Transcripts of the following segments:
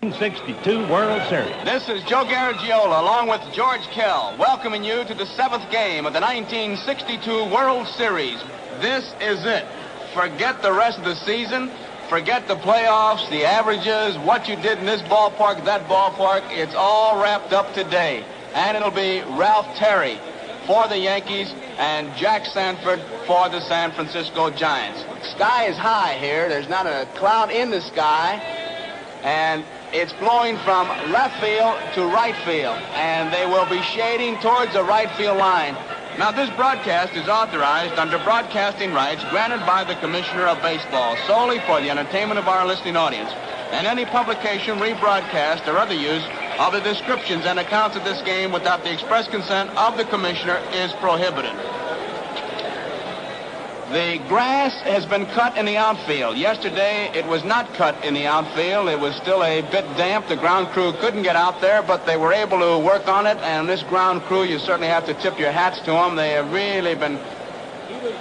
1962 World Series. This is Joe Garagiola along with George Kell welcoming you to the 7th game of the 1962 World Series. This is it. Forget the rest of the season. Forget the playoffs, the averages, what you did in this ballpark, that ballpark. It's all wrapped up today. And it'll be Ralph Terry for the Yankees and Jack Sanford for the San Francisco Giants. Sky is high here. There's not a cloud in the sky. And it's blowing from left field to right field, and they will be shading towards the right field line. Now, this broadcast is authorized under broadcasting rights granted by the Commissioner of Baseball solely for the entertainment of our listening audience, and any publication, rebroadcast, or other use of the descriptions and accounts of this game without the express consent of the Commissioner is prohibited. The grass has been cut in the outfield. Yesterday, it was not cut in the outfield. It was still a bit damp. The ground crew couldn't get out there, but they were able to work on it. And this ground crew, you certainly have to tip your hats to them. They have really been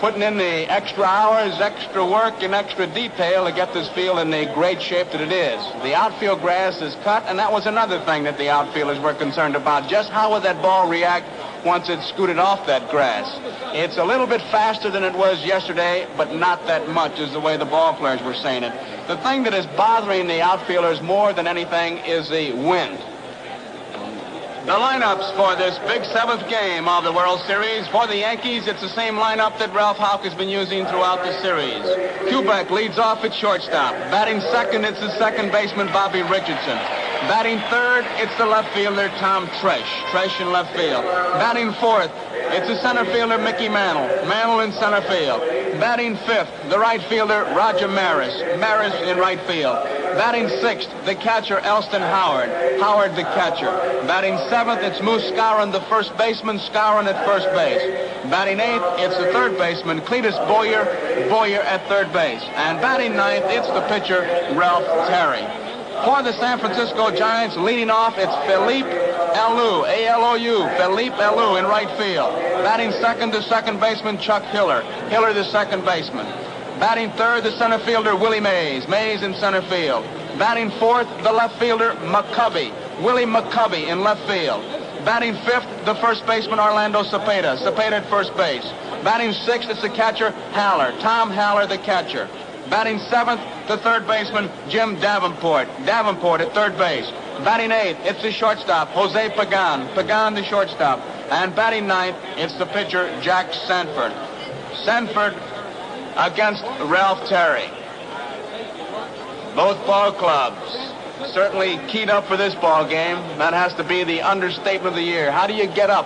putting in the extra hours, extra work, and extra detail to get this field in the great shape that it is. The outfield grass is cut, and that was another thing that the outfielders were concerned about. Just how would that ball react once it scooted off that grass? It's a little bit faster than it was yesterday, but not that much is the way the ball players were saying it. The thing that is bothering the outfielders more than anything is the wind. The lineups for this big 7th game of the World Series. For the Yankees, it's the same lineup that Ralph Houck has been using throughout the series. Kubek leads off at shortstop. Batting second, it's the second baseman, Bobby Richardson. Batting third, it's the left fielder, Tom Tresh. Tresh in left field. Batting fourth, it's the center fielder, Mickey Mantle. Mantle in center field. Batting fifth, the right fielder, Roger Maris. Maris in right field. Batting sixth, the catcher, Elston Howard. Howard, the catcher. Batting seventh, it's Moose Skowron, the first baseman. Skowron at first base. Batting eighth, it's the third baseman, Cletus Boyer. Boyer at third base. And batting ninth, it's the pitcher, Ralph Terry. For the San Francisco Giants, leading off, it's Philippe Alou, A-L-O-U, Philippe Alou in right field. Batting second, the second baseman, Chuck Hiller. Hiller, the second baseman. Batting third, the center fielder, Willie Mays. Mays in center field. Batting fourth, the left fielder, McCovey. Willie McCovey in left field. Batting fifth, the first baseman, Orlando Cepeda. Cepeda at first base. Batting sixth, it's the catcher, Haller. Tom Haller, the catcher. Batting seventh, the third baseman, Jim Davenport. Davenport at third base. Batting eighth, it's the shortstop, Jose Pagan. Pagan, the shortstop. And batting ninth, it's the pitcher, Jack Sanford. Sanford against Ralph Terry. Both ball clubs certainly keyed up for this ball game. That has to be the understatement of the year. How do you get up,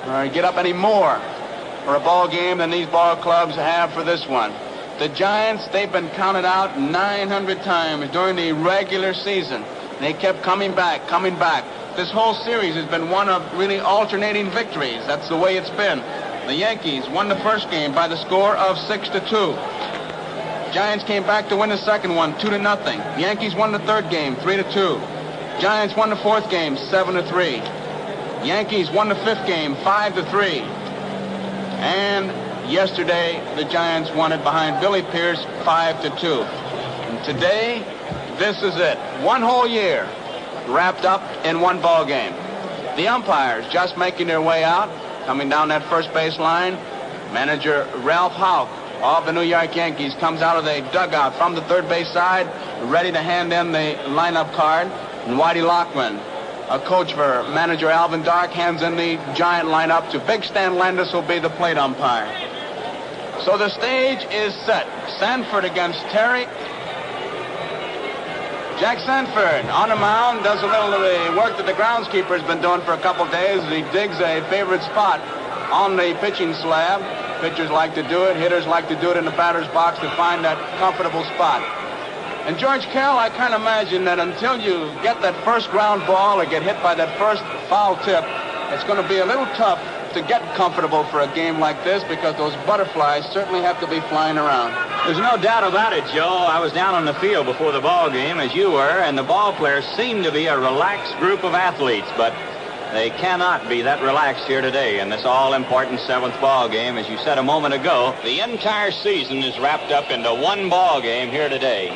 or get up any more for a ball game than these ball clubs have for this one? The Giants, they've been counted out 900 times during the regular season. They kept coming back, coming back. This whole series has been one of really alternating victories. That's the way it's been. The Yankees won the first game by the score of 6-2. Giants came back to win the second one, 2-0. Yankees won the third game, 3-2. Giants won the fourth game, 7-3. Yankees won the fifth game, 5-3. And yesterday, the Giants won it behind Billy Pierce, 5-2. And today, this is it. One whole year wrapped up in one ball game. The umpires just making their way out, coming down that first base line. Manager Ralph Houck of the New York Yankees comes out of the dugout from the third base side, ready to hand in the lineup card. And Whitey Lockman, a coach for manager Alvin Dark, hands in the Giant lineup to Big Stan Landis, who'll be the plate umpire. So the stage is set. Sanford against Terry. Jack Sanford on the mound does a little of the work that the groundskeeper's been doing for a couple days. He digs a favorite spot on the pitching slab. Pitchers like to do it. Hitters like to do it in the batter's box to find that comfortable spot. And George Kell, I can't imagine that until you get that first ground ball or get hit by that first foul tip, it's going to be a little tough to get comfortable for a game like this, because those butterflies certainly have to be flying around. There's no doubt about it, Joe. I was down on the field before the ball game, as you were, and the ball players seem to be a relaxed group of athletes, but they cannot be that relaxed here today in this all-important 7th ball game. As you said a moment ago, the entire season is wrapped up into one ball game here today.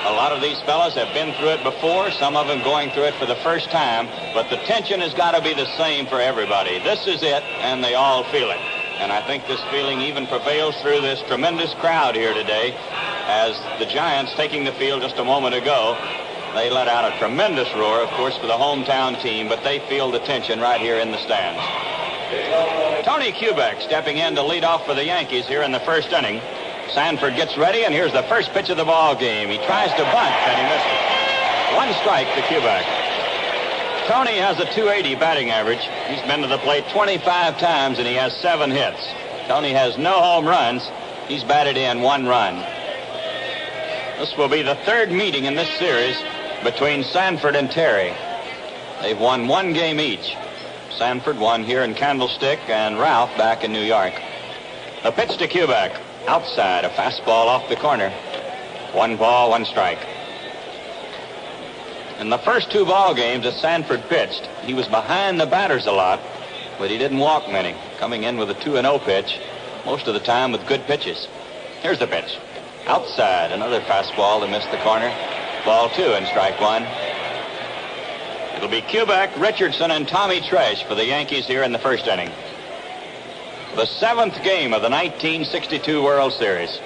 A lot of these fellas have been through it before, some of them going through it for the first time, but the tension has got to be the same for everybody. This is it, and they all feel it. And I think this feeling even prevails through this tremendous crowd here today, as the Giants, taking the field just a moment ago, they let out a tremendous roar, of course, for the hometown team, but they feel the tension right here in the stands. Tony Kubek stepping in to lead off for the Yankees here in the first inning. Sanford gets ready, and here's the first pitch of the ball game. He tries to bunt, and he missed it. One strike to Kubek. Tony has a .280 batting average. He's been to the plate 25 times, and he has 7 hits. Tony has no home runs. He's batted in 1 run. This will be the 3rd meeting in this series between Sanford and Terry. They've won 1 game each. Sanford won here in Candlestick, and Ralph back in New York. The pitch to Kubek. Outside, a fastball off the corner. 1 ball, 1 strike. In the first 2 ball games that Sanford pitched, he was behind the batters a lot, but he didn't walk many, coming in with a 2-0 pitch, most of the time with good pitches. Here's the pitch. Outside, another fastball to miss the corner. Ball 2 and strike 1. It'll be Kubek, Richardson, and Tommy Tresh for the Yankees here in the first inning. The 7th game of the 1962 World Series.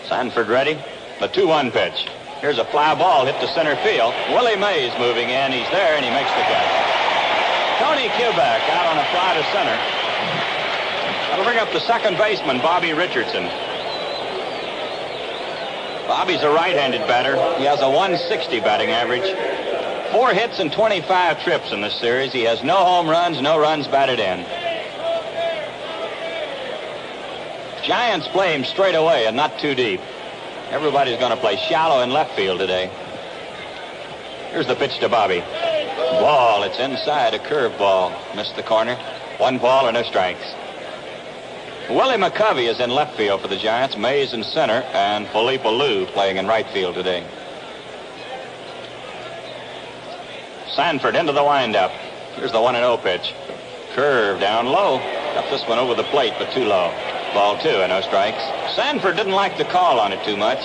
Sanford ready. The 2-1 pitch. Here's a fly ball hit to center field. Willie Mays moving in. He's there, and he makes the catch. Tony Kubek out on a fly to center. That'll bring up the second baseman, Bobby Richardson. Bobby's a right-handed batter. He has a .160 batting average. 4 hits and 25 trips in this series. He has no home runs, no runs batted in. Giants play him straight away and not too deep. Everybody's going to play shallow in left field today. Here's the pitch to Bobby. Ball, it's inside, a curveball. Missed the corner. 1 ball and no strikes. Willie McCovey is in left field for the Giants. Mays in center, and Felipe Alou playing in right field today. Sanford into the windup. Here's the 1-0 pitch. Curve down low. Got this one over the plate, but too low. Ball 2 and no strikes. Sanford didn't like the call on it too much.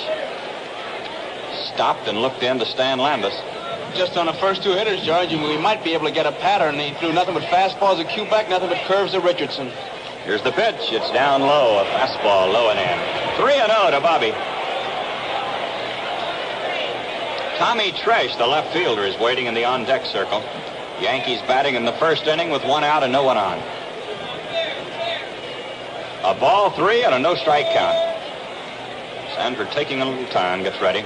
Stopped and looked in to Stan Landis. Just on the first 2 hitters, George, and we might be able to get a pattern. He threw nothing but fastballs to Kubek, nothing but curves to Richardson. Here's the pitch. It's down low, a fastball low and in. 3-0 to Bobby. Tommy Tresh, the left fielder, is waiting in the on-deck circle. Yankees batting in the first inning with 1 out and no one on. A ball 3 and a no-strike count. Sanford taking a little time, gets ready.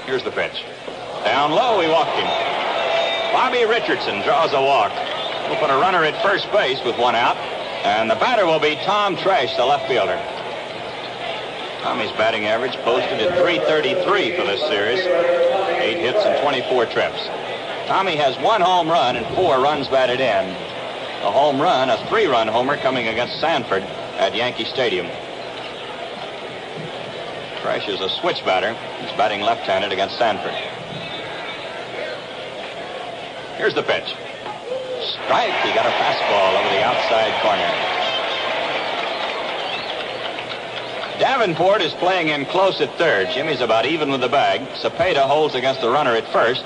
Here's the pitch. Down low, he walked him. Bobby Richardson draws a walk. We'll put a runner at first base with 1 out. And the batter will be Tom Tresh, the left fielder. Tommy's batting average posted at .333 for this series. 8 hits and 24 trips. Tommy has 1 home run and 4 runs batted in. A home run, a 3-run homer coming against Sanford at Yankee Stadium. Tresh is a switch batter. He's batting left-handed against Sanford. Here's the pitch. Strike. He got a fastball over the outside corner. Davenport is playing in close at third. Jimmy's about even with the bag. Cepeda holds against the runner at first.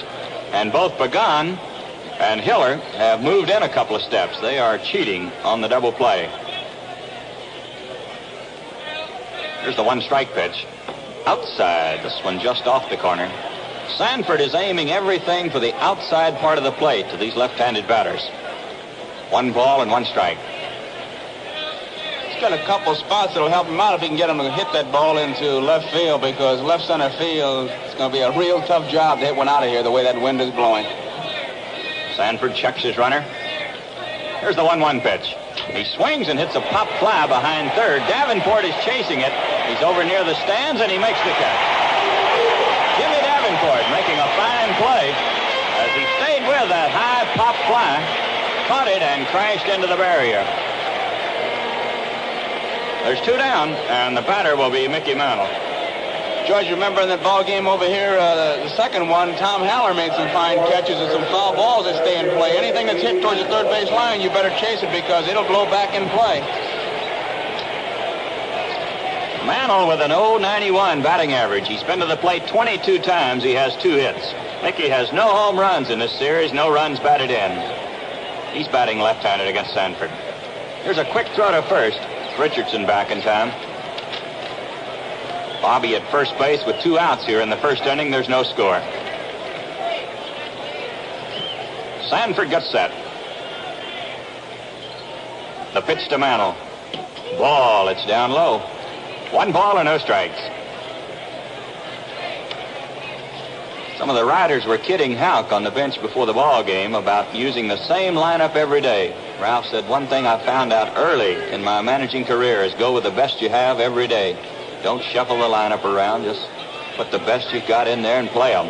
And both Pagan and Hiller have moved in a couple of steps. They are cheating on the double play. Here's the 1-strike pitch. Outside. This one just off the corner. Sanford is aiming everything for the outside part of the plate to these left-handed batters. 1 ball and 1 strike. He's got a couple spots that'll help him out if he can get him to hit that ball into left field, because left center field, it's going to be a real tough job to hit one out of here the way that wind is blowing. Sanford checks his runner. Here's the 1-1 pitch. He swings and hits a pop fly behind third. Davenport is chasing it. He's over near the stands, and he makes the catch. Jimmy Davenport making a fine play as he stayed with that high pop fly, caught it, and crashed into the barrier. There's 2 down, and the batter will be Mickey Mantle. George, remember in that ball game over here, the second one, Tom Haller made some fine catches and some foul balls that stay in play. Anything that's hit towards the third base line, you better chase it because it'll blow back in play. Mantle with an .091 batting average. He's been to the plate 22 times. He has 2 hits. Mickey has no home runs in this series, no runs batted in. He's batting left-handed against Sanford. Here's a quick throw to first. Richardson back in time. Bobby at first base with 2 outs here in the first inning. There's no score. Sanford gets set. The pitch to Mantle. Ball, it's down low. 1 ball and no strikes. Some of the riders were kidding Houck on the bench before the ball game about using the same lineup every day. Ralph said, one thing I found out early in my managing career is go with the best you have every day. Don't shuffle the lineup around. Just put the best you've got in there and play them.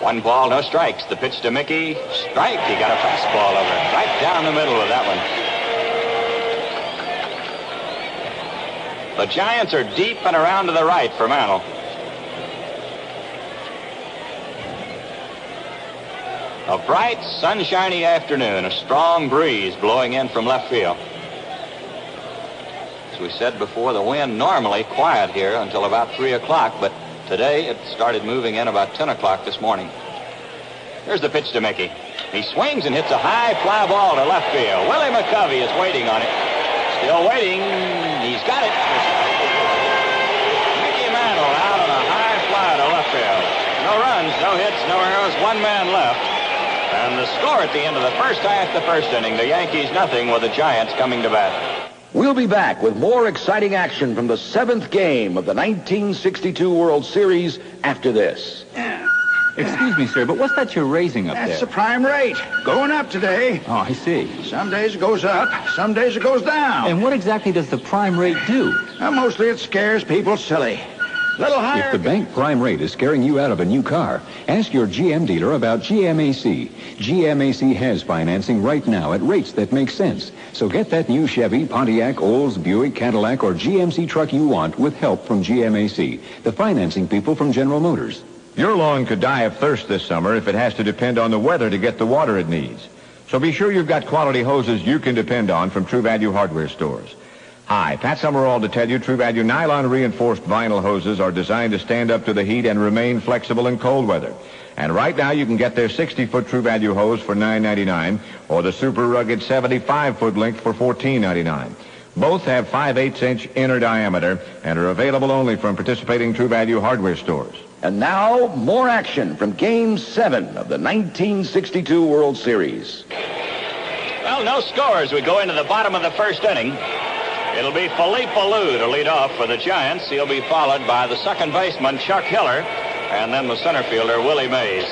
1 ball, no strikes. The pitch to Mickey. Strike. He got a fastball over it. Right down the middle of that one. The Giants are deep and around to the right for Mantle. A bright, sunshiny afternoon. A strong breeze blowing in from left field. As we said before, the wind normally quiet here until about 3 o'clock, but today it started moving in about 10 o'clock this morning. Here's the pitch to Mickey. He swings and hits a high fly ball to left field. Willie McCovey is waiting on it. Still waiting. He's got it. Mickey Mantle out on a high fly to left field. No runs, no hits, no errors, 1 man left. And the score at the end of the first half, the first inning, the Yankees nothing with the Giants coming to bat. We'll be back with more exciting action from the 7th game of the 1962 World Series after this. Excuse me, sir, but what's that you're raising up there? That's the prime rate. Going up today. Oh, I see. Some days it goes up, some days it goes down. And what exactly does the prime rate do? Mostly it scares people silly. Little higher. If the bank prime rate is scaring you out of a new car, ask your GM dealer about GMAC. GMAC has financing right now at rates that make sense. So get that new Chevy, Pontiac, Olds, Buick, Cadillac, or GMC truck you want with help from GMAC, the financing people from General Motors. Your lawn could die of thirst this summer if it has to depend on the weather to get the water it needs. So be sure you've got quality hoses you can depend on from True Value hardware stores. Hi, Pat Summerall to tell you True Value nylon reinforced vinyl hoses are designed to stand up to the heat and remain flexible in cold weather. And right now you can get their 60-foot True Value hose for $9.99 or the super rugged 75-foot length for $14.99. Both have 5/8-inch inner diameter and are available only from participating True Value hardware stores. And now, more action from Game 7 of the 1962 World Series. Well, no score as we go into the bottom of the first inning. It'll be Philippe Alou to lead off for the Giants. He'll be followed by the second baseman, Chuck Hiller, and then the center fielder, Willie Mays.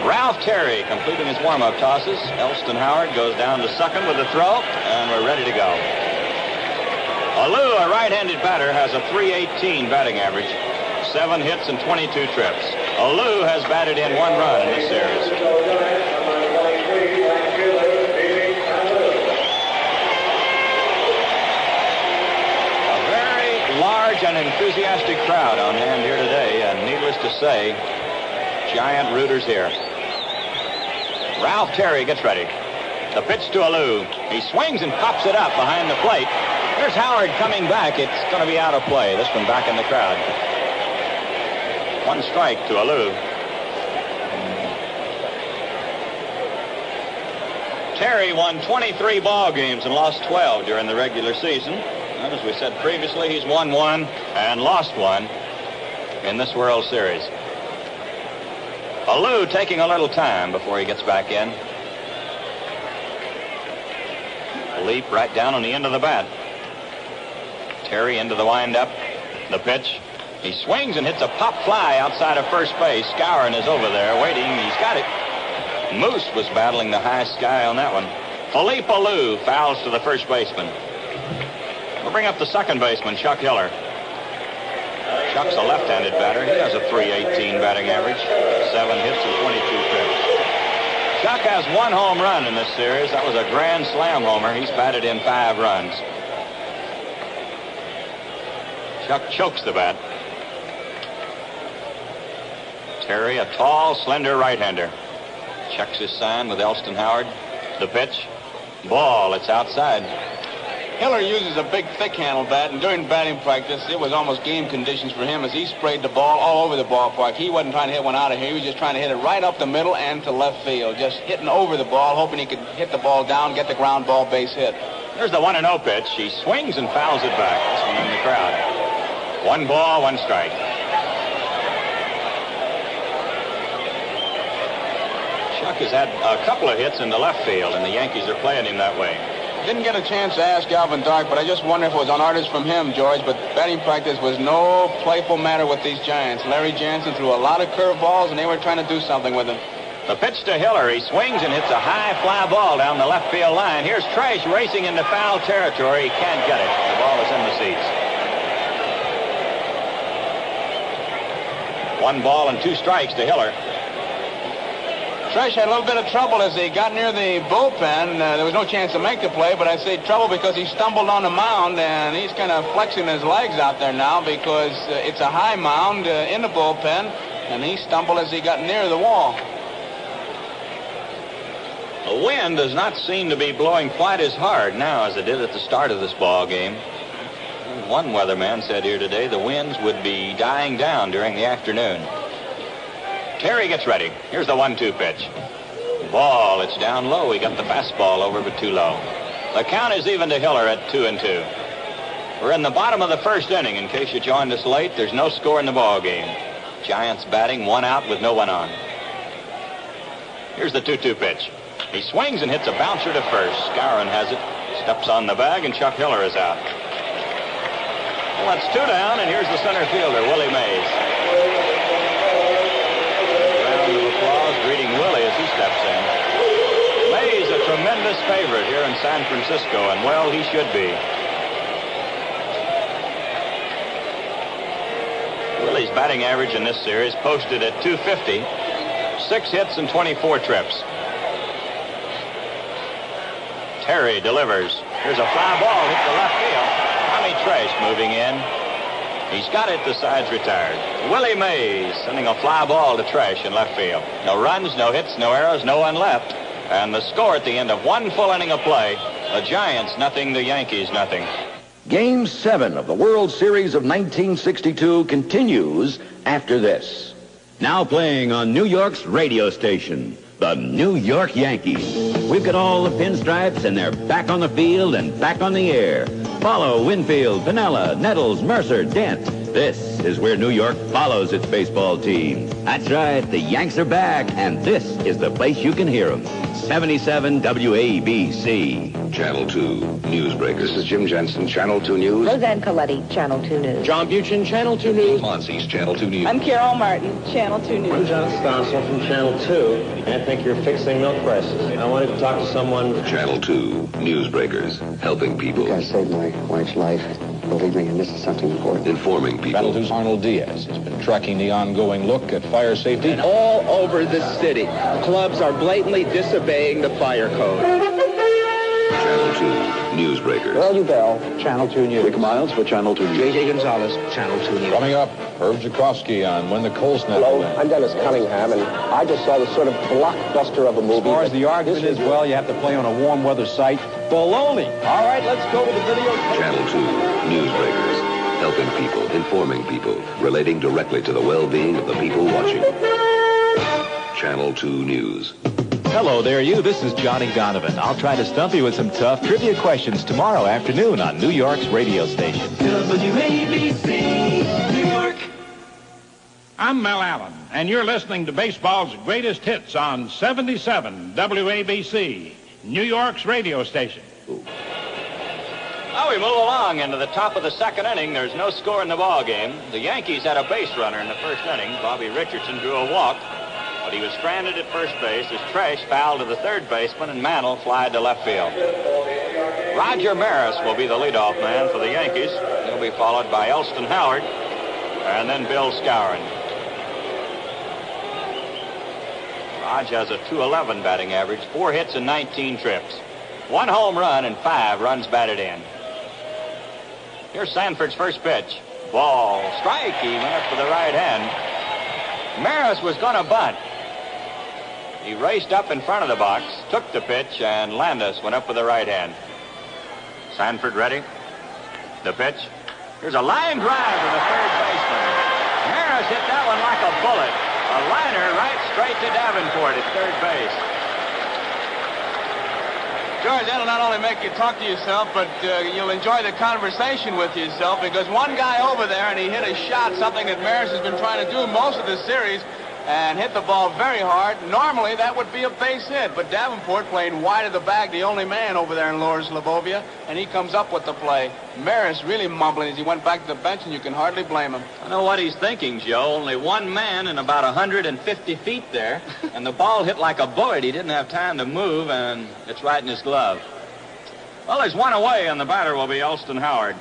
Ralph Terry completing his warm-up tosses. Elston Howard goes down to second with a throw, and we're ready to go. Alou, a right-handed batter, has a .318 batting average, 7 hits and 22 trips. Alou has batted in 1 run in this series. A very large and enthusiastic crowd on hand here today, and needless to say, Giant rooters here. Ralph Terry gets ready. The pitch to Alou. He swings and pops it up behind the plate. There's Howard coming back. It's going to be out of play. This one back in the crowd. 1 strike to Alou. Terry won 23 ball games and lost 12 during the regular season. And as we said previously, he's won 1 and lost 1 in this World Series. Alou taking a little time before he gets back in. Leap right down on the end of the bat. Terry into the windup. The pitch. He swings and hits a pop fly outside of first base. Skowron is over there waiting. He's got it. Moose was battling the high sky on that one. Philippe Alou fouls to the first baseman. We'll bring up the second baseman, Chuck Hiller. Chuck's a left-handed batter. He has a .318 batting average, 7 hits and 22 trips. Chuck has 1 home run in this series. That was a grand slam homer. He's batted in 5 runs. Chuck chokes the bat. Terry, a tall, slender right-hander. Checks his sign with Elston Howard. The pitch. Ball. It's outside. Hiller uses a big, thick-handled bat, and during batting practice, it was almost game conditions for him as he sprayed the ball all over the ballpark. He wasn't trying to hit one out of here. He was just trying to hit it right up the middle and to left field, just hitting over the ball, hoping he could hit the ball down, get the ground ball base hit. There's the 1-0 pitch. He swings and fouls it back. This one in the crowd. 1 ball, 1 strike. Chuck has had a couple of hits in the left field, and the Yankees are playing him that way. Didn't get a chance to ask Alvin Dark, but I just wonder if it was on orders from him, George, but batting practice was no playful matter with these Giants. Larry Jansen threw a lot of curveballs, and they were trying to do something with him. The pitch to Hiller. He swings and hits a high fly ball down the left field line. Here's Trash racing into foul territory. He can't get it. The ball is in the seats. 1 ball and 2 strikes to Hiller. Tresh had a little bit of trouble as he got near the bullpen. There was no chance to make the play, but I say trouble because he stumbled on the mound, and he's kind of flexing his legs out there now because it's a high mound in the bullpen, and he stumbled as he got near the wall. The wind does not seem to be blowing quite as hard now as it did at the start of this ball game. One weatherman said here today the winds would be dying down during the afternoon. Terry gets ready. Here's the 1-2 pitch. Ball, it's down low. He got the fastball over, but too low. The count is even to Hiller at 2-2. We're in the bottom of the first inning. In case you joined us late, there's no score in the ball game. Giants batting, 1 out with no one on. Here's the 2-2 pitch. He swings and hits a bouncer to first. Skowron has it, steps on the bag, and Chuck Hiller is out. Well, that's 2 down, and here's the center fielder, Willie Mays. Round of applause greeting Willie as he steps in. Mays, a tremendous favorite here in San Francisco, and well, he should be. Willie's batting average in this series posted at .250, 6 hits and 24 trips. Terry delivers. Here's a fly ball hit the left field. Tommy Trash moving in. He's got it. The side's retired. Willie Mays sending a fly ball to Trash in left field. No runs, no hits, no errors, no one left. And the score at the end of 1 full inning of play, the Giants nothing, the Yankees nothing. Game 7 of the World Series of 1962 continues after this. Now playing on New York's radio station, the New York Yankees. We've got all the pinstripes, and they're back on the field and back on the air. Follow Winfield, Pinella, Nettles, Mercer, Dent. This is where New York follows its baseball team. That's right, the Yanks are back, and this is the place you can hear them. 77 WABC. Channel 2 Newsbreakers. This is Jim Jensen, Channel 2 News. Roseanne Coletti, Channel 2 News. John Buchan, Channel 2 News. Monsi's Channel 2 News. I'm Carol Martin, Channel 2 News. I'm John Stossel from Channel 2. I think you're fixing milk prices. I wanted to talk to someone. Channel 2 Newsbreakers. Helping people. You guys saved my wife's life. Believe me, and this is something important. Informing people. Channel 2's Arnold Diaz has been tracking the ongoing look at fire safety. And all over the city, clubs are blatantly disobeying the fire code. Channel 2 Newsbreakers. Earl Ubell, Channel 2 News. Rick Miles for Channel 2 News. J.J. Gonzalez, Channel 2 News. Coming up, Herb Jakowski on When the Coal Snap. Hello, I'm Dennis Cunningham, and I just saw this sort of blockbuster of a movie. As far as the argument is, well, you have to play on a warm weather site. Baloney. All right, let's go to the video. Channel 2 Newsbreakers. Helping people, informing people, relating directly to the well-being of the people watching. Channel 2 News. Hello there, you. This is Johnny Donovan. I'll try to stump you with some tough trivia questions tomorrow afternoon on New York's radio station. WABC, New York. I'm Mel Allen, and you're listening to baseball's greatest hits on 77 WABC, New York's radio station. Now we move along into the top of the second inning. There's no score in the ball game. The Yankees had a base runner in the first inning. Bobby Richardson drew a walk, but he was stranded at first base as Trash fouled to the third baseman and Mantle flied to left field. Roger Maris will be the leadoff man for the Yankees. He'll be followed by Elston Howard and then Bill Skowron. Raj has a .211 batting average, 4 hits and 19 trips. 1 home run and 5 runs batted in. Here's Sanford's first pitch. Ball. Strike. He went up to the right hand. Maris was going to bunt. He raced up in front of the box, took the pitch, and Landis went up with the right hand. Sanford ready. The pitch. Here's a line drive to the third baseman. Harris hit that one like a bullet. A liner right straight to Davenport at third base. George, that'll not only make you talk to yourself, but you'll enjoy the conversation with yourself, because one guy over there, and he hit a shot, something that Maris has been trying to do most of the series, and hit the ball very hard. Normally, that would be a base hit, but Davenport playing wide of the bag, the only man over there in Lower Slobovia, and he comes up with the play. Maris really mumbling as he went back to the bench, and you can hardly blame him. I know what he's thinking, Joe. Only one man in about 150 feet there, and the ball hit like a bullet. He didn't have time to move, and it's right in his glove. Well, there's one away, and the batter will be Elston Howard.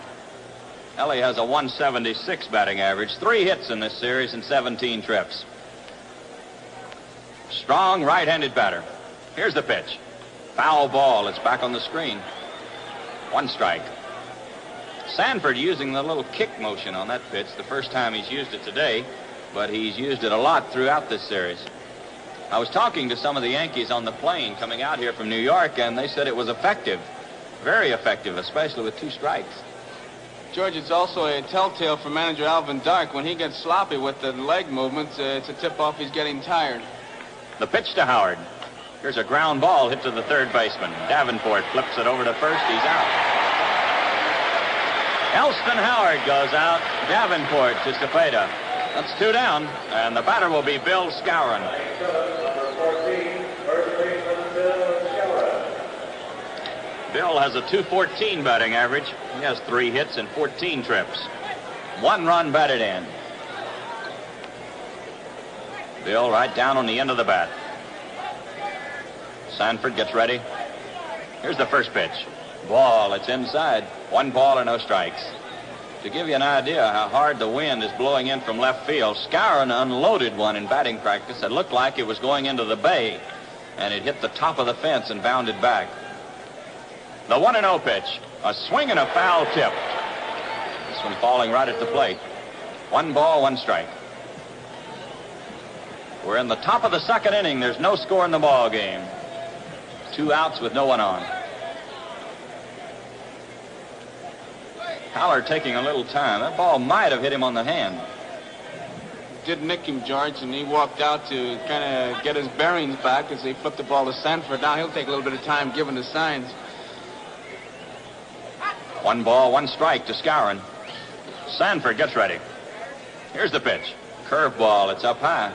Ellie has a 176 batting average, 3 hits in this series and 17 trips. Strong right-handed batter. Here's the pitch. Foul ball. It's back on the screen. 1 strike. Sanford using the little kick motion on that pitch. The first time he's used it today, but he's used it a lot throughout this series. I was talking to some of the Yankees on the plane coming out here from New York, and they said it was effective. Very effective, especially with 2 strikes. George, it's also a telltale for manager Alvin Dark. When he gets sloppy with the leg movements, it's a tip-off he's getting tired. The pitch to Howard. Here's a ground ball hit to the third baseman. Davenport flips it over to first. He's out. Elston Howard goes out. Davenport to Cepeda. That's 2 down, and the batter will be Bill Skowron. Bill has a 214 batting average. He has 3 hits and 14 trips. 1 run batted in. Bill right down on the end of the bat. Sanford gets ready. Here's the first pitch. Ball, it's inside. 1 ball and no strikes. To give you an idea how hard the wind is blowing in from left field, Skowron unloaded one in batting practice that looked like it was going into the bay, and it hit the top of the fence and bounded back. The 1-0 pitch. A swing and a foul tip. This one falling right at the plate. 1 ball, 1 strike. We're in the top of the second inning. There's no score in the ball game. 2 outs with no one on. Haller taking a little time. That ball might have hit him on the hand. Did nick him, George, and he walked out to kind of get his bearings back as he flipped the ball to Sanford. Now he'll take a little bit of time given the signs. 1 ball, 1 strike to Skowron. Sanford gets ready. Here's the pitch. Curveball, it's up high.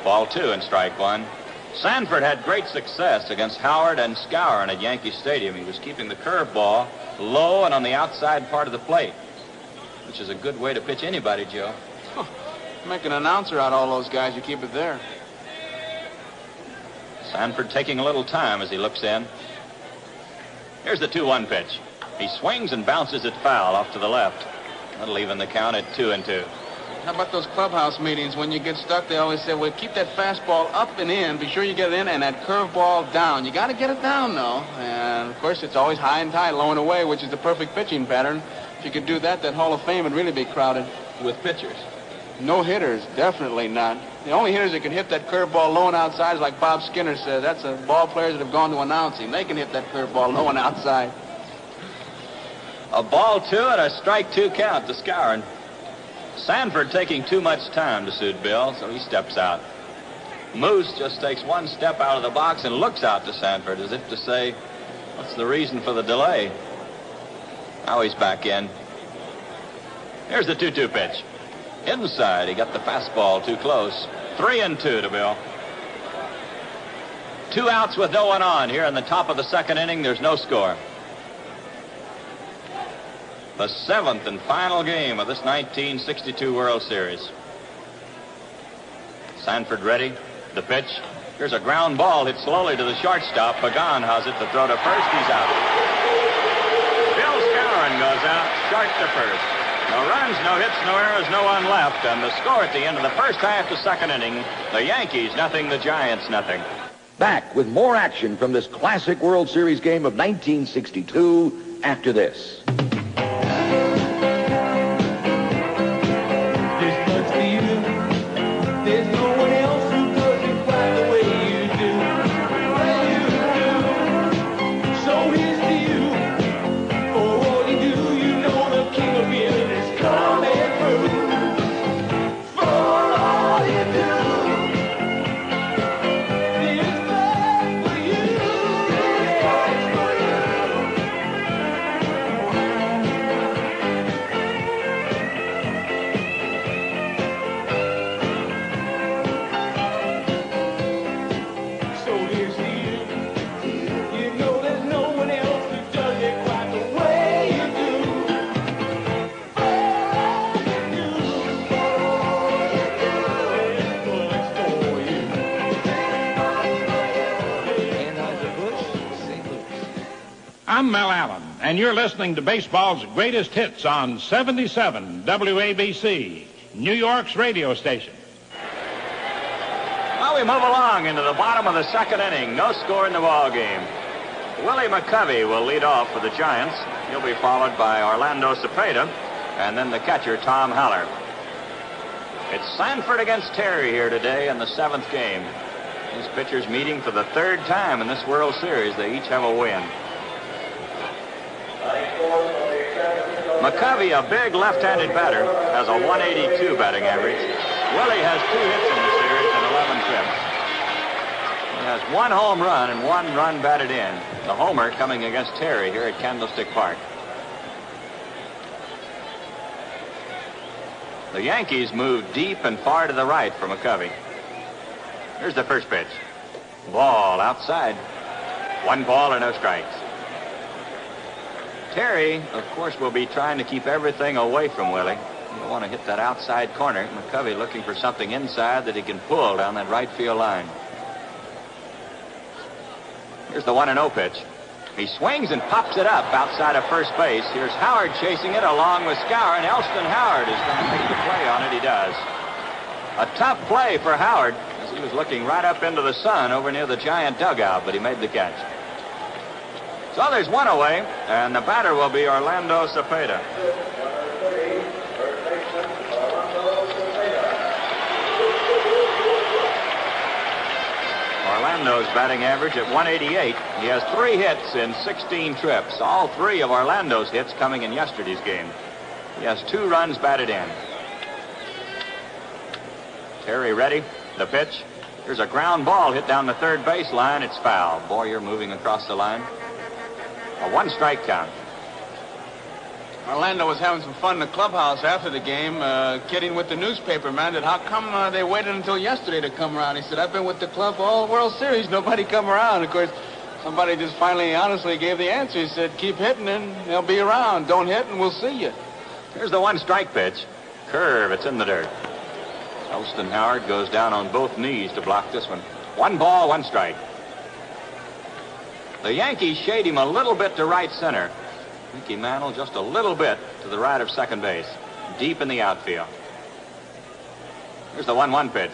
Ball 2 and strike 1. Sanford had great success against Howard and Skowron at Yankee Stadium. He was keeping the curveball low and on the outside part of the plate, which is a good way to pitch anybody, Joe. Make an announcer out of all those guys. You keep it there. Sanford taking a little time as he looks in. Here's the 2-1 pitch. He swings and bounces it foul off to the left. That'll even the count at 2-2. How about those clubhouse meetings? When you get stuck, they always say, well, keep that fastball up and in. Be sure you get it in, and that curveball down. You got to get it down, though. And, of course, it's always high and tight, low and away, which is the perfect pitching pattern. If you could do that, that Hall of Fame would really be crowded. With pitchers? No hitters, definitely not. The only hitters that can hit that curveball low and outside is like Bob Skinner said. That's the ball players that have gone to announcing. They can hit that curveball low and outside. A ball 2 and a strike 2 count to Skowron. Sanford taking too much time to suit Bill, so he steps out. Moose just takes 1 step out of the box and looks out to Sanford as if to say, what's the reason for the delay? Now he's back in. Here's the 2-2 pitch. Inside, he got the fastball too close. 3-2 to Bill. 2 outs with no one on here in the top of the second inning. There's no score. The 7th and final game of this 1962 World Series. Sanford ready. The pitch. Here's a ground ball hit slowly to the shortstop. Pagan has it to throw to first. He's out. Bill Skowron goes out, short to first. No runs, no hits, no errors, no one left. And the score at the end of the first half to second inning, the Yankees nothing, the Giants nothing. Back with more action from this classic World Series game of 1962 after this. So here's to you. I'm Mel Allen, and you're listening to baseball's greatest hits on 77 WABC, New York's radio station. Well, we move along into the bottom of the second inning. No score in the ball game. Willie McCovey will lead off for the Giants. He'll be followed by Orlando Cepeda, and then the catcher, Tom Haller. It's Sanford against Terry here today in the seventh game. These pitchers meeting for the third time in this World Series. They each have a win. McCovey, a big left-handed batter, has a 182 batting average. Willie has 2 hits in the series and 11 trips. He has 1 home run and 1 run batted in. The homer coming against Terry here at Candlestick Park. The Yankees move deep and far to the right for McCovey. Here's the first pitch. Ball outside. 1 ball and no strikes. Terry, of course, will be trying to keep everything away from Willie. He'll want to hit that outside corner. McCovey looking for something inside that he can pull down that right field line. Here's the 1-0 pitch. He swings and pops it up outside of first base. Here's Howard chasing it along with Scour, and Elston Howard is going to make the play on it. He does. A tough play for Howard as he was looking right up into the sun over near the Giant dugout, but he made the catch. So there's 1 away, and the batter will be Orlando Cepeda. Orlando's batting average at 188. He has 3 hits in 16 trips. All 3 of Orlando's hits coming in yesterday's game. He has 2 runs batted in. Terry ready. The pitch. Here's a ground ball hit down the third base line. It's foul. Boyer moving across the line. A 1-strike count. Orlando was having some fun in the clubhouse after the game, kidding with the newspaper man that how come they waited until yesterday to come around. He said, I've been with the club all World Series, nobody come around. Of course, somebody just finally honestly gave the answer. He said, keep hitting and they'll be around. Don't hit and we'll see you. Here's the 1-strike pitch. Curve, it's in the dirt. Elston Howard goes down on both knees to block this one. 1 ball, 1 strike. The Yankees shade him a little bit to right center. Mickey Mantle just a little bit to the right of second base, deep in the outfield. Here's the 1-1 pitch.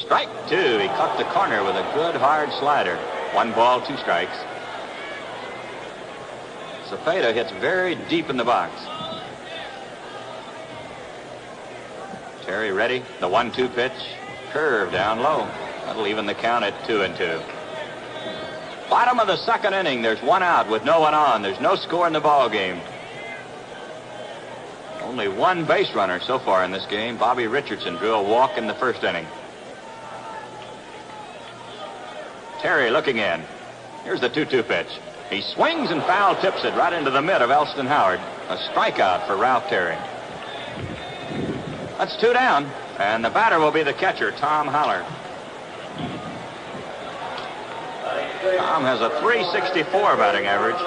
Strike 2. He cut the corner with a good hard slider. 1 ball, 2 strikes. Cepeda hits very deep in the box. Terry ready. The 1-2 pitch. Curve down low. That'll even the count at 2-2. Bottom of the second inning. There's 1 out with no one on. There's no score in the ball game. Only 1 base runner so far in this game. Bobby Richardson drew a walk in the first inning. Terry looking in. Here's the 2-2 pitch. He swings and foul tips it right into the mid of Elston Howard. A strikeout for Ralph Terry. That's 2 down, and the batter will be the catcher, Tom Haller. Tom has a 364 batting average,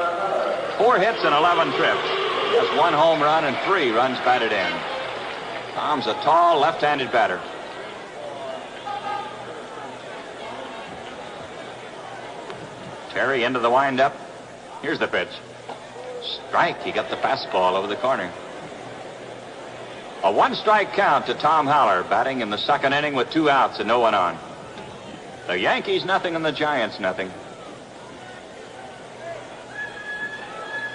4 hits and 11 trips. He has 1 home run and 3 runs batted in. Tom's a tall left-handed batter. Terry into the windup. Here's the pitch. Strike. He got the fastball over the corner. A 1-strike count to Tom Haller, batting in the second inning with 2 outs and no one on. The Yankees nothing and the Giants nothing.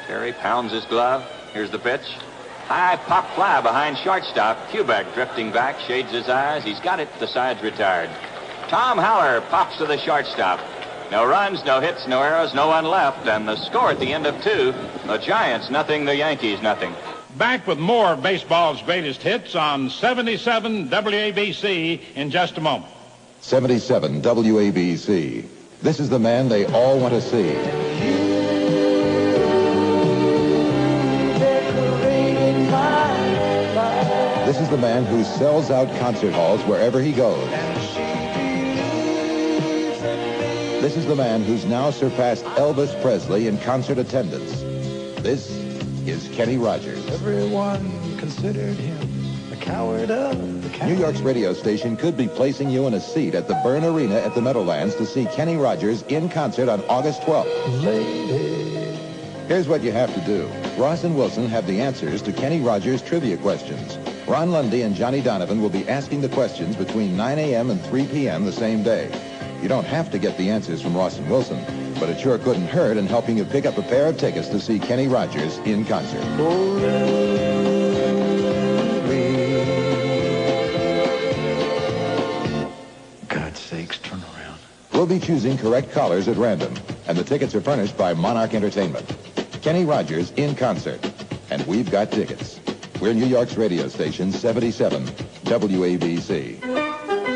Terry pounds his glove. Here's the pitch. High pop fly behind shortstop. Kubek drifting back, shades his eyes. He's got it. The side's retired. Tom Haller pops to the shortstop. No runs, no hits, no errors, no one left. And the score at the end of 2, the Giants nothing, the Yankees nothing. Back with more of baseball's greatest hits on 77 WABC in just a moment. 77 WABC. This is the man they all want to see. This is the man who sells out concert halls wherever he goes. This is the man who's now surpassed Elvis Presley in concert attendance. This is Kenny Rogers. Everyone considered him a coward of the coward. New York's radio station could be placing you in a seat at the Byrne Arena at the Meadowlands to see Kenny Rogers in concert on August 12th. Lady, Here's what you have to do. Ross and Wilson have the answers to Kenny Rogers trivia questions. Ron Lundy and Johnny Donovan will be asking the questions between 9 a.m. and 3 p.m. the same day. You don't have to get the answers from Ross and Wilson, but it sure couldn't hurt in helping you pick up a pair of tickets to see Kenny Rogers in concert. God's sakes, turn around. We'll be choosing correct callers at random, and the tickets are furnished by Monarch Entertainment. Kenny Rogers in concert, and we've got tickets. We're New York's radio station, 77 WABC.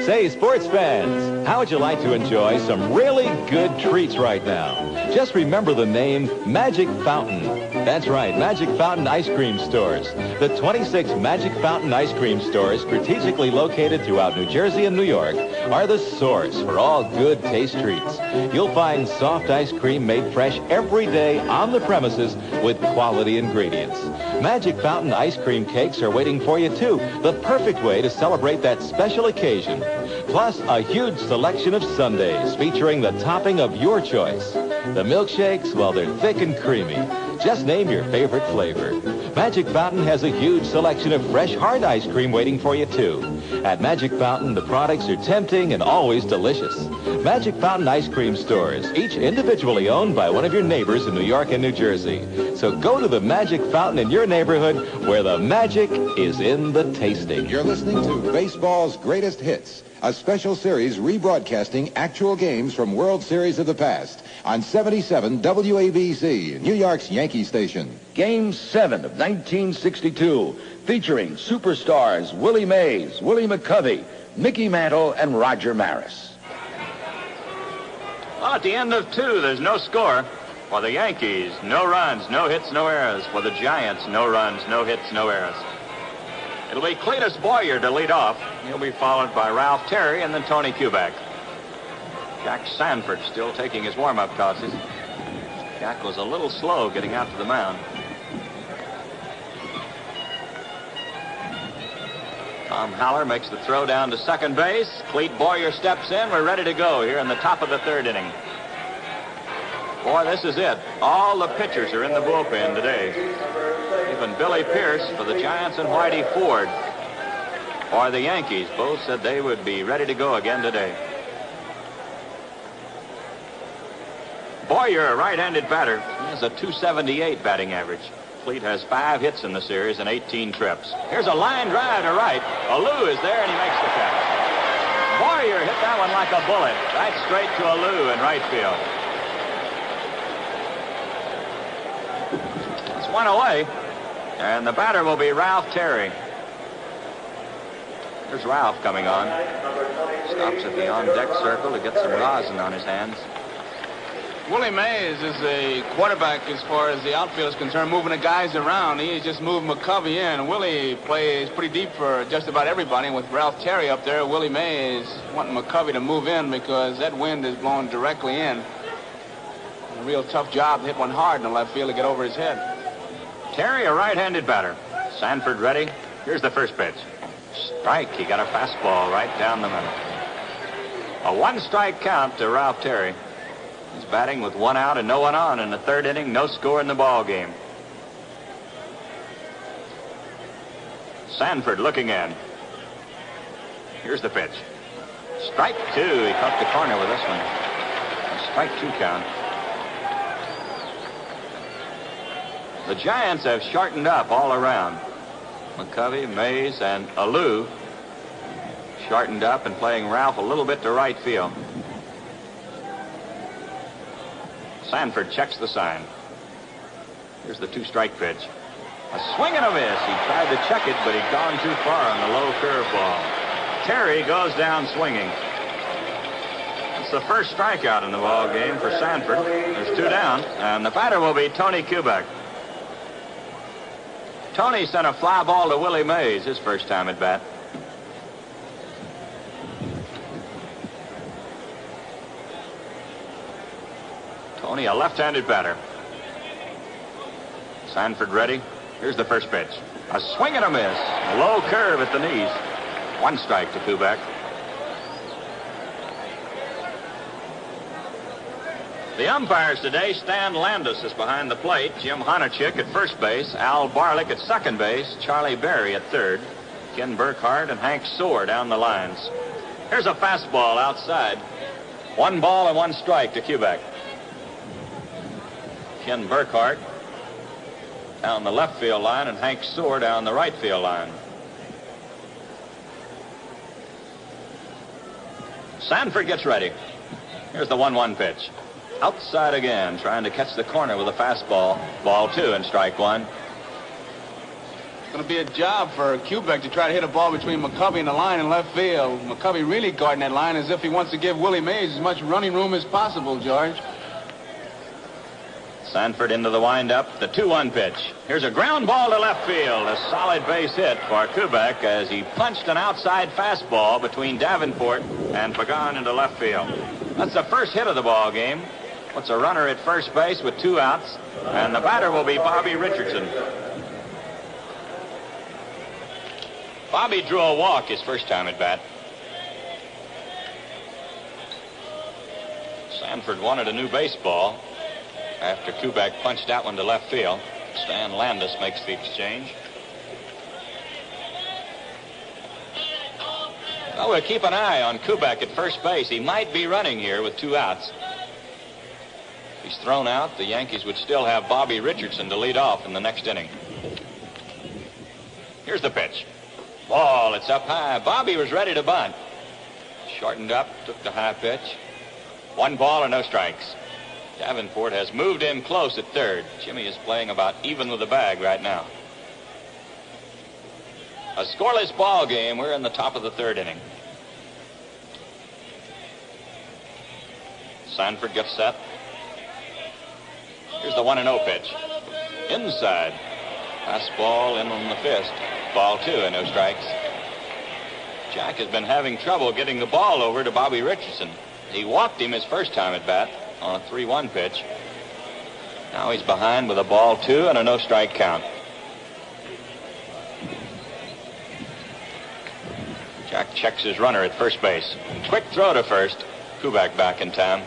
Say, sports fans, how would you like to enjoy some really good treats right now? Just remember the name Magic Fountain. That's right, Magic Fountain Ice Cream Stores. The 26 Magic Fountain Ice Cream Stores, strategically located throughout New Jersey and New York, are the source for all good taste treats. You'll find soft ice cream made fresh every day on the premises with quality ingredients. Magic Fountain ice cream cakes are waiting for you, too. The perfect way to celebrate that special occasion. Plus, a huge selection of sundaes featuring the topping of your choice. The milkshakes, well, they're thick and creamy. Just name your favorite flavor. Magic Fountain has a huge selection of fresh hard ice cream waiting for you, too. At Magic Fountain, the products are tempting and always delicious. Magic Fountain Ice Cream Stores, each individually owned by one of your neighbors in New York and New Jersey. So go to the Magic Fountain in your neighborhood where the magic is in the tasting. You're listening to Baseball's Greatest Hits, a special series rebroadcasting actual games from World Series of the past on 77 WABC, New York's Yankee station. Game 7 of 1962, featuring superstars Willie Mays, Willie McCovey, Mickey Mantle, and Roger Maris. Well, at the end of 2, there's no score. For the Yankees, no runs, no hits, no errors. For the Giants, no runs, no hits, no errors. It'll be Cletus Boyer to lead off. He'll be followed by Ralph Terry and then Tony Kubek. Jack Sanford still taking his warm-up tosses. Jack was a little slow getting out to the mound. Tom Haller makes the throw down to second base. Cleet Boyer steps in. We're ready to go here in the top of the 3rd inning. Boy, this is it. All the pitchers are in the bullpen today. Even Billy Pierce for the Giants and Whitey Ford for the Yankees both said they would be ready to go again today. Boyer, a right-handed batter, he has a .278 batting average. Cleet has 5 hits in the series and 18 trips. Here's a line drive to right. Alou is there, and he makes the catch. Boyer hit that one like a bullet, right straight to Alou in right field. It's one away, and the batter will be Ralph Terry. There's Ralph coming on. Stops at the on-deck circle to get some rosin on his hands. Willie Mays is a quarterback as far as the outfield is concerned, moving the guys around. He just moved McCovey in. Willie plays pretty deep for just about everybody. With Ralph Terry up there, Willie Mays wanting McCovey to move in because that wind is blowing directly in. A real tough job to hit one hard in the left field to get over his head. Terry, a right-handed batter. Sanford ready. Here's the first pitch. Strike. He got a fastball right down the middle. A 1-strike count to Ralph Terry. He's batting with 1 out and no one on in the 3rd inning. No score in the ball game. Sanford looking in. Here's the pitch. Strike 2. He caught the corner with this one. A strike 2 count. The Giants have shortened up all around. McCovey, Mays, and Alou shortened up and playing Ralph a little bit to right field. Sanford checks the sign. Here's the 2-strike pitch. A swing and a miss. He tried to check it, but he'd gone too far on the low curveball. Terry goes down swinging. It's the first strikeout in the ball game for Sanford. There's 2 down, and the batter will be Tony Kubek. Tony sent a fly ball to Willie Mays his first time at bat. Tony, a left-handed batter. Sanford ready. Here's the first pitch. A swing and a miss. A low curve at the knees. 1 strike to Kubek. The umpires today, Stan Landis is behind the plate, Jim Honachik at first base, Al Barlick at second base, Charlie Berry at third, Ken Burkhart and Hank Soar down the lines. Here's a fastball outside. 1 ball and 1 strike to Kubek. Ken Burkhart down the left field line and Hank Soar down the right field line. Sanford gets ready. Here's the 1-1 pitch. Outside again, trying to catch the corner with a fastball. Ball 2 and strike 1. It's going to be a job for Kubek to try to hit a ball between McCovey and the line in left field. McCovey really guarding that line as if he wants to give Willie Mays as much running room as possible, George. Sanford into the windup, the 2-1 pitch. Here's a ground ball to left field. A solid base hit for Kubek as he punched an outside fastball between Davenport and Pagan into left field. That's the first hit of the ball game. Puts a runner at first base with 2 outs, and the batter will be Bobby Richardson. Bobby drew a walk his first time at bat. Sanford wanted a new baseball after Kubek punched that one to left field. Stan Landis makes the exchange. Well, we'll keep an eye on Kubek at first base. He might be running here with 2 outs. If he's thrown out, the Yankees would still have Bobby Richardson to lead off in the next inning. Here's the pitch. Ball, it's up high. Bobby was ready to bunt. Shortened up, took the high pitch. 1 ball and no strikes. Davenport has moved in close at third. Jimmy is playing about even with the bag right now. A scoreless ball game. We're in the top of the 3rd inning. Sanford gets set. Here's the 1-0 pitch. Inside. Fastball in on the fist. Ball 2 and no strikes. Jack has been having trouble getting the ball over to Bobby Richardson. He walked him his first time at bat on a 3-1 pitch. Now he's behind with a ball 2 and a no strike count. Jack checks his runner at first base. Quick throw to first. Kubek back in time.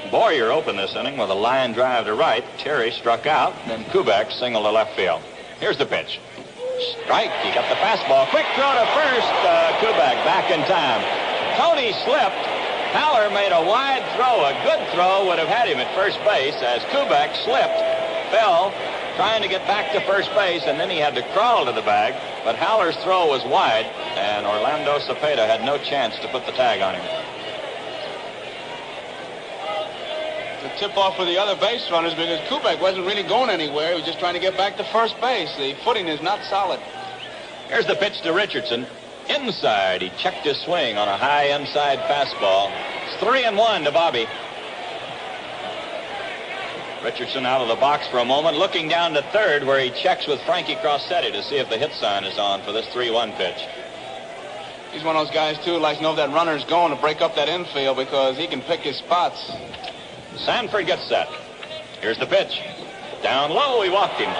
Boyer opened this inning with a line drive to right. Terry struck out, then Kubek singled to left field. Here's the pitch. Strike. He got the fastball. Quick throw to first. Kubek back in time. Tony slipped. Haller made a wide throw. A good throw would have had him at first base as Kubek slipped, fell, trying to get back to first base, and then he had to crawl to the bag. But Haller's throw was wide, and Orlando Cepeda had no chance to put the tag on him. The tip-off for the other base runners because Kubek wasn't really going anywhere. He was just trying to get back to first base. The footing is not solid. Here's the pitch to Richardson. Inside. He checked his swing on a high inside fastball. It's 3-1 to Bobby. Richardson out of the box for a moment, looking down to third where he checks with Frankie Crossetti to see if the hit sign is on for this 3-1 pitch. He's one of those guys, too, who likes to know if that runner's going to break up that infield because he can pick his spots. Sanford gets set. Here's the pitch. Down low, he walked him.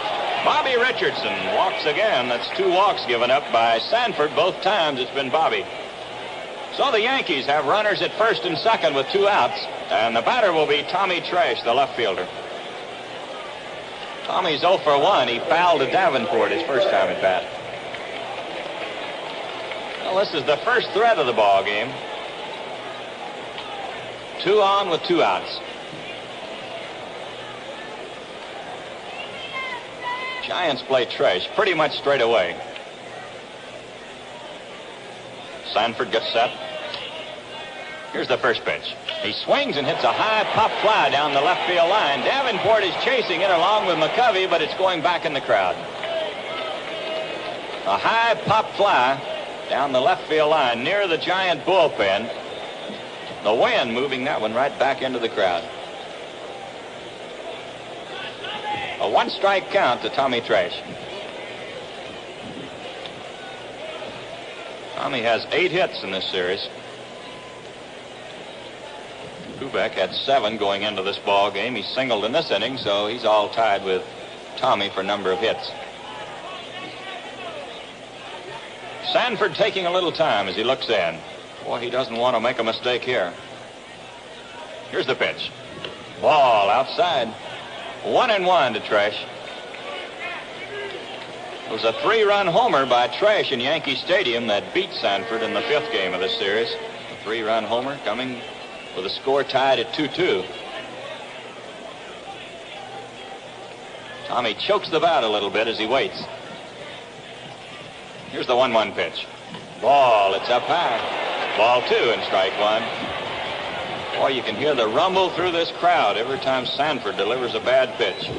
Bobby Richardson walks again. That's 2 walks given up by Sanford. Both times it's been Bobby. So the Yankees have runners at first and second with 2 outs, and the batter will be Tommy Tresh, the left fielder. Tommy's 0 for 1. He fouled to Davenport his first time at bat. Well, this is the first threat of the ball game. 2 on with 2 outs. Giants play Tresh pretty much straight away. Sanford gets set. Here's the first pitch. He swings and hits a high pop fly down the left field line. Davenport is chasing it along with McCovey, but it's going back in the crowd. A high pop fly down the left field line near the Giant bullpen. The wind moving that one right back into the crowd. A 1-strike count to Tommy Tresh. Tommy has 8 hits in this series. Kubek had 7 going into this ball game. He singled in this inning, so he's all tied with Tommy for number of hits. Sanford taking a little time as he looks in. Boy, he doesn't want to make a mistake here. Here's the pitch. Ball outside. 1-1 to Tresh. It was a 3-run homer by Tresh in Yankee Stadium that beat Sanford in the 5th game of this series. A 3-run homer coming with a score tied at 2-2. Tommy chokes the bat a little bit as he waits. Here's the 1-1 pitch. Ball, it's up high. Ball 2 and strike 1. Boy, you can hear the rumble through this crowd every time Sanford delivers a bad pitch.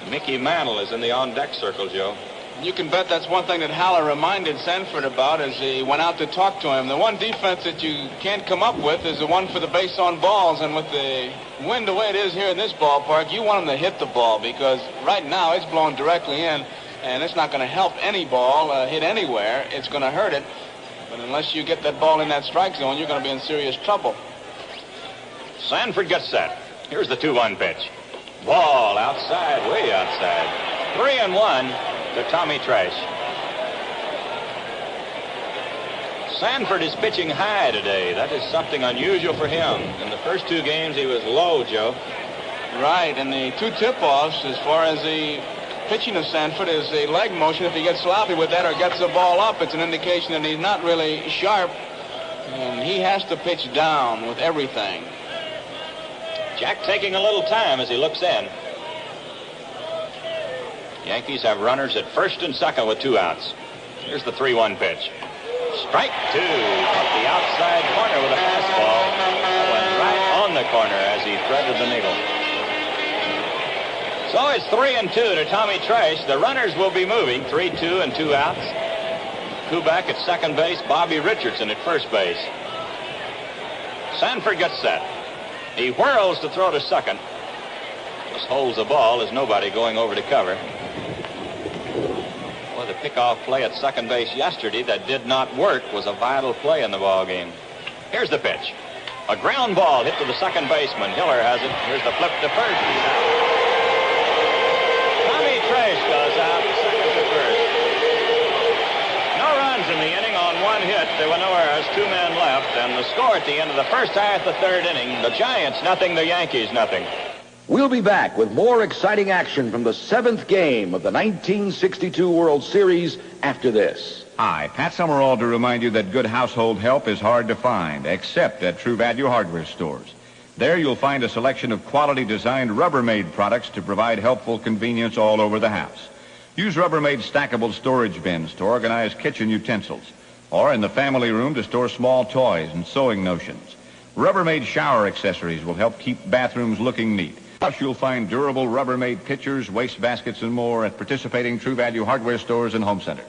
Mickey Mantle is in the on-deck circle, Joe. You can bet that's one thing that Haller reminded Sanford about as he went out to talk to him. The one defense that you can't come up with is the one for the base on balls. And with the wind the way it is here in this ballpark, you want him to hit the ball because right now it's blowing directly in, and it's not going to help any ball hit anywhere. It's going to hurt it. But unless you get that ball in that strike zone, you're going to be in serious trouble. Sanford gets set. Here's the 2-1 pitch. Ball outside, way outside. 3-1 to Tommy Tresh. Sanford is pitching high today. That is something unusual for him. In the first 2 games, he was low, Joe. Right, and the 2 tip-offs, as far as the pitching of Sanford, is a leg motion. If he gets sloppy with that or gets the ball up, it's an indication that he's not really sharp, and he has to pitch down with everything. Jack taking a little time as he looks in. Yankees have runners at first and second with 2 outs. Here's the 3-1 pitch. Strike 2 up the outside corner with a fastball. That went right on the corner as he threaded the needle. So it's 3-2 to Tommy Tresh. The runners will be moving. 3-2 and 2 outs. Kubek at second base. Bobby Richardson at first base. Sanford gets set. He whirls to throw to second. Just holds the ball. There's nobody going over to cover. Well, the pickoff play at second base yesterday that did not work was a vital play in the ball game. Here's the pitch. A ground ball hit to the second baseman. Hiller has it. Here's the flip to first. He's out. Tommy Tresh goes out second to first. No runs in the inning on 1 hit. There were no errors. 2 men left. And the score at the end of the first half, the 3rd inning, the Giants nothing, the Yankees nothing. We'll be back with more exciting action from the 7th game of the 1962 World Series after this. Hi, Pat Summerall to remind you that good household help is hard to find, except at True Value hardware stores. There you'll find a selection of quality-designed Rubbermaid products to provide helpful convenience all over the house. Use Rubbermaid stackable storage bins to organize kitchen utensils, or in the family room to store small toys and sewing notions. Rubbermaid shower accessories will help keep bathrooms looking neat. Plus, you'll find durable Rubbermaid pitchers, waste baskets, and more at participating True Value hardware stores and home centers.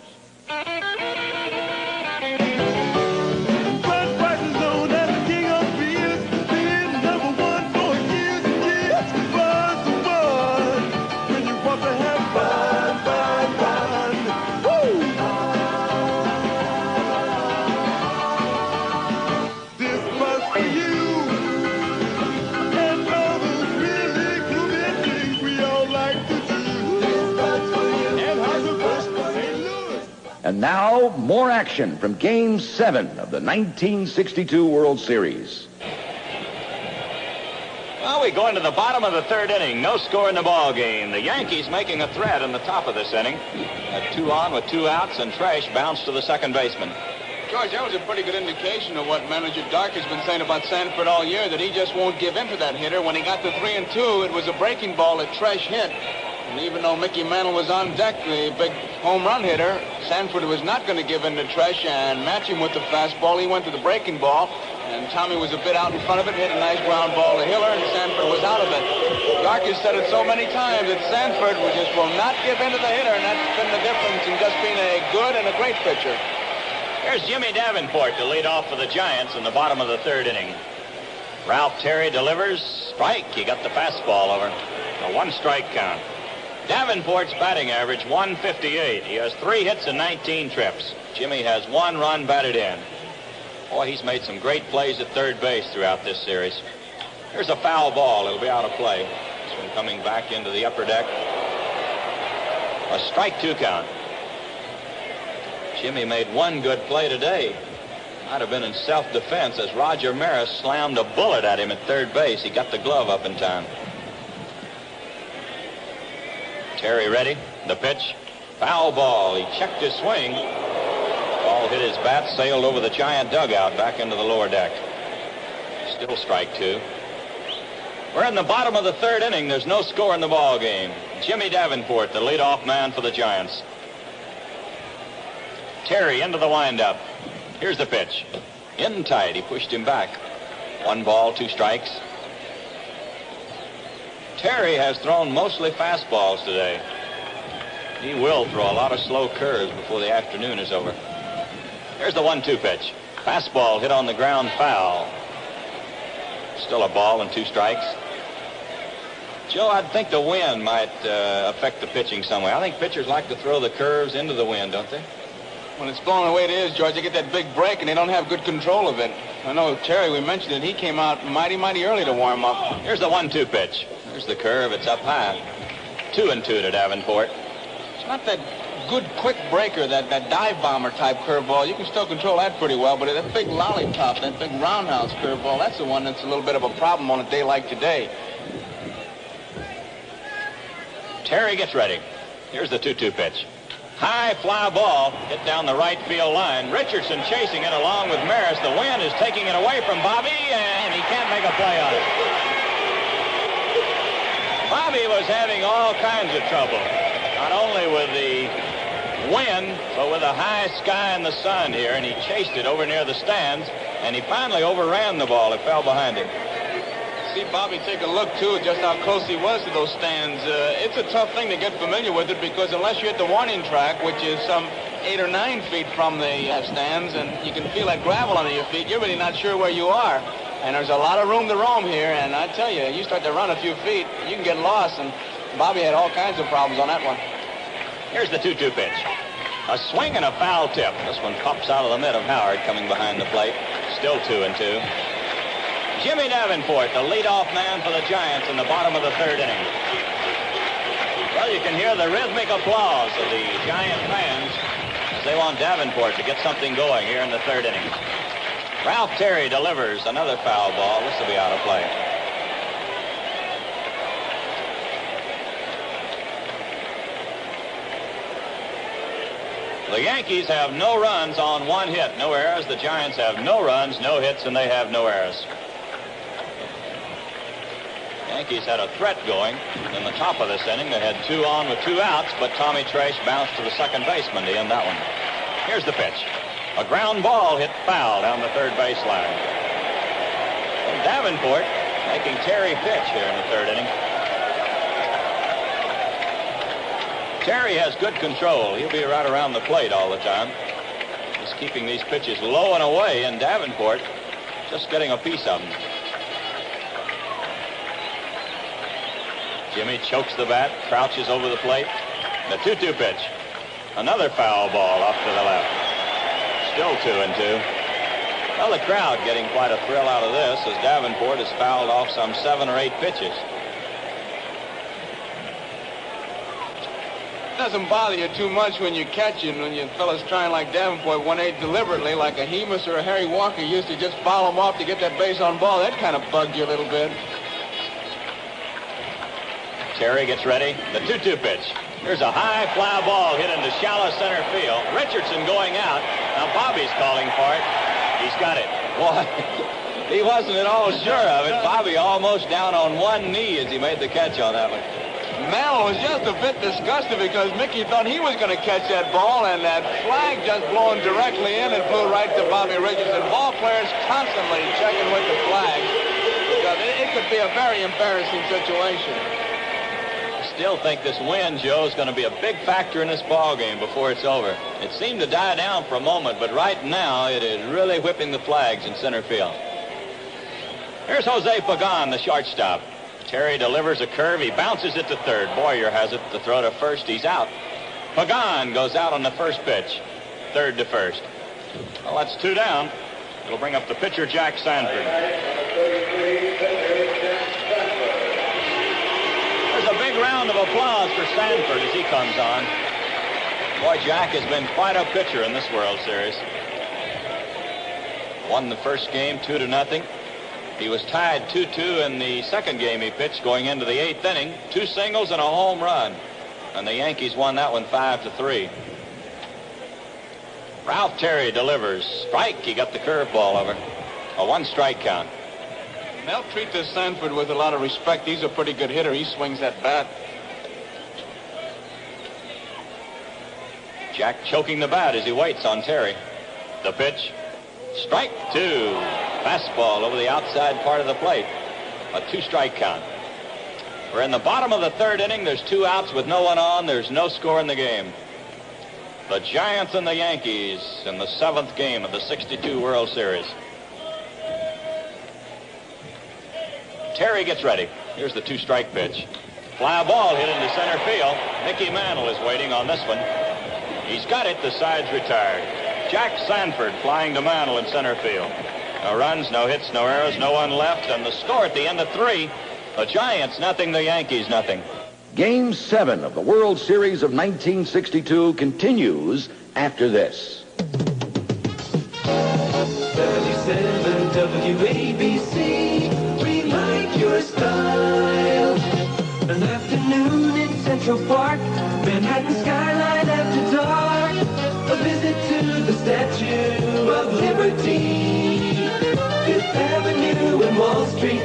And now, more action from Game 7 of the 1962 World Series. Well, we go into the bottom of the 3rd inning. No score in the ball game. The Yankees making a threat in the top of this inning. At 2 on with 2 outs, and Tresh bounced to the second baseman. George, that was a pretty good indication of what manager Dark has been saying about Sanford all year, that he just won't give in to that hitter. When he got to 3-2, it was a breaking ball that Tresh hit. And even though Mickey Mantle was on deck, the big home run hitter, Sanford was not going to give in to Tresh and match him with the fastball. He went to the breaking ball, and Tommy was a bit out in front of it, hit a nice ground ball to Hiller, and Sanford was out of it. Dark has said it so many times that Sanford just will not give in to the hitter, and that's been the difference in just being a good and a great pitcher. Here's Jimmy Davenport to lead off for the Giants in the bottom of the 3rd inning. Ralph Terry delivers. Strike. He got the fastball over. A 1-strike count. Davenport's batting average, 158. He has 3 hits and 19 trips. Jimmy has 1 run batted in. Boy, he's made some great plays at third base throughout this series. Here's a foul ball. It'll be out of play. This one coming back into the upper deck. A strike 2 count. Jimmy made one good play today. Might have been in self-defense as Roger Maris slammed a bullet at him at third base. He got the glove up in time. Terry ready. The pitch. Foul ball. He checked his swing. Ball hit his bat, sailed over the Giant dugout back into the lower deck. Still strike two. We're in the bottom of the third inning. There's no score in the ball game. Jimmy Davenport, the leadoff man for the Giants. Terry into the windup. Here's the pitch. In tight. He pushed him back. 1 ball, 2 strikes. Terry has thrown mostly fastballs today. He will throw a lot of slow curves before the afternoon is over. Here's the 1-2 pitch. Fastball hit on the ground, foul. Still a ball and 2 strikes. Joe, I'd think the wind might affect the pitching some way. I think pitchers like to throw the curves into the wind, don't they? When it's blowing the way it is, George, they get that big break, and they don't have good control of it. I know Terry, we mentioned it, he came out mighty early to warm up. Here's the 1-2 pitch. There's the curve. It's up high. 2-2 to Davenport. It's not that good quick breaker, that dive bomber type curveball. You can still control that pretty well, but that big lollipop, that big roundhouse curveball, that's the one that's a little bit of a problem on a day like today. Terry gets ready. Here's the 2-2 pitch. High fly ball hit down the right field line. Richardson chasing it along with Maris. The wind is taking it away from Bobby, and he can't make a play on it. Bobby was having all kinds of trouble, not only with the wind, but with the high sky and the sun here, and he chased it over near the stands, and he finally overran the ball. It fell behind him. See Bobby take a look, too, just how close he was to those stands. It's a tough thing to get familiar with it because unless you're at the warning track, which is some 8 or 9 feet from the stands, and you can feel that gravel under your feet, you're really not sure where you are. And there's a lot of room to roam here, and I tell you, you start to run a few feet, you can get lost, and Bobby had all kinds of problems on that one. Here's the 2-2 pitch. A swing and a foul tip. This one pops out of the mid of Howard coming behind the plate. Still 2-2. Jimmy Davenport, the leadoff man for the Giants in the bottom of the third inning. Well, you can hear the rhythmic applause of the Giant fans as they want Davenport to get something going here in the third inning. Ralph Terry delivers another foul ball. This will be out of play. The Yankees have no runs on 1 hit, no errors. The Giants have no runs, no hits, and they have no errors. Yankees had a threat going in the top of this inning. They had 2 on with 2 outs, but Tommy Trace bounced to the second baseman to end that one. Here's the pitch. A ground ball hit foul down the third baseline. And Davenport making Terry pitch here in the third inning. Terry has good control. He'll be right around the plate all the time. He's keeping these pitches low and away, and Davenport just getting a piece of them. Jimmy chokes the bat, crouches over the plate. The 2-2 pitch. Another foul ball off to the left. Still 2-2. Well, the crowd getting quite a thrill out of this as Davenport has fouled off some 7 or 8 pitches. It doesn't bother you too much when you're catching, when you fellas trying like Davenport 1-8 deliberately, like a Hemus or a Harry Walker used to just foul them off to get that base on ball. That kind of bugged you a little bit. Terry gets ready. The 2-2 pitch. Here's a high fly ball hit into shallow center field. Richardson going out. Now Bobby's calling for it. He's got it. Boy, he wasn't at all sure of it. Bobby almost down on 1 knee as he made the catch on that one. Mel was just a bit disgusted because Mickey thought he was going to catch that ball, and that flag just blowing directly in and flew right to Bobby Richardson. Ball players constantly checking with the flag because it could be a very embarrassing situation. Still think this wind, Joe, is going to be a big factor in this ball game before it's over. It seemed to die down for a moment, but right now it is really whipping the flags in center field. Here's Jose Pagan, the shortstop. Terry delivers a curve. He bounces it to third. Boyer has it to throw to first. He's out. Pagan goes out on the first pitch. Third to first. Well, that's 2 down. It'll bring up the pitcher, Jack Sanford. There's a big round of applause for Sanford as he comes on. Boy, Jack has been quite a pitcher in this World Series. Won the first game 2-0. He was tied 2-2 in the second game he pitched going into the 8th inning. 2 singles and a home run. And the Yankees won that one 5-3. Ralph Terry delivers. Strike. He got the curveball over. A 1-strike count. They'll treat this Sanford with a lot of respect. He's a pretty good hitter. He swings that bat. Jack choking the bat as he waits on Terry. The pitch. Strike 2. Fastball over the outside part of the plate. A 2-strike count. We're in the bottom of the 3rd inning. There's 2 outs with no one on. There's no score in the game. The Giants and the Yankees in the 7th game of the 62 World Series. Terry gets ready. Here's the 2-strike pitch. Fly ball hit into center field. Mickey Mantle is waiting on this one. He's got it. The side's retired. Jack Sanford flying to Mantle in center field. No runs, no hits, no errors, no one left. And the score at the end of 3, the Giants nothing, the Yankees nothing. Game 7 of the World Series of 1962 continues after this. 77 WABC, we like your style. An afternoon in Central Park, Manhattan skyline after dark. A visit to the Statue of Liberty, 5th Avenue and Wall Street.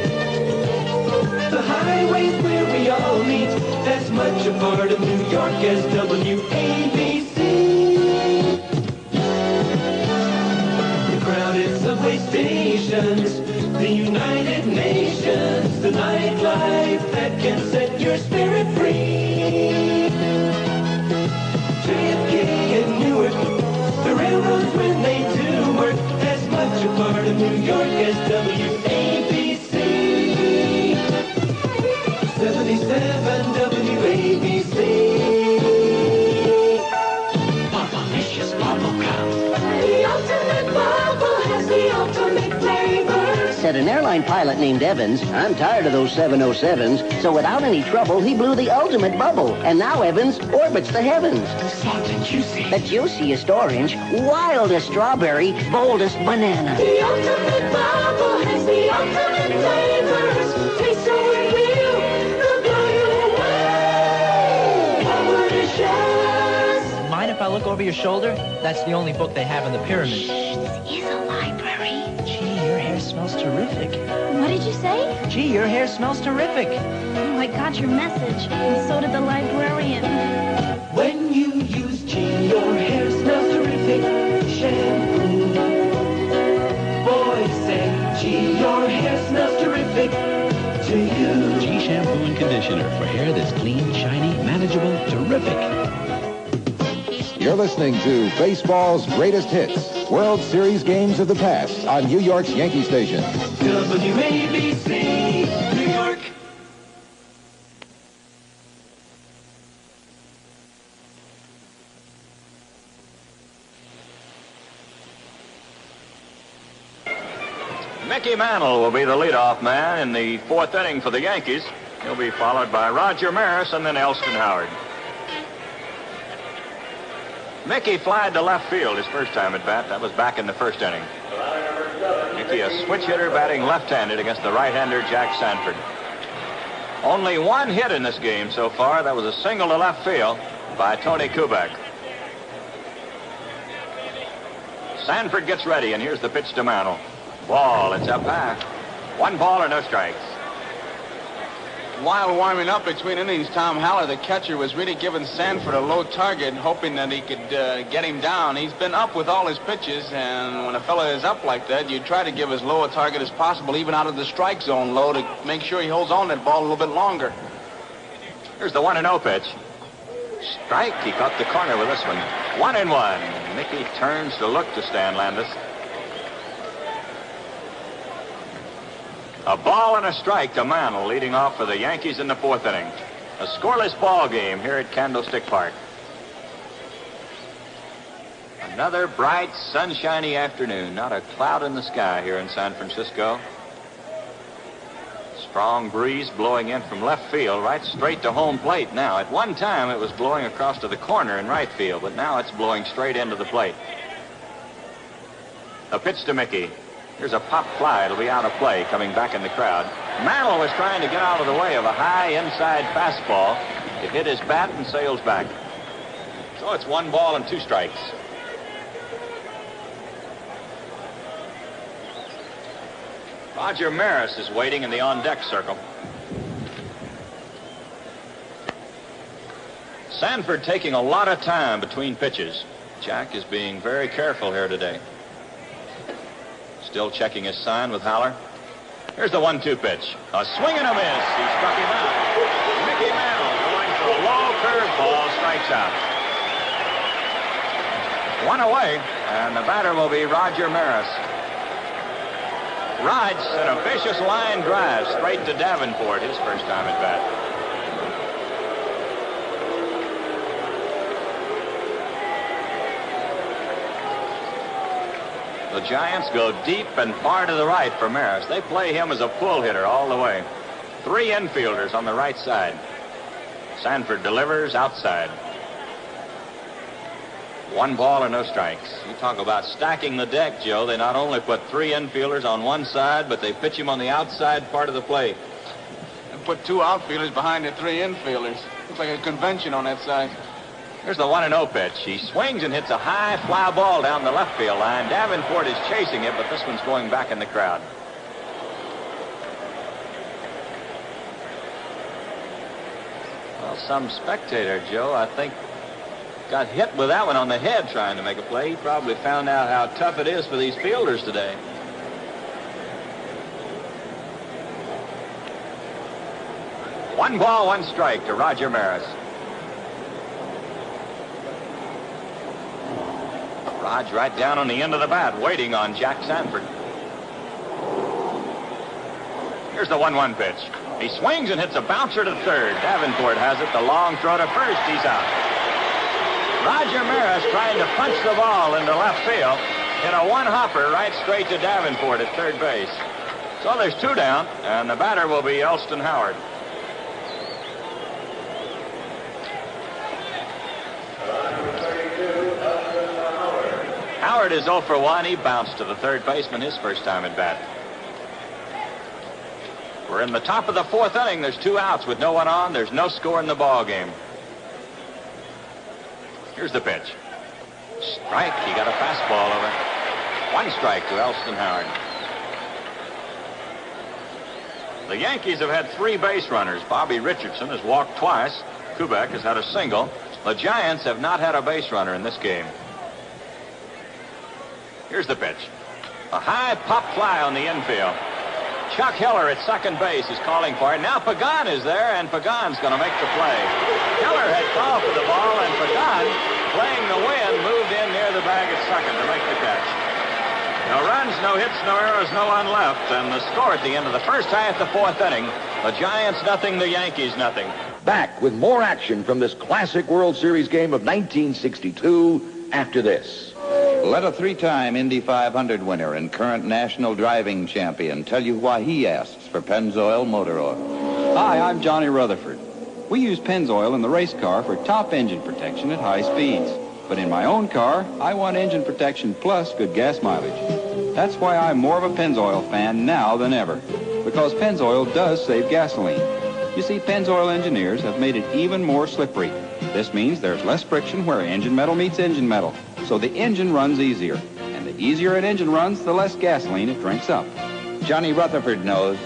The highways where we all meet, as much a part of New York as WABC. The crowded subway stations, the United Nations, the nightlife that can set your spirit free. JFK and Newark, the railroads when they do work, as much a part of New York as WABC. 77 WABC. Bubblicious bubble gum. The ultimate bubble has the ultimate flavor. Said an airline pilot named Evans, I'm tired of those 707s, so without any trouble, he blew the ultimate bubble. And now Evans orbits the heavens. Soft and juicy. The juiciest orange, wildest strawberry, boldest banana. The ultimate bubble has the ultimate flavors. Taste so real, they'll blow you away. Bubblicious. Mind if I look over your shoulder? That's the only book they have in the pyramid. Shh, this is a library. Gee, your hair smells terrific. What did you say? Gee, your hair smells terrific. Oh, I got your message, and so did the librarian. When you use G, your hair smells terrific. Shampoo. Boys say, G, your hair smells terrific. To you. G shampoo and conditioner for hair that's clean, shiny, manageable, terrific. You're listening to baseball's greatest hits, World Series games of the past on New York's Yankee Station. WABC, New York. Mickey Mantle will be the leadoff man in the 4th inning for the Yankees. He'll be followed by Roger Maris and then Elston Howard. Mickey flied to left field his first time at bat. That was back in the 1st inning. Mickey, a switch hitter batting left-handed against the right-hander Jack Sanford. Only 1 hit in this game so far. That was a single to left field by Tony Kubek. Sanford gets ready, and here's the pitch to Mantle. Ball, it's up high. 1 ball or no strikes. While warming up between innings, Tom Haller, the catcher, was really giving Sanford a low target, hoping that he could get him down. He's been up with all his pitches, and when a fella is up like that, you try to give as low a target as possible, even out of the strike zone low, to make sure he holds on that ball a little bit longer. Here's the 1-0 pitch. Strike. He caught the corner with this one. 1-1. Mickey turns to look to Stan Landis. A ball and a strike to Mantle, leading off for the Yankees in the 4th inning. A scoreless ball game here at Candlestick Park. Another bright, sunshiny afternoon. Not a cloud in the sky here in San Francisco. Strong breeze blowing in from left field right straight to home plate now. At one time it was blowing across to the corner in right field, but now it's blowing straight into the plate. A pitch to Mickey. Here's a pop fly. It'll be out of play coming back in the crowd. Mantle was trying to get out of the way of a high inside fastball. It hit his bat and sails back. So it's 1 ball and 2 strikes. Roger Maris is waiting in the on-deck circle. Sanford taking a lot of time between pitches. Jack is being very careful here today. Still checking his sign with Haller. Here's the 1-2 pitch. A swing and a miss. He struck him out. Mickey Mantle going for a low curveball, strikes out. 1 away, and the batter will be Roger Maris. Rod sent a vicious line drive straight to Davenport, his first time at bat. The Giants go deep and far to the right for Maris. They play him as a pull hitter all the way. 3 infielders on the right side. Sanford delivers outside. 1 ball and no strikes. You talk about stacking the deck, Joe. They not only put 3 infielders on one side, but they pitch him on the outside part of the plate. And put 2 outfielders behind the 3 infielders. Looks like a convention on that side. Here's the 1-0 pitch. He swings and hits a high fly ball down the left field line. Davenport is chasing it, but this one's going back in the crowd. Well, some spectator, Joe, I think, got hit with that one on the head trying to make a play. He probably found out how tough it is for these fielders today. One ball, 1 strike to Roger Maris. Raj right down on the end of the bat, waiting on Jack Sanford. Here's the 1-1 pitch. He swings and hits a bouncer to third. Davenport has it. The long throw to first. He's out. Roger Maris trying to punch the ball into left field. Hit a 1-hopper right straight to Davenport at third base. So there's 2 down, and the batter will be Elston Howard. Howard is 0 for 1. He bounced to the third baseman his first time at bat. We're in the top of the 4th inning. There's 2 outs with no one on. There's no score in the ball game. Here's the pitch. Strike. He got a fastball over. 1 strike to Elston Howard. The Yankees have had 3 base runners. Bobby Richardson has walked twice. Kubek has had a single. The Giants have not had a base runner in this game. Here's the pitch. A high pop fly on the infield. Chuck Hiller at second base is calling for it. Now Pagan is there, and Pagan's going to make the play. Hiller had called for the ball, and Pagan, playing the wind, moved in near the bag at second to make the catch. No runs, no hits, no errors, no one left, and the score at the end of the first half, the 4th inning, the Giants nothing, the Yankees nothing. Back with more action from this classic World Series game of 1962 after this. Let a 3-time Indy 500 winner and current national driving champion tell you why he asks for Pennzoil motor oil. Hi, I'm Johnny Rutherford. We use Pennzoil in the race car for top engine protection at high speeds. But in my own car, I want engine protection plus good gas mileage. That's why I'm more of a Pennzoil fan now than ever, because Pennzoil does save gasoline. You see, Pennzoil engineers have made it even more slippery. This means there's less friction where engine metal meets engine metal, so the engine runs easier. And the easier an engine runs, the less gasoline it drinks up. Johnny Rutherford knows.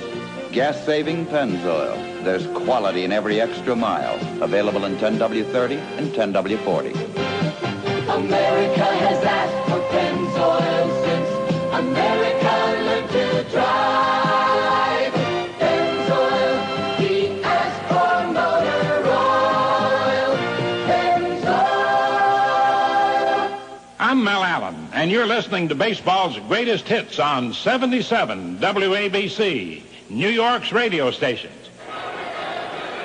Gas-saving Pennzoil. There's quality in every extra mile. Available in 10W30 and 10W40. America has asked for Pennzoil since America learned to drive. Pennzoil, he asked for motor oil. Pennzoil. I'm Mel Allen, and you're listening to baseball's greatest hits on 77 WABC, New York's radio stations.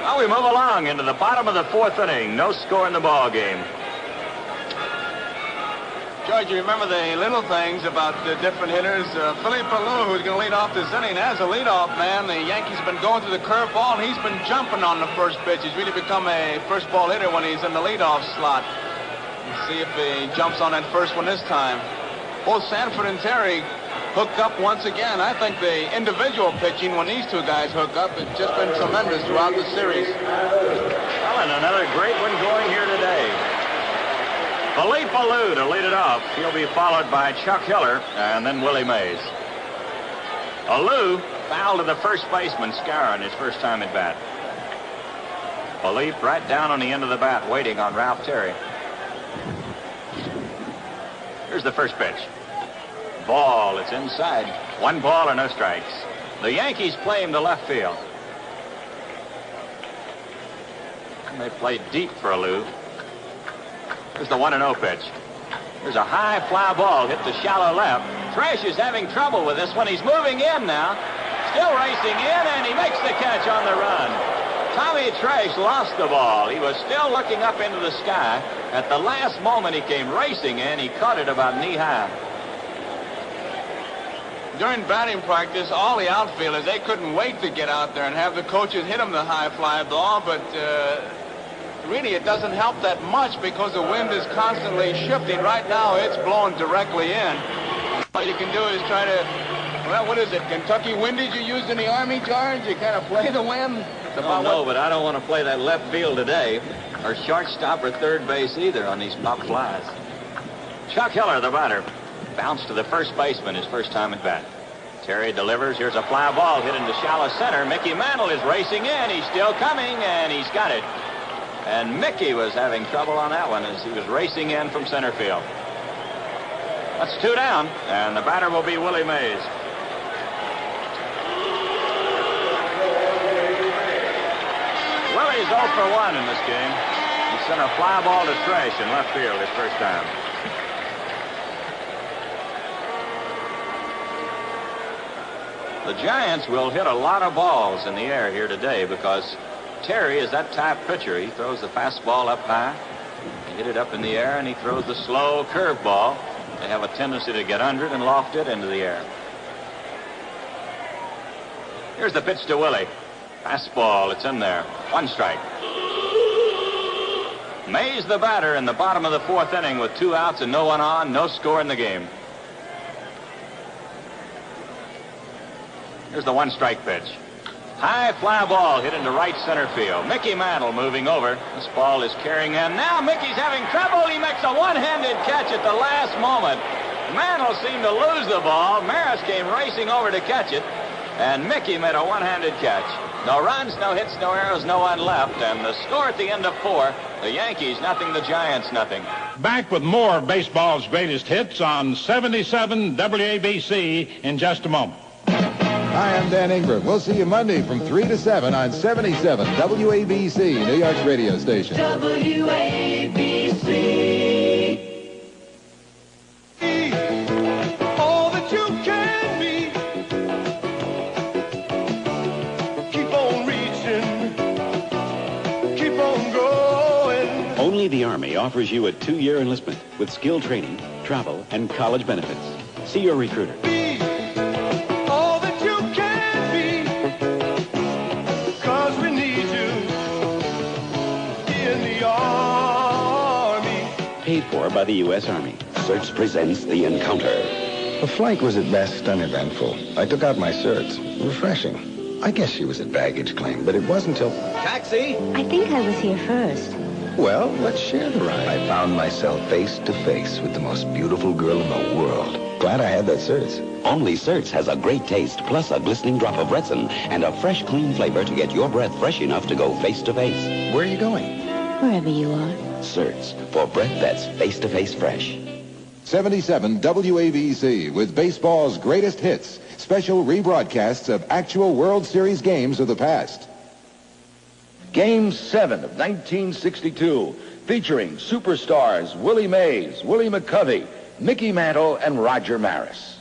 Well, we move along into the bottom of the 4th inning. No score in the ball game. George, you remember the little things about the different hitters? Philippe Alou, who's going to lead off this inning, as a leadoff man, the Yankees have been going to the curveball, and he's been jumping on the first pitch. He's really become a first ball hitter when he's in the leadoff slot. Let's see if he jumps on that first one this time. Both Sanford and Terry hooked up once again. I think the individual pitching when these two guys hook up has just been tremendous throughout the series. Well, and another great one going here today. Philippe Alou to lead it off. He'll be followed by Chuck Hiller and then Willie Mays. Alou fouled to the first baseman, Scarron, his first time at bat. Philippe right down on the end of the bat, waiting on Ralph Terry. Here's the first pitch. Ball, it's inside. 1 ball or no strikes. The Yankees play him to left field. And they play deep for Alou. Here's the 1-0 pitch. There's a high fly ball hit the shallow left. Tresh is having trouble with this one. He's moving in now. Still racing in, and he makes the catch on the run. Tommy Tresh lost the ball. He was still looking up into the sky. At the last moment, he came racing in. He caught it about knee-high. During batting practice, all the outfielders, they couldn't wait to get out there and have the coaches hit them the high fly ball, but really it doesn't help that much because the wind is constantly shifting. Right now, it's blowing directly in. All you can do is try to, well, what is it, Kentucky windage you used in the Army, George? You kind of play the wind? No, but I don't want to play that left field today, or shortstop or third base either on these pop flies. Chuck Hiller, the batter, bounced to the first baseman his first time at bat. Terry delivers. Here's a fly ball hit into shallow center. Mickey Mantle is racing in. He's still coming, and he's got it. And Mickey was having trouble on that one as he was racing in from center field. That's 2 down, and the batter will be Willie Mays. Willie's 0 for 1 in this game. He sent a fly ball to Tresh in left field his first time. The Giants will hit a lot of balls in the air here today because Terry is that type pitcher. He throws the fastball up high, he hit it up in the air, and he throws the slow curveball. They have a tendency to get under it and loft it into the air. Here's the pitch to Willie. Fastball, it's in there. 1 strike. Mays the batter in the bottom of the 4th inning with 2 outs and no one on, no score in the game. Here's the 1-strike pitch. High fly ball hit into right center field. Mickey Mantle moving over. This ball is carrying in. Now Mickey's having trouble. He makes a one-handed catch at the last moment. Mantle seemed to lose the ball. Maris came racing over to catch it. And Mickey made a one-handed catch. No runs, no hits, no errors, no one left. And the score at the end of 4, the Yankees nothing, the Giants nothing. Back with more of baseball's greatest hits on 77 WABC in just a moment. Hi, I'm Dan Ingram. We'll see you Monday from 3 to 7 on 77 WABC, New York's radio station. WABC. All that you can be. Keep on reaching. Keep on going. Only the Army offers you a 2-year enlistment with skill training, travel, and college benefits. See your recruiter. Paid for by the U.S. Army. Search presents The Encounter. The flight was at best uneventful. I took out my certs. Refreshing. I guess she was at baggage claim, but it wasn't till... Taxi! I think I was here first. Well, let's share the ride. I found myself face to face with the most beautiful girl in the world. Glad I had that certs. Only Certs has a great taste, plus a glistening drop of resin and a fresh, clean flavor to get your breath fresh enough to go face to face. Where are you going? Wherever you are. Certs, for breath that's face-to-face fresh. 77 WABC with baseball's greatest hits. Special rebroadcasts of actual World Series games of the past. Game 7 of 1962, featuring superstars Willie Mays, Willie McCovey, Mickey Mantle, and Roger Maris.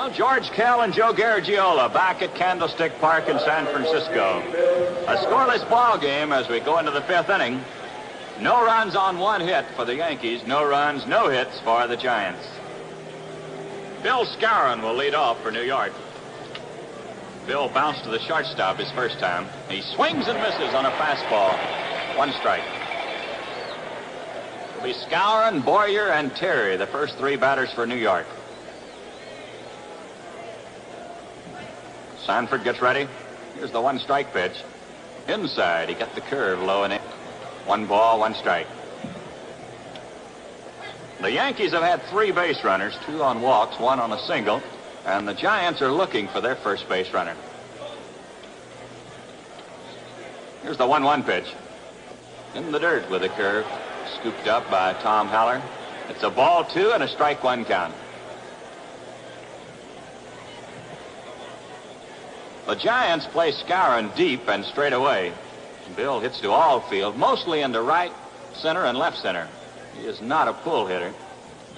Well, George Kell and Joe Garagiola back at Candlestick Park in San Francisco. A scoreless ball game as we go into the 5th inning. No runs on 1 hit for the Yankees. No runs, no hits for the Giants. Bill Skowron will lead off for New York. Bill bounced to the shortstop his first time. He swings and misses on a fastball. 1 strike. It'll be Skowron, Boyer, and Terry, the first 3 batters for New York. Sanford gets ready. Here's the 1 strike pitch. Inside, he got the curve low and in. 1 ball, 1 strike. The Yankees have had 3 base runners, 2 on walks, 1 on a single, and the Giants are looking for their first base runner. Here's the 1-1 pitch. In the dirt with a curve, scooped up by Tom Haller. It's a ball 2 and a strike 1 count. The Giants play Skowron deep and straight away. Bill hits to all field, mostly into right, center, and left center. He is not a pull hitter.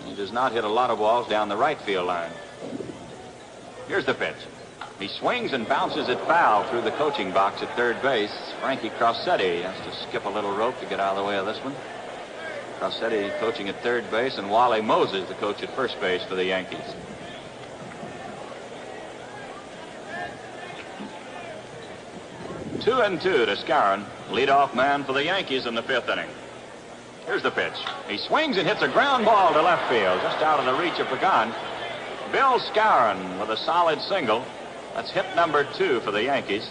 He does not hit a lot of balls down the right field line. Here's the pitch. He swings and bounces it foul through the coaching box at third base. Frankie Crossetti has to skip a little rope to get out of the way of this one. Crossetti coaching at third base, and Wally Moses, the coach at first base for the Yankees. Two and 2 to Skowron, leadoff man for the Yankees in the 5th inning. Here's the pitch. He swings and hits a ground ball to left field, just out of the reach of Pagan. Bill Skowron with a solid single. That's hit number 2 for the Yankees.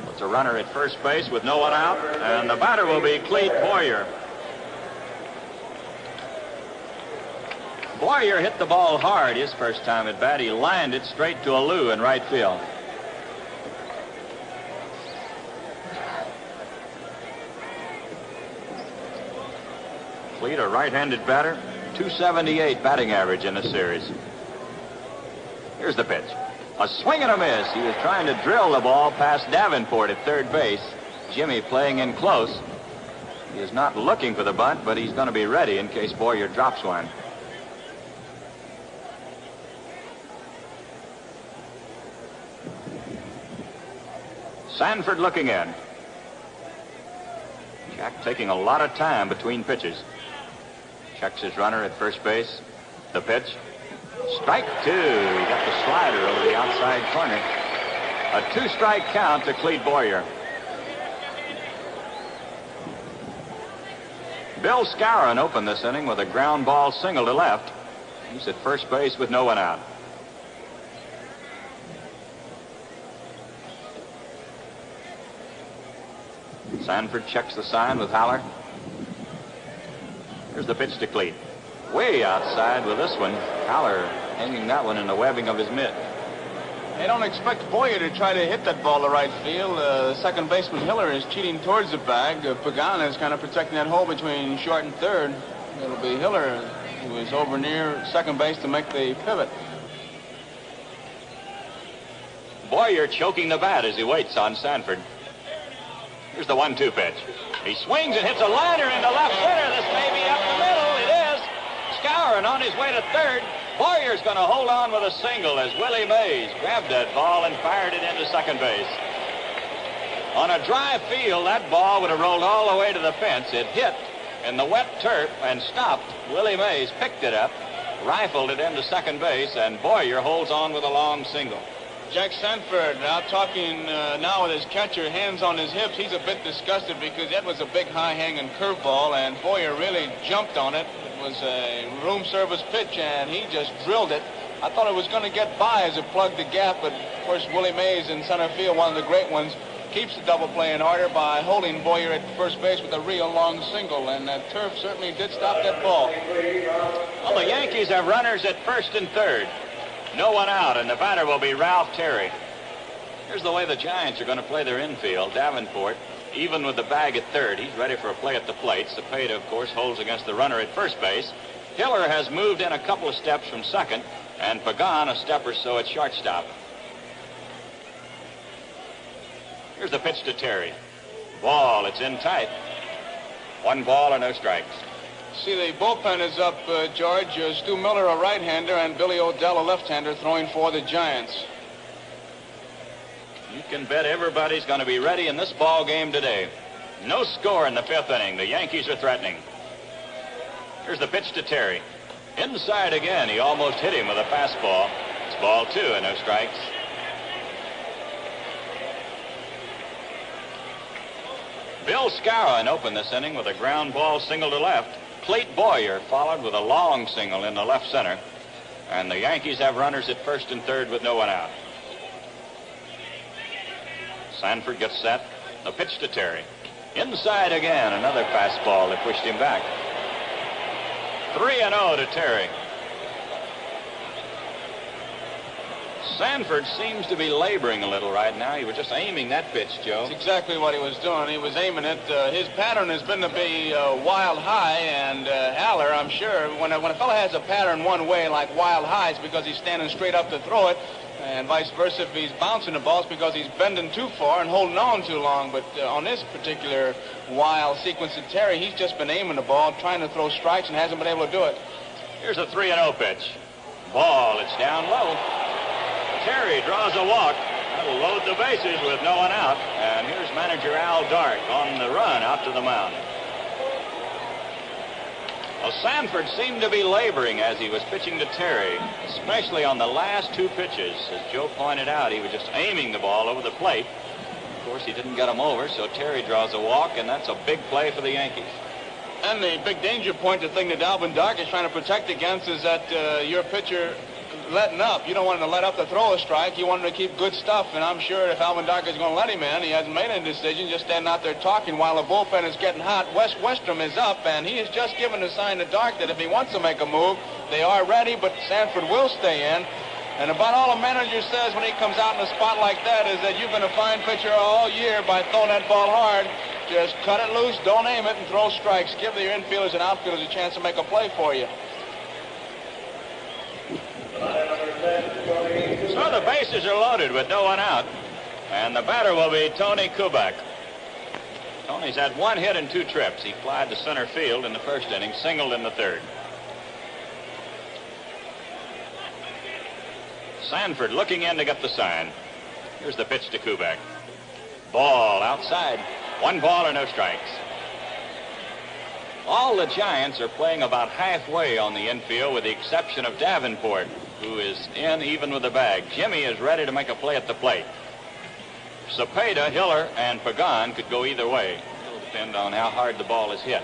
Puts a runner at first base with no one out, and the batter will be Clete Boyer. Boyer hit the ball hard his first time at bat. He lined it straight to a Lou in right field. Clete, a right-handed batter, .278 batting average in this series. Here's the pitch. A swing and a miss. He was trying to drill the ball past Davenport at third base. Jimmy playing in close. He is not looking for the bunt, but he's going to be ready in case Boyer drops one. Sanford looking in. Jack taking a lot of time between pitches. Checks his runner at first base. The pitch. Strike 2. He got the slider over the outside corner. A 2-strike count to Clete Boyer. Bill Skowron opened this inning with a ground ball single to left. He's at first base with no one out. Sanford checks the sign with Haller. Here's the pitch to Clete. Way outside with this one. Haller hanging that one in the webbing of his mitt. They don't expect Boyer to try to hit that ball to right field. Second baseman Hiller is cheating towards the bag. Pagan is kind of protecting that hole between short and third. It'll be Hiller who is over near second base to make the pivot. Boyer choking the bat as he waits on Sanford. Here's the 1-2 pitch. He swings and hits a liner into left center. This may be up the middle. It is. Skowron on his way to third. Boyer's going to hold on with a single as Willie Mays grabbed that ball and fired it into second base. On a dry field, that ball would have rolled all the way to the fence. It hit in the wet turf and stopped. Willie Mays picked it up, rifled it into second base, and Boyer holds on with a long single. Jack Sanford now talking now with his catcher, hands on his hips. He's a bit disgusted because that was a big high-hanging curveball, and Boyer really jumped on it. It was a room service pitch, and he just drilled it. I thought it was going to get by as it plugged the gap, but of course Willie Mays in center field, one of the great ones, keeps the double play in order by holding Boyer at first base with a real long single, and that turf certainly did stop that ball. Well, the Yankees have runners at first and third. No one out, and the batter will be Ralph Terry. Here's the way the Giants are going to play their infield. Davenport, even with the bag at third, he's ready for a play at the plate. Cepeda, of course, holds against the runner at first base. Hiller has moved in a couple of steps from second, and Pagan a step or so at shortstop. Here's the pitch to Terry. Ball, it's in tight. 1 ball or no strikes. See, the bullpen is up, George. Stu Miller, a right-hander, and Billy O'Dell, a left-hander, throwing for the Giants. You can bet everybody's going to be ready in this ball game today. No score in the 5th inning. The Yankees are threatening. Here's the pitch to Terry. Inside again. He almost hit him with a fastball. It's ball 2 and no strikes. Bill Skowron opened this inning with a ground ball single to left. Clayton Boyer followed with a long single in the left center. And the Yankees have runners at first and third with no one out. Sanford gets set. The pitch to Terry. Inside again. Another fastball that pushed him back. 3-0 to Terry. Sanford seems to be laboring a little right now. He was just aiming that pitch, Joe. That's exactly what he was doing. He was aiming it. His pattern has been to be wild high, and Haller, I'm sure, when a fellow has a pattern one way, like wild high, it's because he's standing straight up to throw it, and vice versa. If he's bouncing the ball, it's because he's bending too far and holding on too long. But on this particular wild sequence of Terry, he's just been aiming the ball, trying to throw strikes, and hasn't been able to do it. Here's a 3-0 pitch. Ball, it's down low. Terry draws a walk. That'll load the bases with no one out. And here's manager Al Dark on the run out to the mound. Well, Sanford seemed to be laboring as he was pitching to Terry, especially on the last 2 pitches. As Joe pointed out, he was just aiming the ball over the plate. Of course, he didn't get him over, so Terry draws a walk, and that's a big play for the Yankees. And the big danger point, the thing that Alvin Dark is trying to protect against, is that your pitcher letting up. You don't want him to let up to throw a strike. You want him to keep good stuff, and I'm sure if Alvin Dark is going to let him in, he hasn't made any decision, just standing out there talking while the bullpen is getting hot. Wes Westrom is up, and he has just given a sign to Dark that if he wants to make a move, they are ready, but Sanford will stay in. And about all a manager says when he comes out in a spot like that is that you've been a fine pitcher all year by throwing that ball hard. Just cut it loose, don't aim it, and throw strikes. Give your infielders and outfielders a chance to make a play for you. So the bases are loaded with no one out. And the batter will be Tony Kubek. Tony's had 1 hit and 2 trips. He flied to center field in the 1st inning, singled in the 3rd. Sanford looking in to get the sign. Here's the pitch to Kubek. Ball outside. 1 ball or no strikes. All the Giants are playing about halfway on the infield with the exception of Davenport, who is in even with the bag. Jimmy is ready to make a play at the plate. Cepeda, Hiller, and Pagan could go either way. It'll depend on how hard the ball is hit.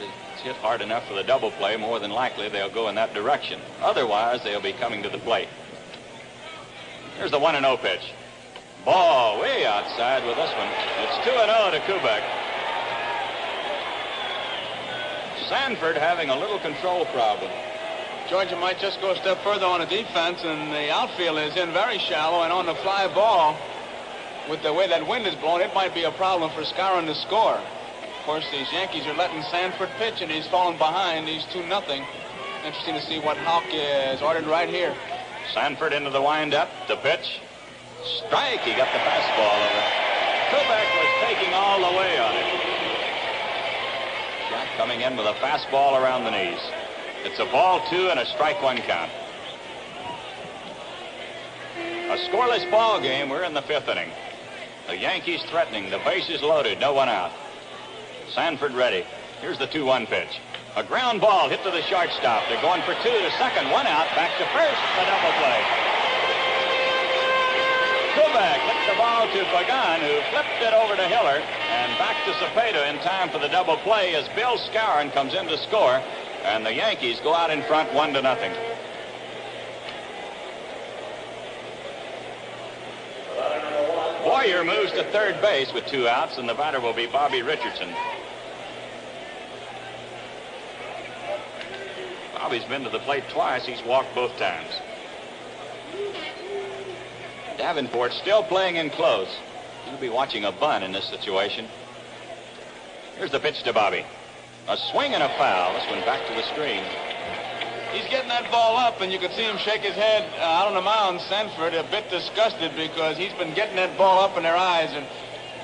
If it's hit hard enough for the double play, more than likely they'll go in that direction. Otherwise, they'll be coming to the plate. Here's the 1-0 pitch. Ball way outside with this one. It's 2-0 to Kubek. Sanford having a little control problem. Georgia might just go a step further on the defense, and the outfield is in very shallow, and on the fly ball, with the way that wind is blowing, it might be a problem for Skowron to score. Of course, these Yankees are letting Sanford pitch, and he's falling behind. He's 2-0. Interesting to see what Houck is ordered right here. Sanford into the windup, the pitch. Strike, he got the fastball over. Kubek was taking all the way on it. Jack coming in with a fastball around the knees. It's a ball 2 and a strike 1 count. A scoreless ball game. We're in the 5th inning. The Yankees threatening. The bases loaded. No one out. Sanford ready. Here's the 2-1 pitch. A ground ball hit to the shortstop. They're going for 2 to second. 1 out. Back to first. A double play. Kubek hit the ball to Pagan, who flipped it over to Hiller, and back to Cepeda in time for the double play as Bill Skowron comes in to score, and the Yankees go out in front 1-0. Boyer moves to third base with 2 outs, and the batter will be Bobby Richardson. Bobby's been to the plate twice. He's walked both times. Davenport still playing in close. He'll be watching a bunt in this situation. Here's the pitch to Bobby. A swing and a foul. This one back to the screen. He's getting that ball up, and you could see him shake his head out on the mound, Sanford, a bit disgusted because he's been getting that ball up in their eyes. And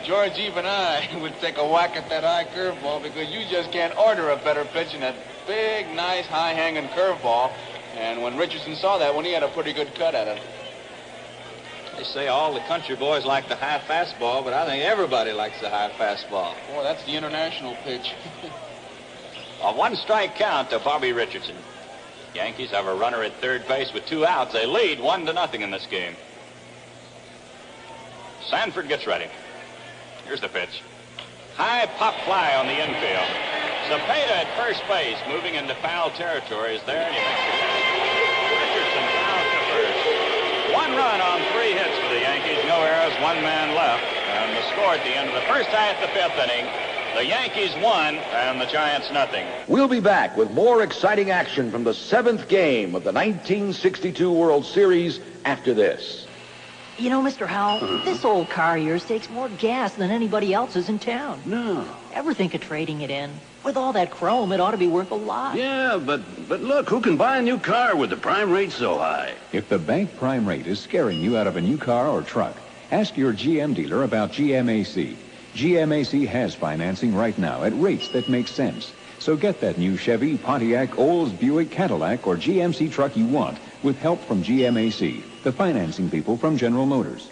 George, even I would take a whack at that high curveball because you just can't order a better pitch than that big, nice, high-hanging curveball. And when Richardson saw that one, he had a pretty good cut at it. They say all the country boys like the high fastball, but I think everybody likes the high fastball. Boy, that's the international pitch. A one-strike count to Bobby Richardson. Yankees have a runner at third base with 2 outs. They lead 1-0 in this game. Sanford gets ready. Here's the pitch. High pop fly on the infield. Cepeda at first base, moving into foul territory, is there, and he makes the catch. Richardson down to first. 1 run on 3 hits for the Yankees. No errors, 1 man left. And the score at the end of the first half, the 5th inning. The Yankees 1 and the Giants 0. We'll be back with more exciting action from the 7th game of the 1962 World Series after this. You know, Mr. Howell, this old car of yours takes more gas than anybody else's in town. No. Ever think of trading it in? With all that chrome, it ought to be worth a lot. Yeah, but look, who can buy a new car with the prime rate so high? If the bank prime rate is scaring you out of a new car or truck, ask your GM dealer about GMAC. GMAC has financing right now at rates that make sense. So get that new Chevy, Pontiac, Olds, Buick, Cadillac, or GMC truck you want with help from GMAC, the financing people from General Motors.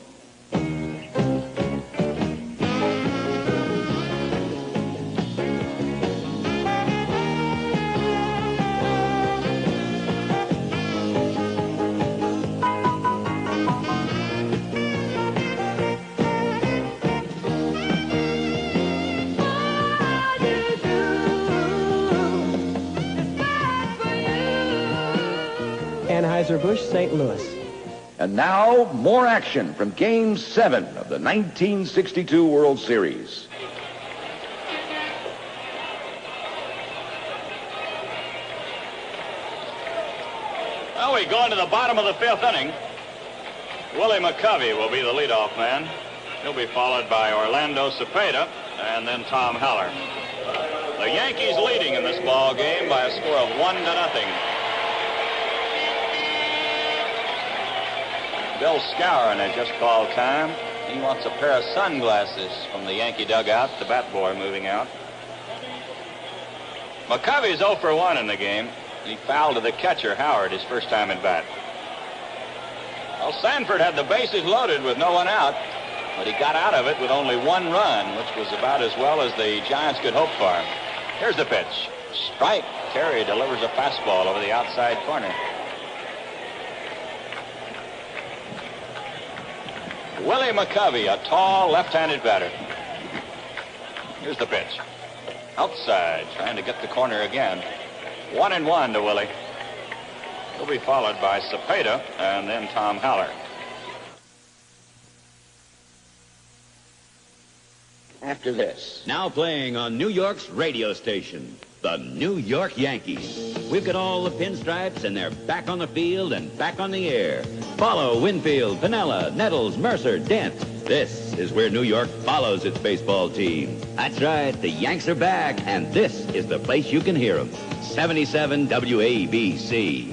Anheuser-Busch, St. Louis. And now, more action from Game 7 of the 1962 World Series. Well, we go into the bottom of the 5th inning. Willie McCovey will be the leadoff man. He'll be followed by Orlando Cepeda and then Tom Haller. The Yankees leading in this ball game by a score of 1-0. Bill Scourin has just called time. He wants a pair of sunglasses from the Yankee dugout, the bat boy moving out. McCovey's 0 for 1 in the game. He fouled to the catcher, Howard, his first time at bat. Well, Sanford had the bases loaded with no one out, but he got out of it with only 1 run, which was about as well as the Giants could hope for. Here's the pitch. Strike. Terry delivers a fastball over the outside corner. Willie McCovey, a tall left-handed batter. Here's the pitch. Outside, trying to get the corner again. 1-1 to Willie. He'll be followed by Cepeda and then Tom Haller. After this. Now playing on New York's radio station, the New York Yankees. We've got all the pinstripes, and they're back on the field and back on the air. Follow Winfield, Pinella, Nettles, Mercer, Dent. This is where New York follows its baseball team. That's right, the Yanks are back, and this is the place you can hear them. 77 WABC.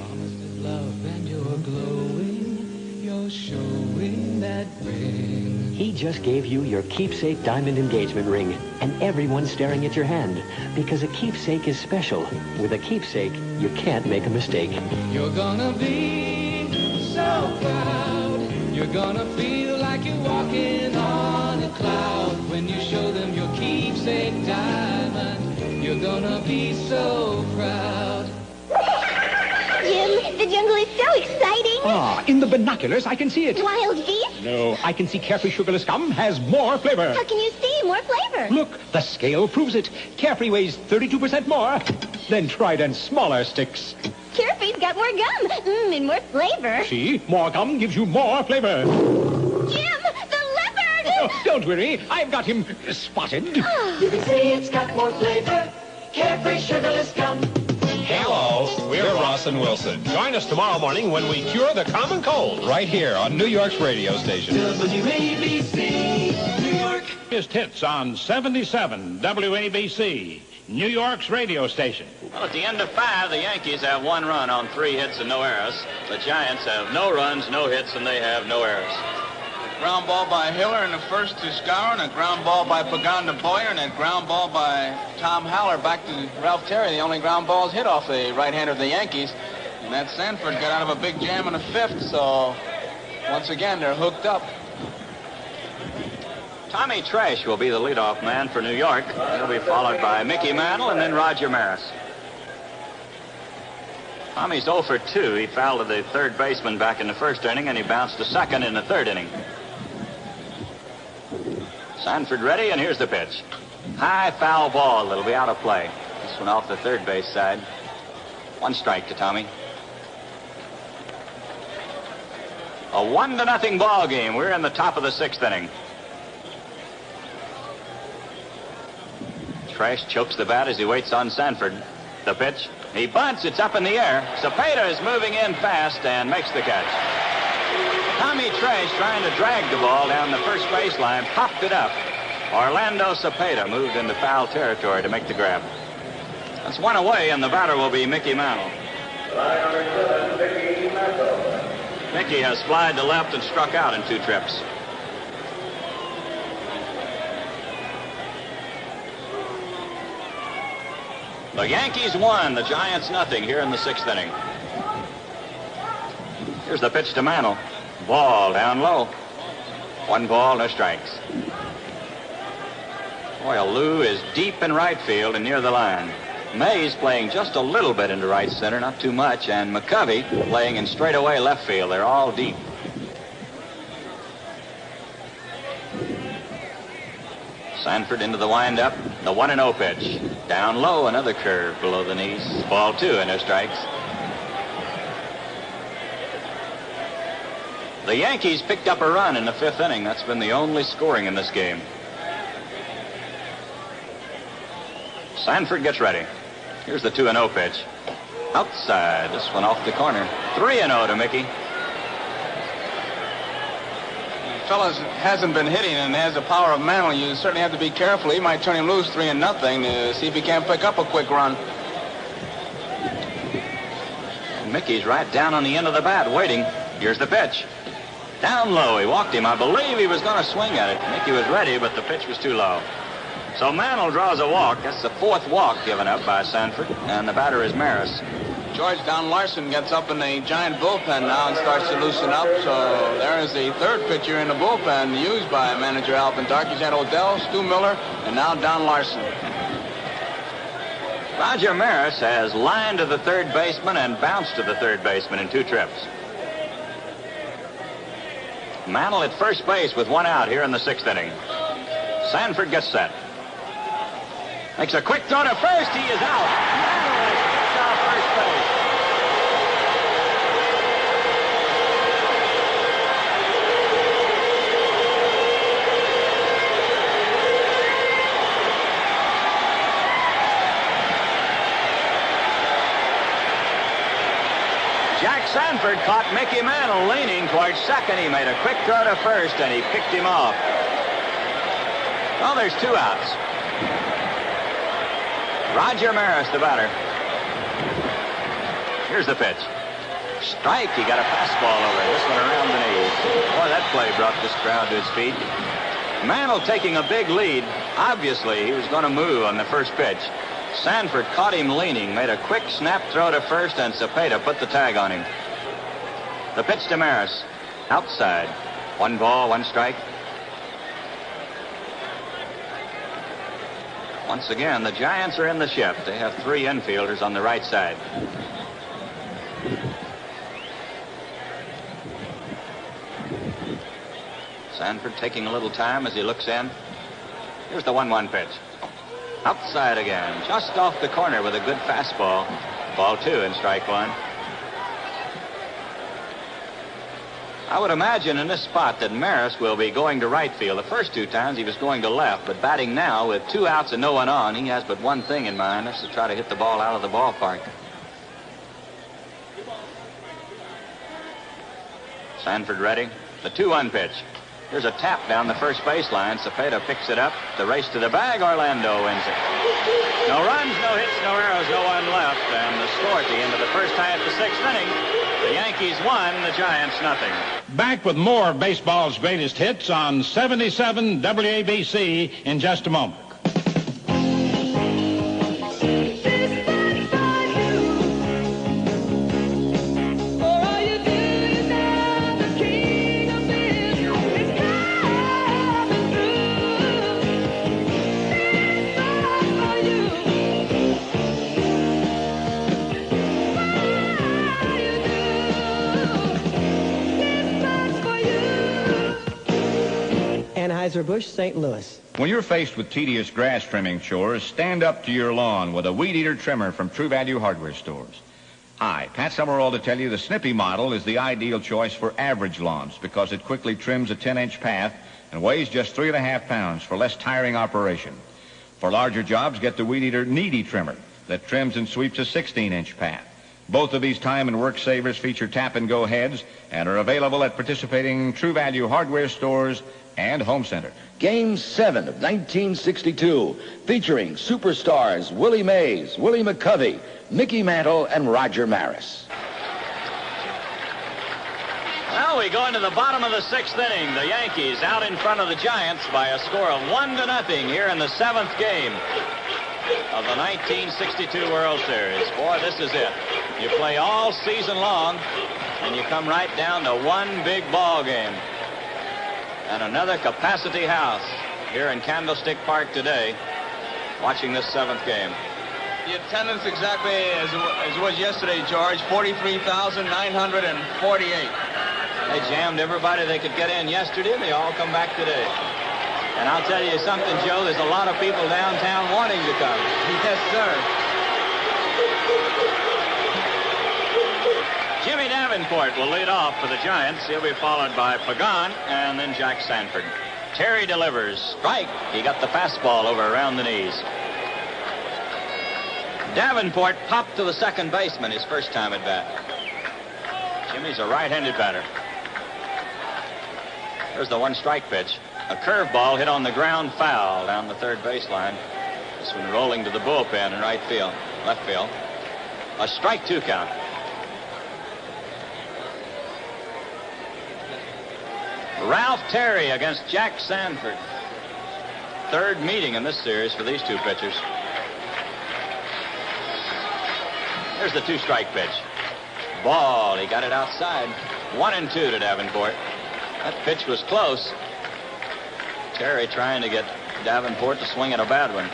Love and you're glowing, you're showing that ring. He just gave you your keepsake diamond engagement ring, and everyone's staring at your hand, because a keepsake is special. With a keepsake, you can't make a mistake. You're gonna be so proud. You're gonna feel like you're walking on a cloud when you show them your keepsake diamond. You're gonna be so proud. Jim, the jungle is so exciting. Ah, in the binoculars, I can see it. Wild geese? No, I can see Carefree Sugarless Gum has more flavor. How can you see more flavor? Look, the scale proves it. Carefree weighs 32% more than Trident's smaller sticks. Carefree's got more gum, and more flavor. See, more gum gives you more flavor. Jim, the leopard! Oh, don't worry, I've got him spotted. You can say it's got more flavor. Carefree Sugarless Gum. Hello, we're Ross and Wilson. Join us tomorrow morning when we cure the common cold. Right here on New York's radio station. WABC, New York. Biggest hits on 77 WABC, New York's radio station. Well, at the end of 5, the Yankees have 1 run on 3 hits and no errors. The Giants have no runs, no hits, and they have no errors. Ground ball by Hiller in the first to Scour, and a ground ball by Pagan to Boyer, and a ground ball by Tom Haller back to Ralph Terry. The only ground balls hit off the right-hander of the Yankees. And that Sanford got out of a big jam in the fifth, so once again, they're hooked up. Tommy Trash will be the leadoff man for New York. He'll be followed by Mickey Mantle and then Roger Maris. Tommy's 0 for 2. He fouled to the third baseman back in the first inning, and he bounced to second in the third inning. Sanford ready, and here's the pitch. High foul ball. It'll be out of play. This one off the third base side. 1 strike to Tommy. A 1-0 ball game. We're in the top of the 6th inning. Trash chokes the bat as he waits on Sanford. The pitch. He bunts. It's up in the air. Cepeda is moving in fast and makes the catch. Tommy Trash, trying to drag the ball down the first baseline, popped it up. Orlando Cepeda moved into foul territory to make the grab. That's 1 away, and the batter will be Mickey Mantle. Mickey has flied to left and struck out in 2 trips. The Yankees won, the Giants nothing here in the 6th inning. Here's the pitch to Mantle. Ball down low. 1 ball, no strikes. Boy, Lou is deep in right field and near the line. Mays playing just a little bit into right center, not too much, and McCovey playing in straightaway left field. They're all deep. Sanford into the windup. The 1-0 pitch. Down low, another curve below the knees. Ball 2 and no strikes. The Yankees picked up a run in the 5th inning. That's been the only scoring in this game. Sanford gets ready. Here's the 2-0 pitch. Outside. This one off the corner. 3-0 to Mickey. Fellas hasn't been hitting and has the power of Mantle. You certainly have to be careful. He might turn him loose 3-0 to see if he can't pick up a quick run. Mickey's right down on the end of the bat waiting. Here's the pitch. Down low. He walked him. I believe he was going to swing at it. Mickey was ready, but the pitch was too low. So Mantle draws a walk. That's the 4th walk given up by Sanford, and the batter is Maris. George Don Larson gets up in the Giant bullpen now and starts to loosen up. So there is the 3rd pitcher in the bullpen used by manager Alvin Dark. He's had Odell, Stu Miller, and now Don Larson. Roger Maris has lined to the 3rd baseman and bounced to the 3rd baseman in 2 trips. Mantle at first base with 1 out here in the 6th inning. Sanford gets set. Makes a quick throw to first. He is out. Mantle is kicked off first base. Jack Sanford caught Mickey Mantle leaning towards second. He made a quick throw to first, and he picked him off. Well, there's 2 outs. Roger Maris, the batter. Here's the pitch. Strike. He got a fastball over it. This one around the knees. Boy, that play brought this crowd to its feet. Mantle taking a big lead. Obviously, he was going to move on the first pitch. Sanford caught him leaning, made a quick snap throw to first, and Cepeda put the tag on him. The pitch to Maris. Outside. 1 ball, 1 strike. Once again, the Giants are in the shift. They have 3 infielders on the right side. Sanford taking a little time as he looks in. Here's the 1-1 pitch. Outside again, just off the corner with a good fastball. Ball 2 and strike 1. I would imagine in this spot that Maris will be going to right field. The first 2 times he was going to left, but batting now with 2 outs and no one on, he has but one thing in mind. That's to try to hit the ball out of the ballpark. Sanford ready. The 2-1 pitch. Here's a tap down the first baseline. Cepeda picks it up. The race to the bag. Orlando wins it. No runs, no hits, no errors, no one left. And the score at the end of the first half of the 6th inning, the The Yankees won, the Giants nothing. Back with more of baseball's greatest hits on 77 WABC in just a moment. Anheuser-Busch, St. Louis. When you're faced with tedious grass trimming chores, stand up to your lawn with a Weed Eater trimmer from True Value Hardware Stores. Hi, Pat Summerall to tell you the Snippy model is the ideal choice for average lawns because it quickly trims a 10-inch path and weighs just 3.5 pounds for less tiring operation. For larger jobs, get the Weed Eater Needy trimmer that trims and sweeps a 16-inch path. Both of these time and work savers feature tap-and-go heads and are available at participating True Value Hardware Stores and Home Center. Game 7 of 1962, featuring superstars Willie Mays, Willie McCovey, Mickey Mantle, and Roger Maris. Well, we go into the bottom of the 6th inning. The Yankees out in front of the Giants by a score of 1-0 here in the 7th game of the 1962 World Series. Boy, this is it. You play all season long, and you come right down to one big ball game. And another capacity house here in Candlestick Park today, watching this 7th game. The attendance exactly as it was yesterday, George, 43,948. They jammed everybody they could get in yesterday, and they all come back today. And I'll tell you something, Joe, there's a lot of people downtown wanting to come. Yes, sir. Jimmy Davenport will lead off for the Giants. He'll be followed by Pagan and then Jack Sanford. Terry delivers. Strike. He got the fastball over around the knees. Davenport popped to the second baseman his first time at bat. Jimmy's a right-handed batter. There's the one strike pitch. A curveball hit on the ground foul down the third baseline. This one rolling to the bullpen in right field, left field. A strike 2 count. Ralph Terry against Jack Sanford. Third meeting in this series for these two pitchers. There's the 2-strike pitch. Ball, he got it outside. 1-2 to Davenport. That pitch was close. Terry trying to get Davenport to swing at a bad one.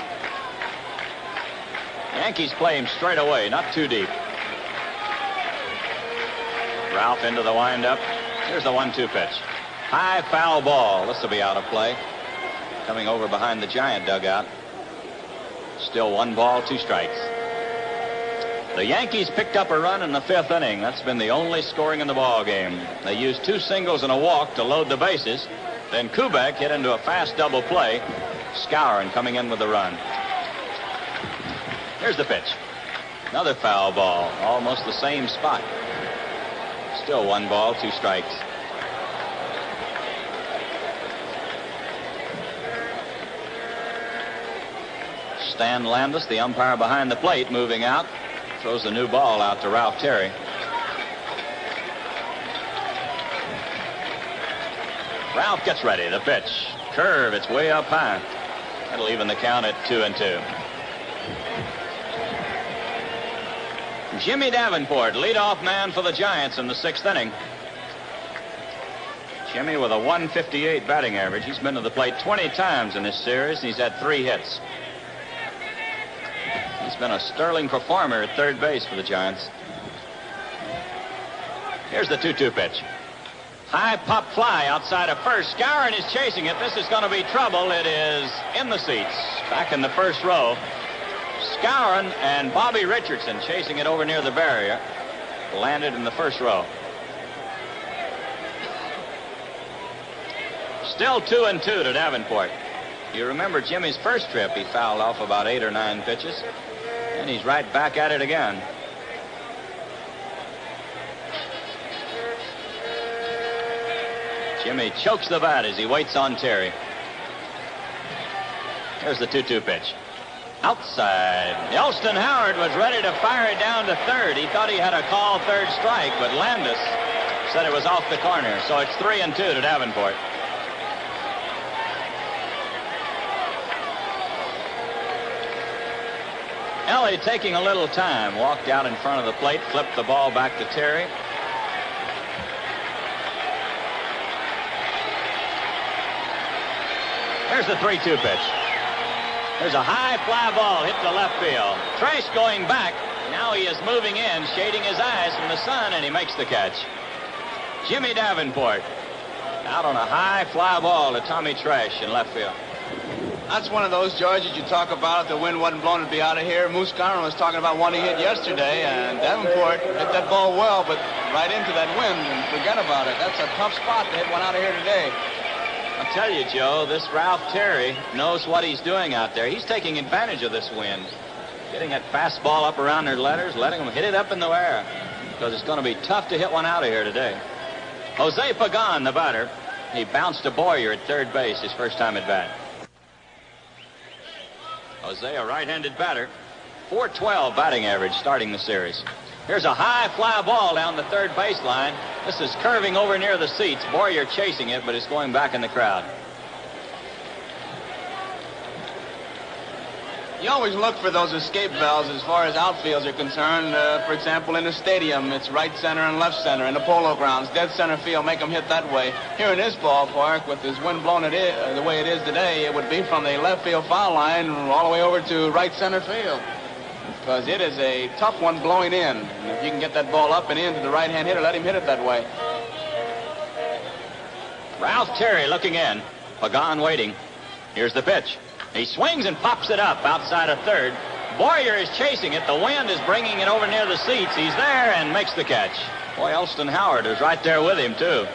Yankees play him straight away, not too deep. Ralph into the windup. Here's the 1-2 pitch. High foul ball. This will be out of play. Coming over behind the Giant dugout. Still 1 ball, 2 strikes. The Yankees picked up a run in the 5th inning. That's been the only scoring in the ball game. They used 2 singles and a walk to load the bases. Then Kubek hit into a fast double play. Skowron coming in with the run. Here's the pitch. Another foul ball. Almost the same spot. Still 1 ball, 2 strikes. Stan Landis, the umpire behind the plate, moving out. Throws the new ball out to Ralph Terry. Ralph gets ready. The pitch. Curve. It's way up high. That'll even the count at 2-2. Jimmy Davenport, leadoff man for the Giants in the 6th inning. Jimmy with a 158 batting average. He's been to the plate 20 times in this series, and he's had 3 hits. He's been a sterling performer at third base for the Giants. Here's the 2-2 pitch. High pop fly outside of first. Skowron is chasing it. This is going to be trouble. It is in the seats, back in the first row. Skowron and Bobby Richardson chasing it over near the barrier. Landed in the first row. Still 2-2 to Davenport. You remember Jimmy's first trip, he fouled off about 8 or 9 pitches. And he's right back at it again. Jimmy chokes the bat as he waits on Terry. Here's the 2-2 pitch. Outside. Elston Howard was ready to fire it down to third. He thought he had a call third strike, but Landis said it was off the corner. So it's 3-2 to Davenport. Ellie taking a little time. Walked out in front of the plate, flipped the ball back to Terry. Here's the 3-2 pitch. There's a high fly ball hit to left field. Tresh going back. Now he is moving in, shading his eyes from the sun, and he makes the catch. Jimmy Davenport out on a high fly ball to Tommy Tresh in left field. That's one of those, George, that you talk about if the wind wasn't blowing to be out of here. Moose Garner was talking about one he hit yesterday, and Davenport hit that ball well, but right into that wind, and forget about it. That's a tough spot to hit one out of here today. I'll tell you, Joe, this Ralph Terry knows what he's doing out there. He's taking advantage of this wind. Getting that fastball up around their letters, letting them hit it up in the air. Because it's going to be tough to hit one out of here today. Jose Pagan, the batter. He bounced to Boyer at third base his first time at bat. Jose, a right-handed batter. .412 batting average starting the series. Here's a high fly ball down the third baseline. This is curving over near the seats. Boyer chasing it, but it's going back in the crowd. You always look for those escape valves as far as outfields are concerned. For example, in the stadium, it's right center and left center. In the Polo Grounds, dead center field, make them hit that way. Here in this ballpark, with this wind blowing the way it is today, it would be from the left field foul line all the way over to right center field. Because it is a tough one blowing in. And if you can get that ball up and in to the right-hand hitter, let him hit it that way. Ralph Terry looking in. Pagan waiting. Here's the pitch. He swings and pops it up outside of third. Boyer is chasing it. The wind is bringing it over near the seats. He's there and makes the catch. Boy, Elston Howard is right there with him, too.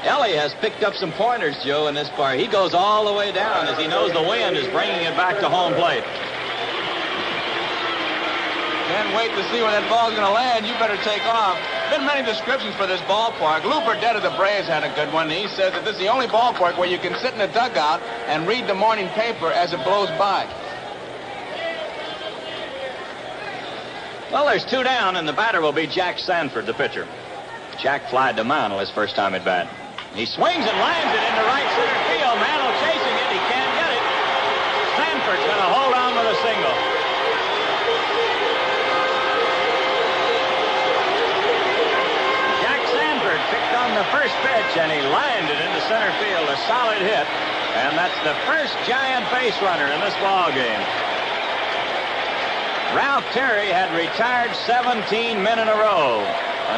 Ellie has picked up some pointers, Joe, in this part. He goes all the way down as he knows the wind is bringing it back to home plate. Can't wait to see where that ball's going to land. You better take off. Been many descriptions for this ballpark. Lou Burdett of the Braves had a good one. He says that this is the only ballpark where you can sit in a dugout and read the morning paper as it blows by. Well, there's 2 down, and the batter will be Jack Sanford, the pitcher. Jack flied to Mantle his first time at bat. He swings and lines it into right center field. Mantle chasing it. He can't get it. Sanford's going to hold on with a single. Picked on the first pitch, and he lined it into center field. A solid hit, and that's the first Giant base runner in this ball game. Ralph Terry had retired 17 men in a row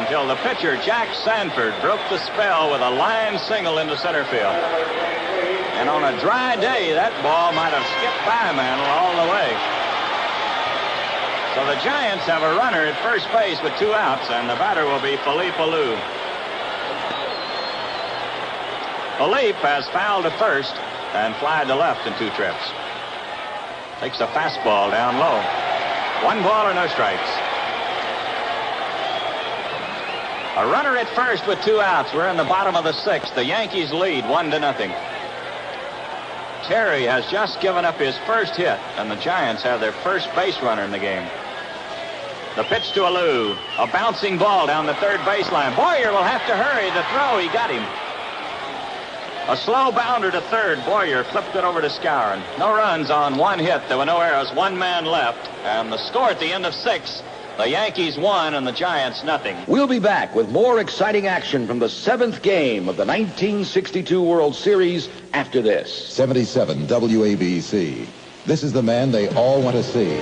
until the pitcher, Jack Sanford, broke the spell with a line single into center field. And on a dry day, that ball might have skipped by Mantle all the way. So the Giants have a runner at first base with 2 outs, and the batter will be Philippe Alou. Philippe has fouled to first and flied to left in 2 trips. Takes a fastball down low. 1 ball or no strikes. A runner at first with 2 outs. We're in the bottom of the 6th. The Yankees lead 1-0. Terry has just given up his first hit, and the Giants have their first base runner in the game. The pitch to Alou. A bouncing ball down the third baseline. Boyer will have to hurry. The throw, he got him. A slow bounder to third. Boyer flipped it over to Skowron. No runs on 1 hit. There were no errors. 1 man left. And the score at the end of 6, the Yankees 1 and the Giants nothing. We'll be back with more exciting action from the 7th game of the 1962 World Series after this. 77 WABC. This is the man they all want to see.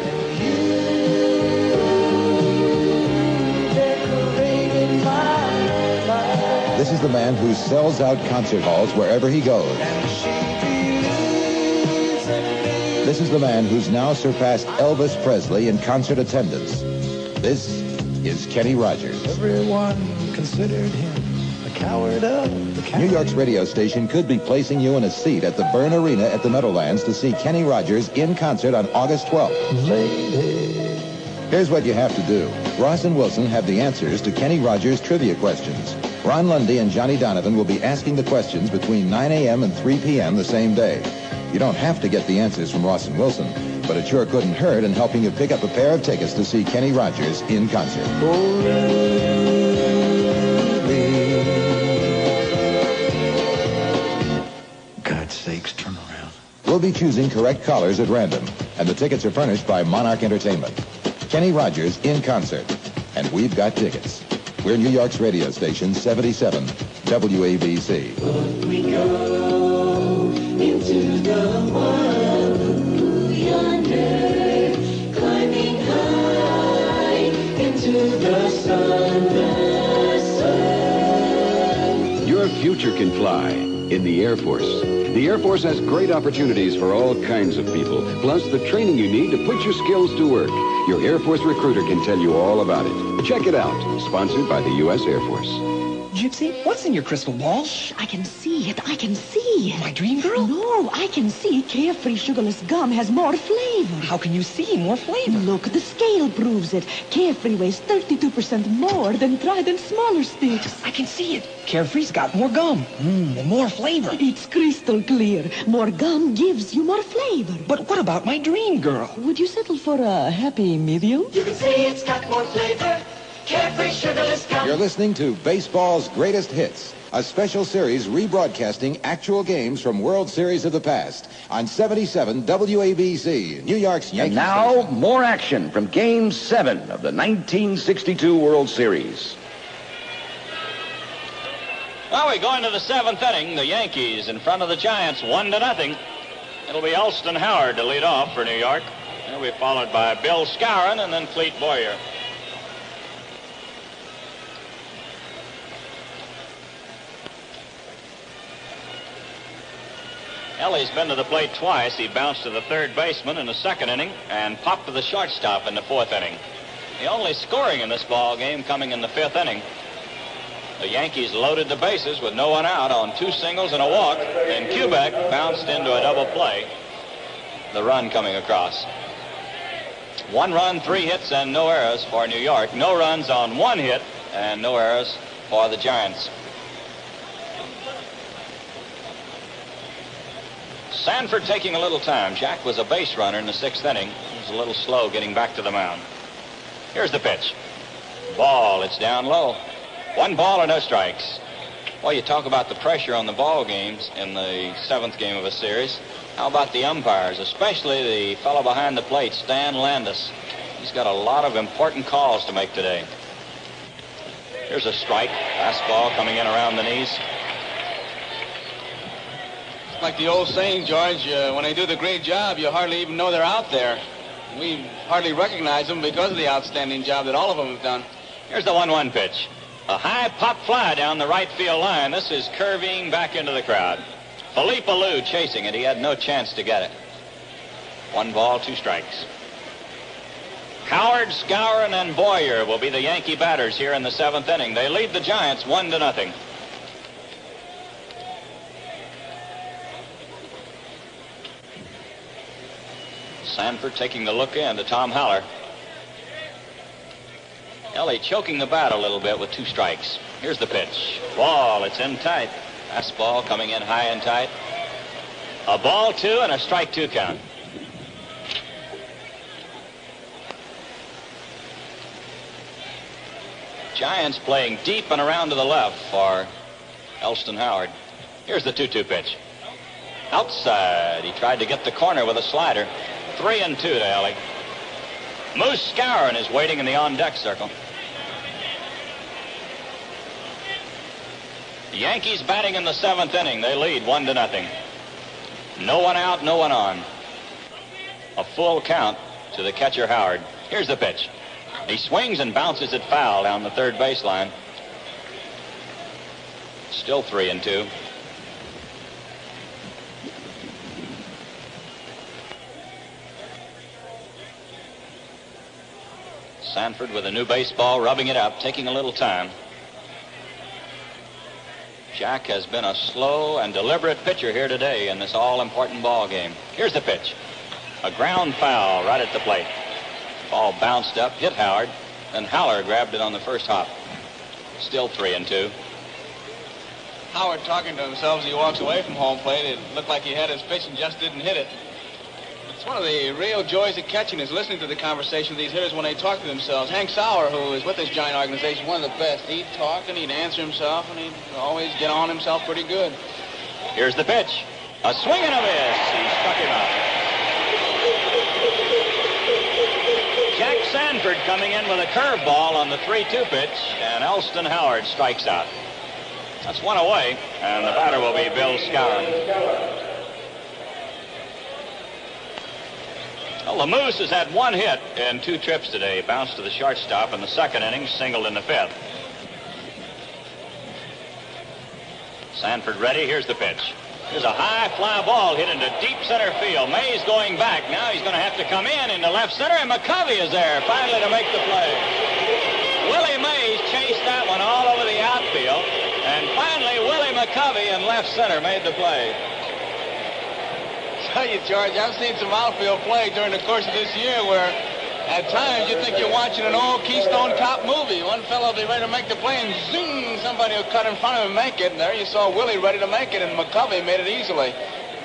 This is the man who sells out concert halls wherever he goes. This is the man who's now surpassed Elvis Presley in concert attendance. This is Kenny Rogers. Everyone considered him a coward of the coward. New York's radio station could be placing you in a seat at the Byrne Arena at the Meadowlands to see Kenny Rogers in concert on August 12th. Lady. Here's what you have to do. Ross and Wilson have the answers to Kenny Rogers trivia questions. Ron Lundy and Johnny Donovan will be asking the questions between 9 a.m. and 3 p.m. the same day. You don't have to get the answers from Ross and Wilson, but it sure couldn't hurt in helping you pick up a pair of tickets to see Kenny Rogers in concert. God's sakes, turn around. We'll be choosing correct callers at random, and the tickets are furnished by Monarch Entertainment. Kenny Rogers in concert, and we've got tickets. We're New York's radio station, 77 WABC. We go into the wild blue yonder, climbing high into the sun. Your future can fly in the Air Force. The Air Force has great opportunities for all kinds of people, plus the training you need to put your skills to work. Your Air Force recruiter can tell you all about it. Check it out. Sponsored by the U.S. Air Force. Gypsy, what's in your crystal ball? Shh, I can see it. I can see. My dream girl? No, I can see Carefree Sugarless Gum has more flavor. How can you see more flavor? Look, the scale proves it. Carefree weighs 32% more than Trident smaller sticks. I can see it. Carefree's got more gum. And more flavor. It's crystal clear. More gum gives you more flavor. But what about my dream girl? Would you settle for a happy medium? You can say it's got more flavor. Carefree Sugarless Gum. You're listening to Baseball's Greatest Hits, a special series rebroadcasting actual games from World Series of the past on 77 WABC, New York's Yankees. And now, more action from Game 7 of the 1962 World Series. Well, we go into the 7th inning. The Yankees in front of the Giants, 1-0. It'll be Elston Howard to lead off for New York. He'll be followed by Bill Skowron and then Fleet Boyer. Ellie's been to the plate twice. He bounced to the third baseman in the 2nd inning and popped to the shortstop in the 4th inning. The only scoring in this ball game coming in the 5th inning. The Yankees loaded the bases with no one out on 2 singles and a walk, and Kubek bounced into a double play. The run coming across. 1 run, 3 hits, and no errors for New York. No runs on 1 hit and no errors for the Giants. Sanford taking a little time. Jack was a base runner in the 6th inning. He was a little slow getting back to the mound. Here's the pitch. Ball. It's down low. 1 ball and no strikes. Well, you talk about the pressure on the ball games in the 7th game of a series. How about the umpires, especially the fellow behind the plate, Stan Landis? He's got a lot of important calls to make today. Here's a strike. Fastball coming in around the knees. Like the old saying, George, when they do the great job, you hardly even know they're out there. We hardly recognize them because of the outstanding job that all of them have done. Here's the 1-1 pitch. A high pop fly down the right field line. This is curving back into the crowd. Philippe Alou chasing it. He had no chance to get it. 1 ball, 2 strikes. Howard, Skowron, and Boyer will be the Yankee batters here in the 7th inning. They lead the Giants 1-0. Sanford taking the look in to Tom Haller. Ellie choking the bat a little bit with 2 strikes. Here's the pitch. Ball. It's in tight. Fastball coming in high and tight. A ball 2 and a strike 2 count. Giants playing deep and around to the left for Elston Howard. Here's the 2-2 pitch. Outside. He tried to get the corner with a slider. 3-2 to Ellie. Moose Skowron is waiting in the on-deck circle. The Yankees batting in the 7th inning. They lead 1-0. No one out, no one on. A full count to the catcher Howard. Here's the pitch. He swings and bounces it foul down the third baseline. Still 3-2. Sanford with a new baseball, rubbing it up, taking a little time. Jack has been a slow and deliberate pitcher here today in this all-important ball game. Here's the pitch. A ground foul right at the plate. Ball bounced up, hit Howard, then Haller grabbed it on the first hop. Still 3-2. Howard talking to himself as he walks away from home plate. It looked like he had his pitch and just didn't hit it. It's one of the real joys of catching is listening to the conversation of these hitters when they talk to themselves. Hank Sauer, who is with this giant organization, one of the best, he'd talk and he'd answer himself and he'd always get on himself pretty good. Here's the pitch. A swing and a miss. He struck him out. Jack Sanford coming in with a curveball on the 3-2 pitch, and Elston Howard strikes out. That's one away, and the batter will be Bill Skowron. Well, the Moose has had one hit in 2 trips today. Bounced to the shortstop in the 2nd inning, singled in the 5th. Sanford ready. Here's the pitch. There's a high fly ball hit into deep center field. Mays going back. Now he's going to have to come in into left center, and McCovey is there finally to make the play. Willie Mays chased that one all over the outfield, and finally Willie McCovey in left center made the play. Tell you, George, I've seen some outfield play during the course of this year where at times you think you're watching an old Keystone Cop movie. One fellow will be ready to make the play, and zing, somebody will cut in front of him and make it. And there you saw Willie ready to make it, and McCovey made it easily.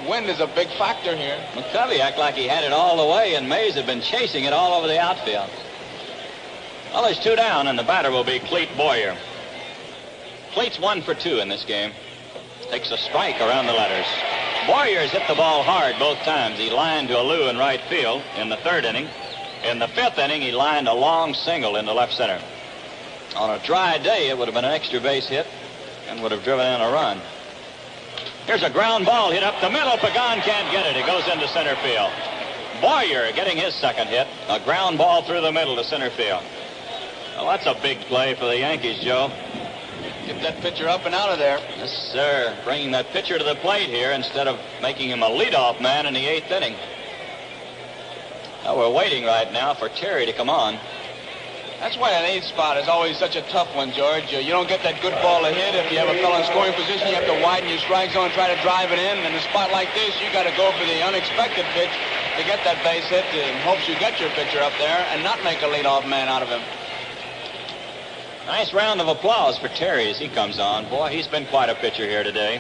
Wind is a big factor here. McCovey acted like he had it all the way, and Mays had been chasing it all over the outfield. Well, there's 2 down, and the batter will be Clete Boyer. Clete's 1 for 2 in this game. Takes a strike around the letters. Boyer's hit the ball hard both times. He lined to a Lou in right field in the 3rd inning. In the 5th inning, he lined a long single into left center. On a dry day, it would have been an extra base hit and would have driven in a run. Here's a ground ball hit up the middle. Pagan can't get it. It goes into center field. Boyer getting his 2nd hit. A ground ball through the middle to center field. Well, that's a big play for the Yankees, Joe. Get that pitcher up and out of there. Yes, sir. Bringing that pitcher to the plate here instead of making him a leadoff man in the 8th inning. Now we're waiting right now for Terry to come on. That's why an 8th spot is always such a tough one, George. You don't get that good ball to hit. If you have a fellow in scoring position, you have to widen your strike zone and try to drive it in. In a spot like this, you got to go for the unexpected pitch to get that base hit in hopes you get your pitcher up there and not make a leadoff man out of him. Nice round of applause for Terry as he comes on. Boy, he's been quite a pitcher here today.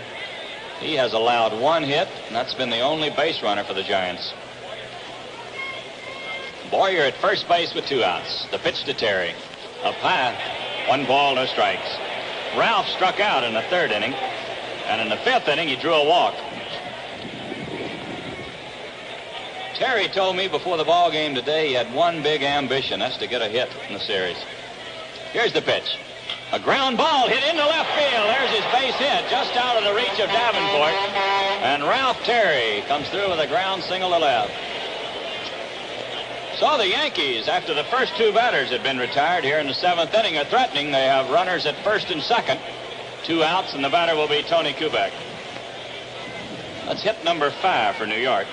He has allowed 1 hit, and that's been the only base runner for the Giants. Boyer at first base with 2 outs. The pitch to Terry. Up high. 1 ball, no strikes. Ralph struck out in the 3rd inning, and in the 5th inning, he drew a walk. Terry told me before the ball game today he had one big ambition. That's to get a hit in the series. Here's the pitch. A ground ball hit into left field. There's his base hit just out of the reach of Davenport. And Ralph Terry comes through with a ground single to left. So the Yankees, after the first 2 batters had been retired here in the 7th inning, are threatening. They have runners at 1st and 2nd. 2 outs, and the batter will be Tony Kubek. That's hit number 5 for New York.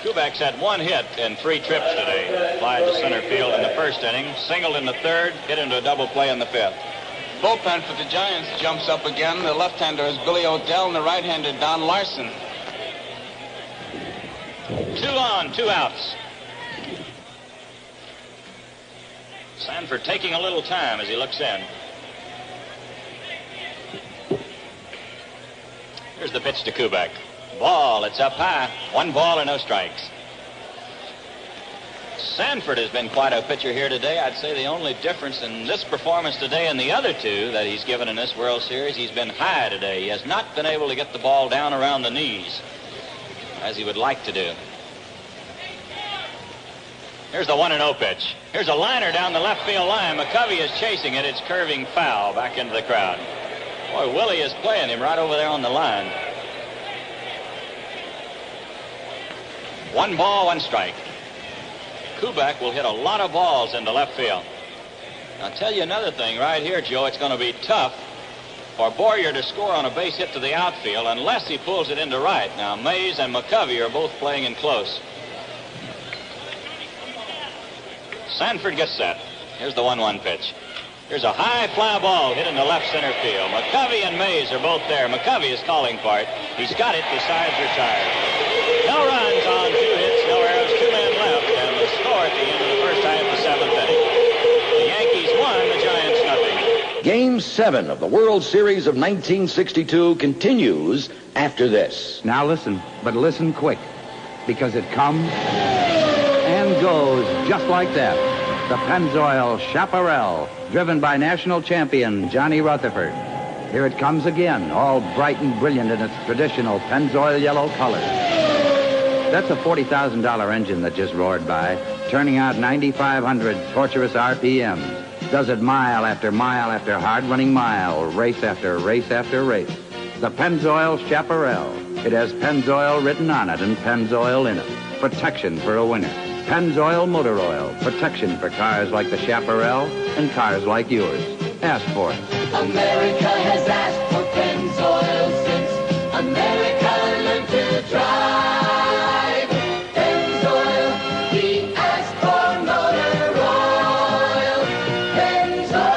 Kubek's had 1 hit in 3 trips today. Fly to center field in the 1st inning, singled in the 3rd, hit into a double play in the 5th. Bullpen for the Giants jumps up again. The left-hander is Billy O'Dell, and the right-hander Don Larson. 2 on, 2 outs. Sanford taking a little time as he looks in. Here's the pitch to Kubek. Ball, it's up high. 1 ball and no strikes. Sanford has been quite a pitcher here today. I'd say the only difference in this performance today and the other 2 that he's given in this World Series, he's been high today. He has not been able to get the ball down around the knees as he would like to do. Here's the 1-0 pitch. Here's a liner down the left field line. McCovey is chasing it. It's curving foul back into the crowd. Boy, Willie is playing him right over there on the line. 1 ball, 1 strike. Kubek will hit a lot of balls into left field. I'll tell you another thing right here, Joe. It's going to be tough for Boyer to score on a base hit to the outfield unless he pulls it into right. Now, Mays and McCovey are both playing in close. Sanford gets set. Here's the 1-1 pitch. Here's a high fly ball hit into left center field. McCovey and Mays are both there. McCovey is calling for it. He's got it. The side's retired. No runs on 2 hits, no errors, 2 men left, and the score at the end of the first half of the 7th inning. The Yankees won, the Giants nothing. Game 7 of the World Series of 1962 continues after this. Now listen, but listen quick, because it comes and goes just like that. The Pennzoil Chaparral, driven by national champion Johnny Rutherford. Here it comes again, all bright and brilliant in its traditional Pennzoil yellow color. That's a $40,000 engine that just roared by, turning out 9,500 torturous RPMs. Does it mile after hard-running mile, race after race after race. The Pennzoil Chaparral. It has Pennzoil written on it and Pennzoil in it. Protection for a winner. Pennzoil Motor Oil. Protection for cars like the Chaparral and cars like yours. Ask for it. America has asked for Pennzoil since America learned to drive. Pennzoil, we asked for motor oil. Pennzoil.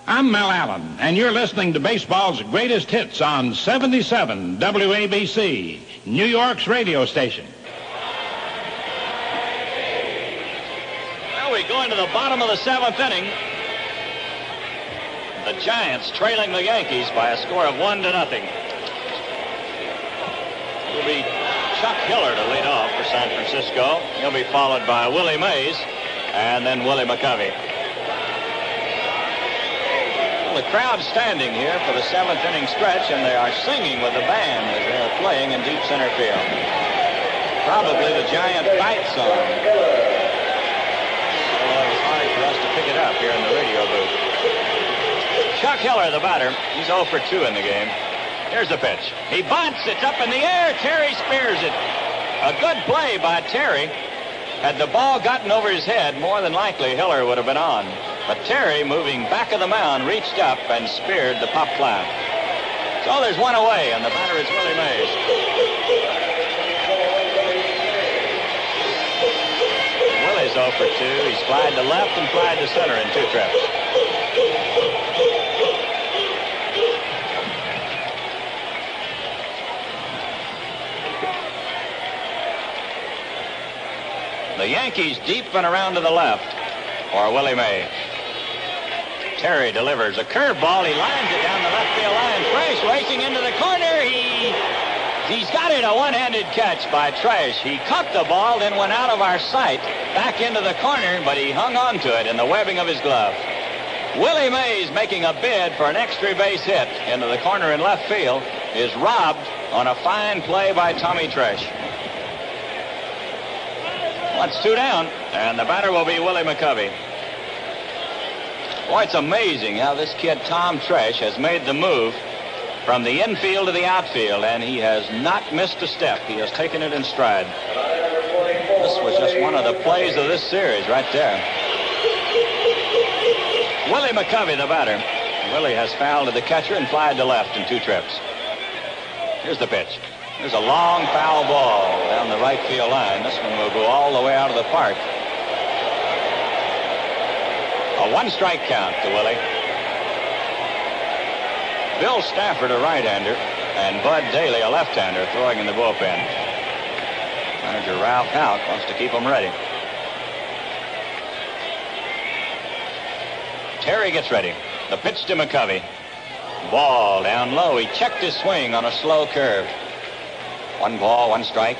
I'm Mel Allen, and you're listening to baseball's greatest hits on 77 WABC, New York's radio station. We go into the bottom of the 7th inning. The Giants trailing the Yankees by a score of 1-0. It'll be Chuck Hiller to lead off for San Francisco. He'll be followed by Willie Mays and then Willie McCovey. Well, the crowd's standing here for the 7th inning stretch, and they are singing with the band as they're playing in deep center field. Probably the Giant fight song. Pick it up here in the radio booth. Chuck Hiller, the batter. He's 0 for 2 in the game. Here's the pitch. He bunts. It's up in the air. Terry spears it. A good play by Terry. Had the ball gotten over his head, more than likely Hiller would have been on. But Terry, moving back of the mound, reached up and speared the pop fly. So there's one away, and the batter is Willie Mays. Willie's 0 for 2. He's flied to left and flied to center in 2 trips. The Yankees deep and around to the left for Willie Mays. Terry delivers a curveball. He lines it down the left field line. Fresh racing into the corner. He's got it, a one-handed catch by Tresh. He caught the ball, then went out of our sight, back into the corner, but he hung on to it in the webbing of his glove. Willie Mays, making a bid for an extra base hit into the corner in left field, is robbed on a fine play by Tommy Tresh. Well, it's 2 down, and the batter will be Willie McCovey. Boy, it's amazing how this kid, Tom Tresh, has made the move from the infield to the outfield, and he has not missed a step. He has taken it in stride. This was just one of the plays of this series right there. Willie McCovey, the batter. Willie has fouled to the catcher and flied to left in 2 trips. Here's the pitch. There's a long foul ball down the right field line. This one will go all the way out of the park. A 1-strike count to Willie. Bill Stafford, a right-hander, and Bud Daly, a left-hander, throwing in the bullpen. Manager Ralph Houck wants to keep them ready. Terry gets ready. The pitch to McCovey. Ball down low. He checked his swing on a slow curve. 1 ball, 1 strike.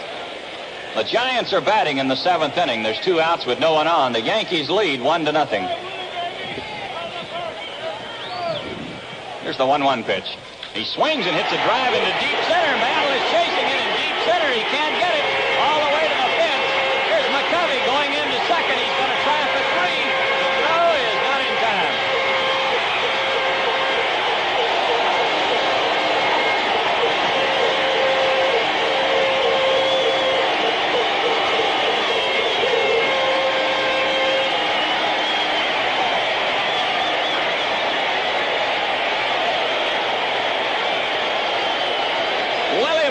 The Giants are batting in the 7th inning. There's 2 outs with no one on. The Yankees lead 1-0. Here's the 1-1 pitch. He swings and hits a drive into deep center. Mantle is chasing it in deep center. He can't get it all the way to the fence. Here's McCovey going into second. He's going to try for 3. The throw is not in time.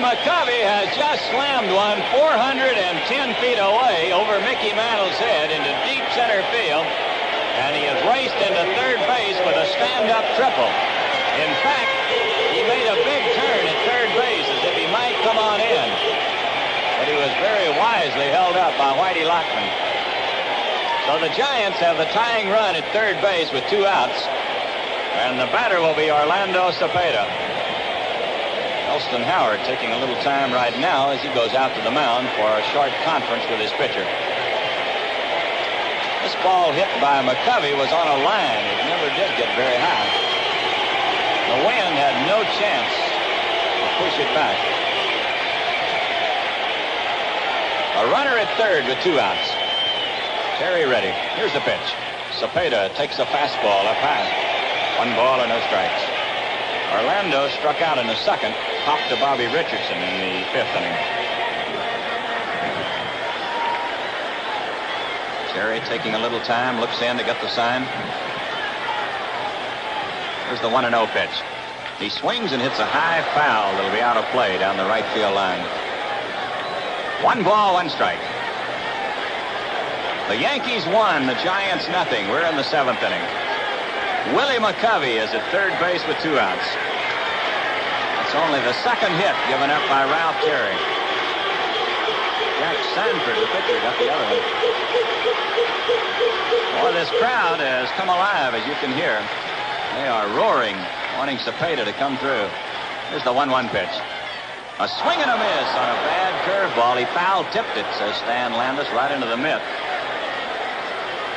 McCovey has just slammed one 410 feet away over Mickey Mantle's head into deep center field, and he has raced into third base with a stand-up triple. In fact, he made a big turn at third base as if he might come on in, but he was very wisely held up by Whitey Lockman. So the Giants have the tying run at third base with 2 outs. And the batter will be Orlando Cepeda. Elston Howard taking a little time right now as he goes out to the mound for a short conference with his pitcher. This ball hit by McCovey was on a line. It never did get very high. The wind had no chance to push it back. A runner at third with 2 outs. Terry ready. Here's the pitch. Cepeda takes a fastball up high. 1 ball and no strikes. Orlando struck out in the second, popped to Bobby Richardson in the 5th inning. Terry taking a little time, looks in to get the sign. Here's the 1-0 pitch. He swings and hits a high foul that'll be out of play down the right field line. 1 ball, 1 strike. The Yankees won, the Giants nothing. We're in the 7th inning. Willie McCovey is at third base with 2 outs. That's only the second hit given up by Ralph Terry. Jack Sanford, the pitcher, got the other one. Boy, this crowd has come alive, as you can hear. They are roaring, wanting Cepeda to come through. Here's the 1-1 pitch. A swing and a miss on a bad curveball. He foul-tipped it, says Stan Landis, right into the mitt.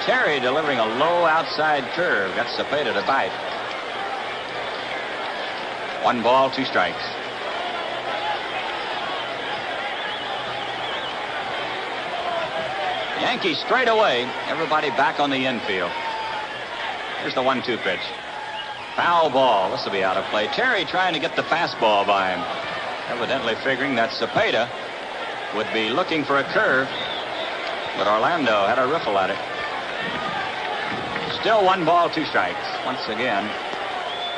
Terry delivering a low outside curve. Got Cepeda to bite. 1 ball, 2 strikes. Yankees straight away. Everybody back on the infield. Here's the 1-2 pitch. Foul ball. This will be out of play. Terry trying to get the fastball by him. Evidently figuring that Cepeda would be looking for a curve. But Orlando had a riffle at it. Still 1 ball, 2 strikes. Once again,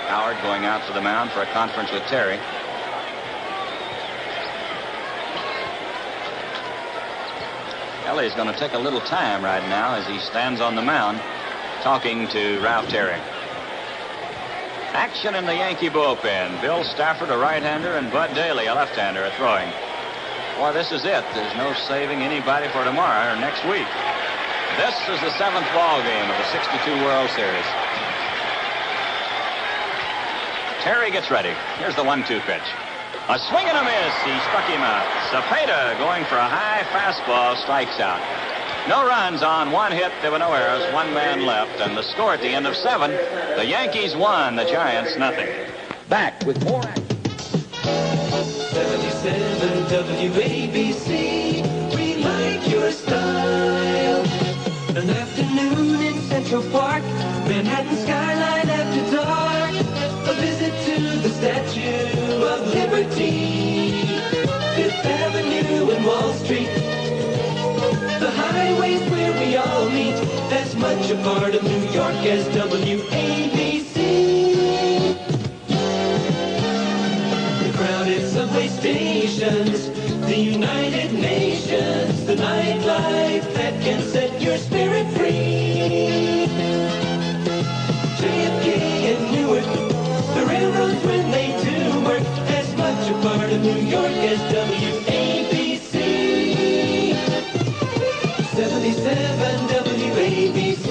Howard going out to the mound for a conference with Terry. Kelly's going to take a little time right now as he stands on the mound talking to Ralph Terry. Action in the Yankee bullpen. Bill Stafford, a right-hander, and Bud Daly, a left-hander, are throwing. Boy, this is it. There's no saving anybody for tomorrow or next week. This is the 7th ball game of the 62 World Series. Terry gets ready. Here's the 1-2 pitch. A swing and a miss. He struck him out. Cepeda going for a high fastball, strikes out. No runs on 1 hit. There were no errors. 1 man left. And the score at the end of 7, the Yankees won, the Giants nothing. Back with more action. 77 WABC. We like your style. An afternoon in Central Park, Manhattan skyline after dark. A visit to the Statue of Liberty, 5th Avenue and Wall Street. The highways where we all meet, as much a part of New York as WABC. The crowded subway stations, the United Nations, the nightlife that can set your spirit free. JFK and Newark, the railroads when they do work, as much a part of New York as WABC. 77 WABC.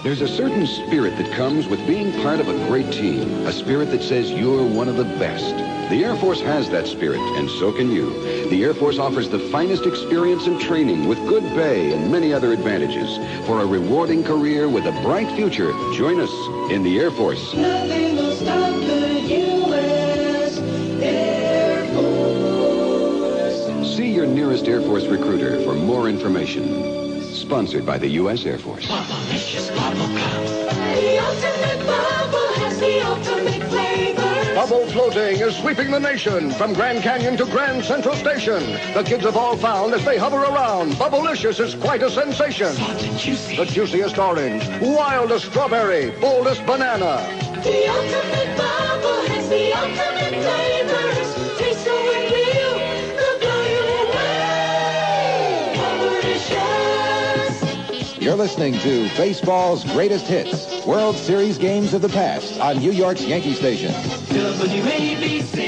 There's a certain spirit that comes with being part of a great team, a spirit that says you're one of the best. The Air Force has that spirit, and so can you. The Air Force offers the finest experience and training with good pay and many other advantages. For a rewarding career with a bright future, join us in the Air Force. Nothing will stop the U.S. Air Force. See your nearest Air Force recruiter for more information. Sponsored by the U.S. Air Force. Bubblicious bubble gum. The ultimate bubble has the ultimate flavor. Bubble floating is sweeping the nation from Grand Canyon to Grand Central Station. The kids have all found as they hover around, Bubblicious is quite a sensation. Soft and juicy. The juiciest orange, wildest strawberry, boldest banana. The ultimate bubble has the ultimate flavors. Taste so real, they'll blow you away. Bubblicious. You're listening to Baseball's Greatest Hits, World Series games of the past on New York's Yankee Station. WABC,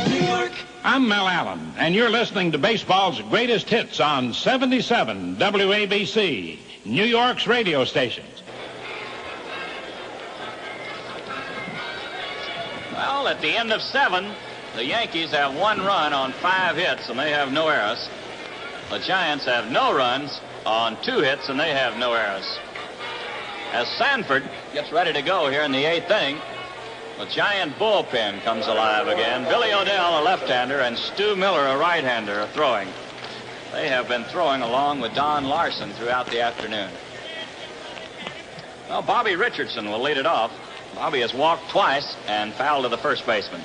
New York. I'm Mel Allen, and you're listening to baseball's greatest hits on 77 WABC, New York's radio station. Well, at the end of 7, the Yankees have 1 run on 5 hits, and they have no errors. The Giants have no runs on 2 hits, and they have no errors. As Sanford gets ready to go here in the 8th inning, the Giant bullpen comes alive again. Billy O'Dell, a left-hander, and Stu Miller, a right-hander, are throwing. They have been throwing along with Don Larson throughout the afternoon. Well, Bobby Richardson will lead it off. Bobby has walked twice and fouled to the first baseman.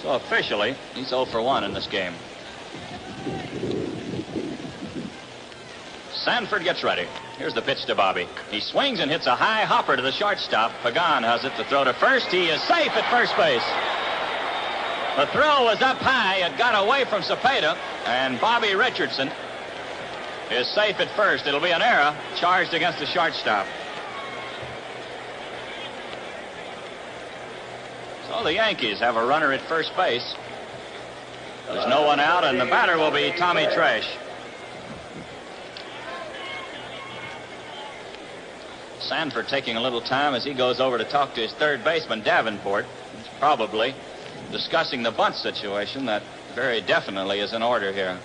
So officially, he's 0 for 1 in this game. Sanford gets ready. Here's the pitch to Bobby. He swings and hits a high hopper to the shortstop. Pagan has it to throw to first. He is safe at first base. The throw was up high. It got away from Cepeda, and Bobby Richardson is safe at first. It'll be an error charged against the shortstop. So the Yankees have a runner at first base. There's no one out, and the batter will be Tommy Tresh. Sanford taking a little time as he goes over to talk to his third baseman, Davenport. He's probably discussing the bunt situation that very definitely is in order here.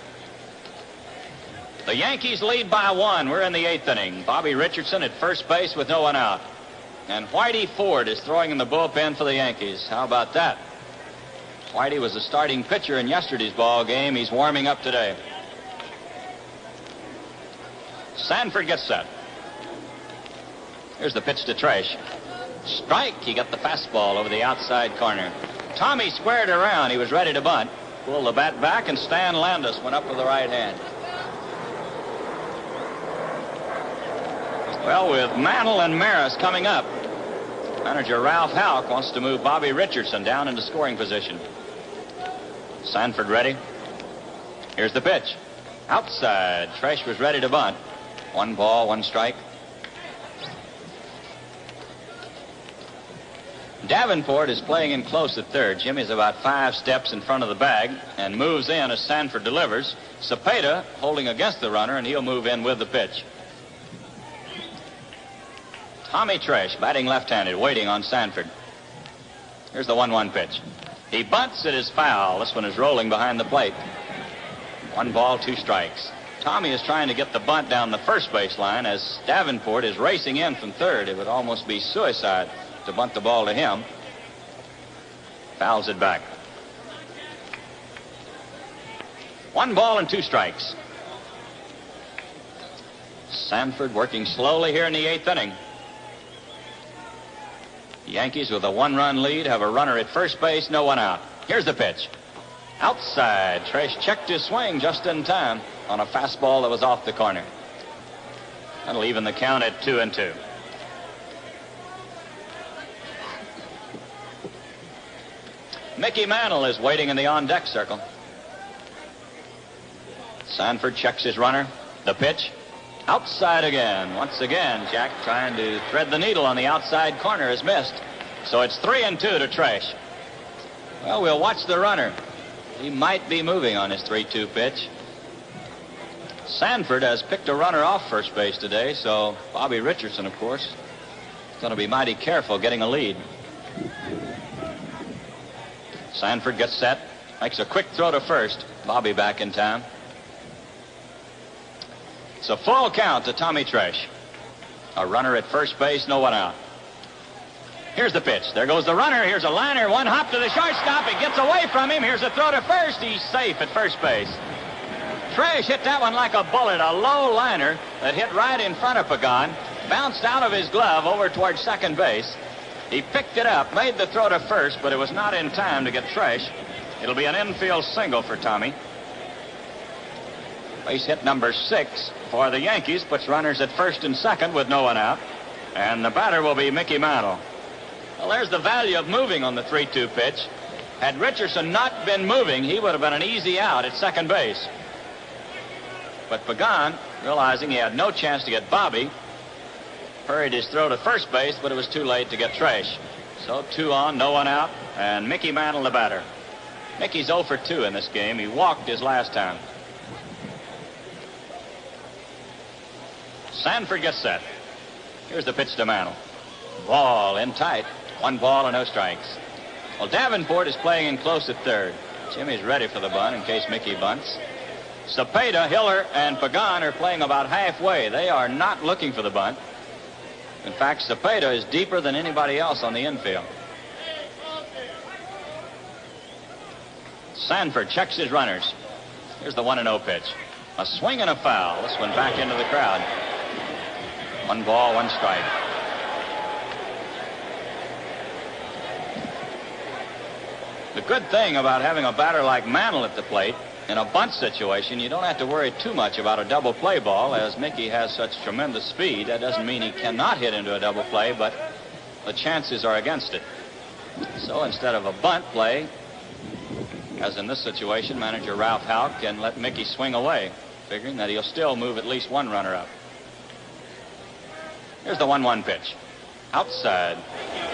The Yankees lead by 1. We're in the 8th inning. Bobby Richardson at first base with no one out. And Whitey Ford is throwing in the bullpen for the Yankees. How about that? Whitey was the starting pitcher in yesterday's ball game. He's warming up today. Sanford gets set. Here's the pitch to Tresh. Strike. He got the fastball over the outside corner. Tommy squared around. He was ready to bunt. Pulled the bat back, and Stan Landis went up with the right hand. Well, with Mantle and Maris coming up, manager Ralph Houck wants to move Bobby Richardson down into scoring position. Sanford ready. Here's the pitch. Outside. Tresh was ready to bunt. 1 ball, 1 strike. Davenport is playing in close at third. Jimmy's about 5 steps in front of the bag and moves in as Sanford delivers. Cepeda holding against the runner, and he'll move in with the pitch. Tommy Tresh, batting left-handed, waiting on Sanford. Here's the 1-1 pitch. He bunts. It is foul. This one is rolling behind the plate. 1 ball, 2 strikes. Tommy is trying to get the bunt down the first baseline as Davenport is racing in from third. It would almost be suicide to bunt the ball to him. Fouls it back. 1 ball and 2 strikes. Sanford working slowly here in the 8th inning. The Yankees with a 1-run lead have a runner at first base, no one out. Here's the pitch. Outside. Tresh checked his swing just in time on a fastball that was off the corner. That'll even the count at 2-2. Mickey Mantle is waiting in the on-deck circle. Sanford checks his runner. The pitch. Outside again. Once again, Jack trying to thread the needle on the outside corner has missed. So it's 3-2 to Tresh. Well, we'll watch the runner. He might be moving on his 3-2 pitch. Sanford has picked a runner off first base today, so Bobby Richardson, of course, is going to be mighty careful getting a lead. Sanford gets set, makes a quick throw to first. Bobby back in time. It's a full count to Tommy Tresh. A runner at first base, no one out. Here's the pitch. There goes the runner. Here's a liner. 1 hop to the shortstop. It gets away from him. Here's a throw to first. He's safe at first base. Tresh hit that one like a bullet. A low liner that hit right in front of Pagan. Bounced out of his glove over towards second base. He picked it up, made the throw to first, but it was not in time to get Tresh. It'll be an infield single for Tommy. Base hit number 6 for the Yankees puts runners at first and second with no one out. And the batter will be Mickey Mantle. Well, there's the value of moving on the 3-2 pitch. Had Richardson not been moving, he would have been an easy out at second base. But Pagan, realizing he had no chance to get Bobby, hurried his throw to first base, but it was too late to get Tresh. So 2 on, no one out, and Mickey Mantle the batter. Mickey's 0 for 2 in this game. He walked his last time. Sanford gets set. Here's the pitch to Mantle. Ball in tight. 1 ball and no strikes. Well, Davenport is playing in close at third. Jimmy's ready for the bunt in case Mickey bunts. Cepeda, Hiller, and Pagan are playing about halfway. They are not looking for the bunt. In fact, Cepeda is deeper than anybody else on the infield. Sanford checks his runners. Here's the 1-0 pitch. A swing and a foul. This one back into the crowd. 1 ball, 1 strike. The good thing about having a batter like Mantle at the plate, in a bunt situation, you don't have to worry too much about a double play ball, as Mickey has such tremendous speed. That doesn't mean he cannot hit into a double play, but the chances are against it. So instead of a bunt play, as in this situation, manager Ralph Houck can let Mickey swing away, figuring that he'll still move at least 1 runner up. Here's the 1-1 pitch. Outside.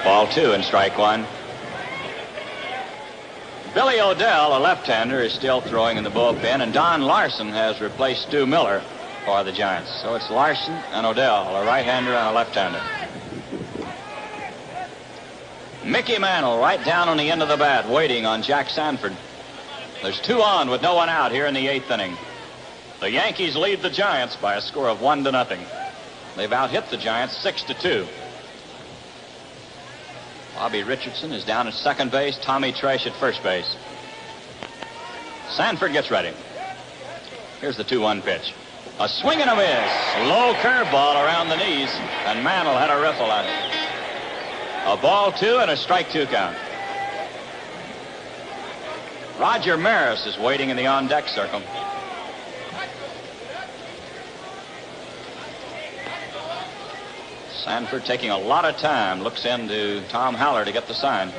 Ball 2 and strike 1. Billy O'Dell, a left-hander, is still throwing in the bullpen, and Don Larson has replaced Stu Miller for the Giants. So it's Larson and O'Dell, a right-hander and a left-hander. Mickey Mantle right down on the end of the bat, waiting on Jack Sanford. There's 2 on with no one out here in the 8th inning. The Yankees lead the Giants by a score of 1-0. They've out-hit the Giants 6-2. Bobby Richardson is down at second base. Tommy Tresh at first base. Sanford gets ready. Here's the 2-1 pitch. A swing and a miss. Low curveball around the knees, and Mantle had a riffle on it. A ball 2 and a strike 2 count. Roger Maris is waiting in the on-deck circle. Sanford taking a lot of time. Looks into Tom Haller to get the sign.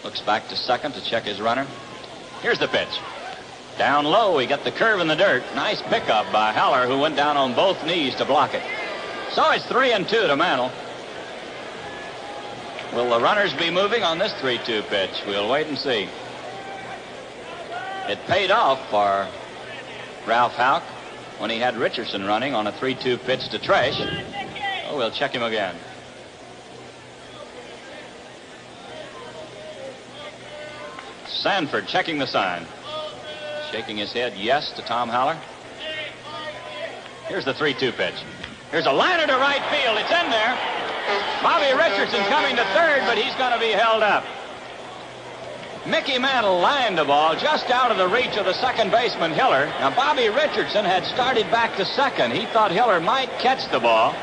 Looks back to second to check his runner. Here's the pitch. Down low, he got the curve in the dirt. Nice pickup by Haller, who went down on both knees to block it. So it's 3-2 to Mantle. Will the runners be moving on this 3-2 pitch? We'll wait and see. It paid off for Ralph Houck when he had Richardson running on a 3-2 pitch to Tresh. Oh, we'll check him again. Sanford checking the sign. Shaking his head yes to Tom Haller. Here's the 3-2 pitch. Here's a liner to right field. It's in there. Bobby Richardson coming to third, but he's going to be held up. Mickey Mantle lined the ball just out of the reach of the second baseman, Hiller. Now, Bobby Richardson had started back to second. He thought Hiller might catch the ball.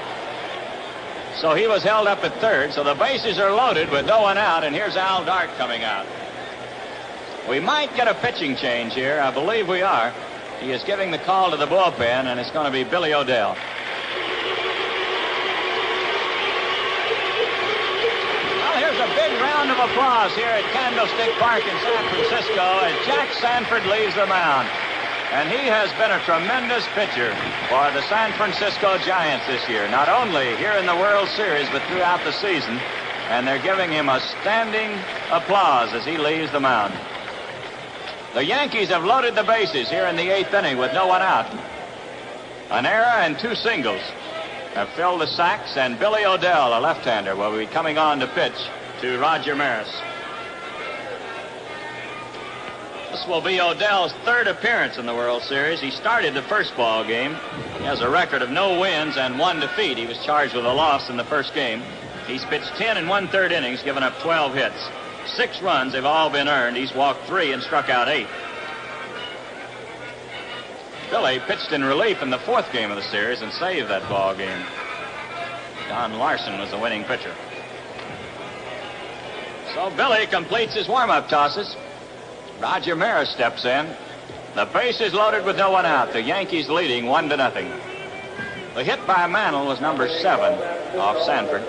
So he was held up at third. So the bases are loaded with no one out, and here's Al Dart coming out. We might get a pitching change here. I believe we are. He is giving the call to the bullpen, and it's going to be Billy O'Dell. A big round of applause here at Candlestick Park in San Francisco as Jack Sanford leaves the mound. And he has been a tremendous pitcher for the San Francisco Giants this year, not only here in the World Series, but throughout the season. And they're giving him a standing applause as he leaves the mound. The Yankees have loaded the bases here in the 8th inning with no one out. An error and 2 singles have filled the sacks, and Billy O'Dell, a left-hander, will be coming on to pitch to Roger Maris. This will be O'Dell's 3rd appearance in the World Series. He started the first ball game. He has a record of no wins and 1 defeat. He was charged with a loss in the first game. He's pitched 10 1/3 innings, given up 12 hits. 6 runs, they've all been earned. He's walked 3 and struck out 8. Billy pitched in relief in the 4th game of the series and saved that ball game. Don Larson was the winning pitcher. So Billy completes his warm-up tosses. Roger Maris steps in. The base is loaded with no one out. The Yankees leading 1-0. The hit by Mantle was number 7 off Sanford.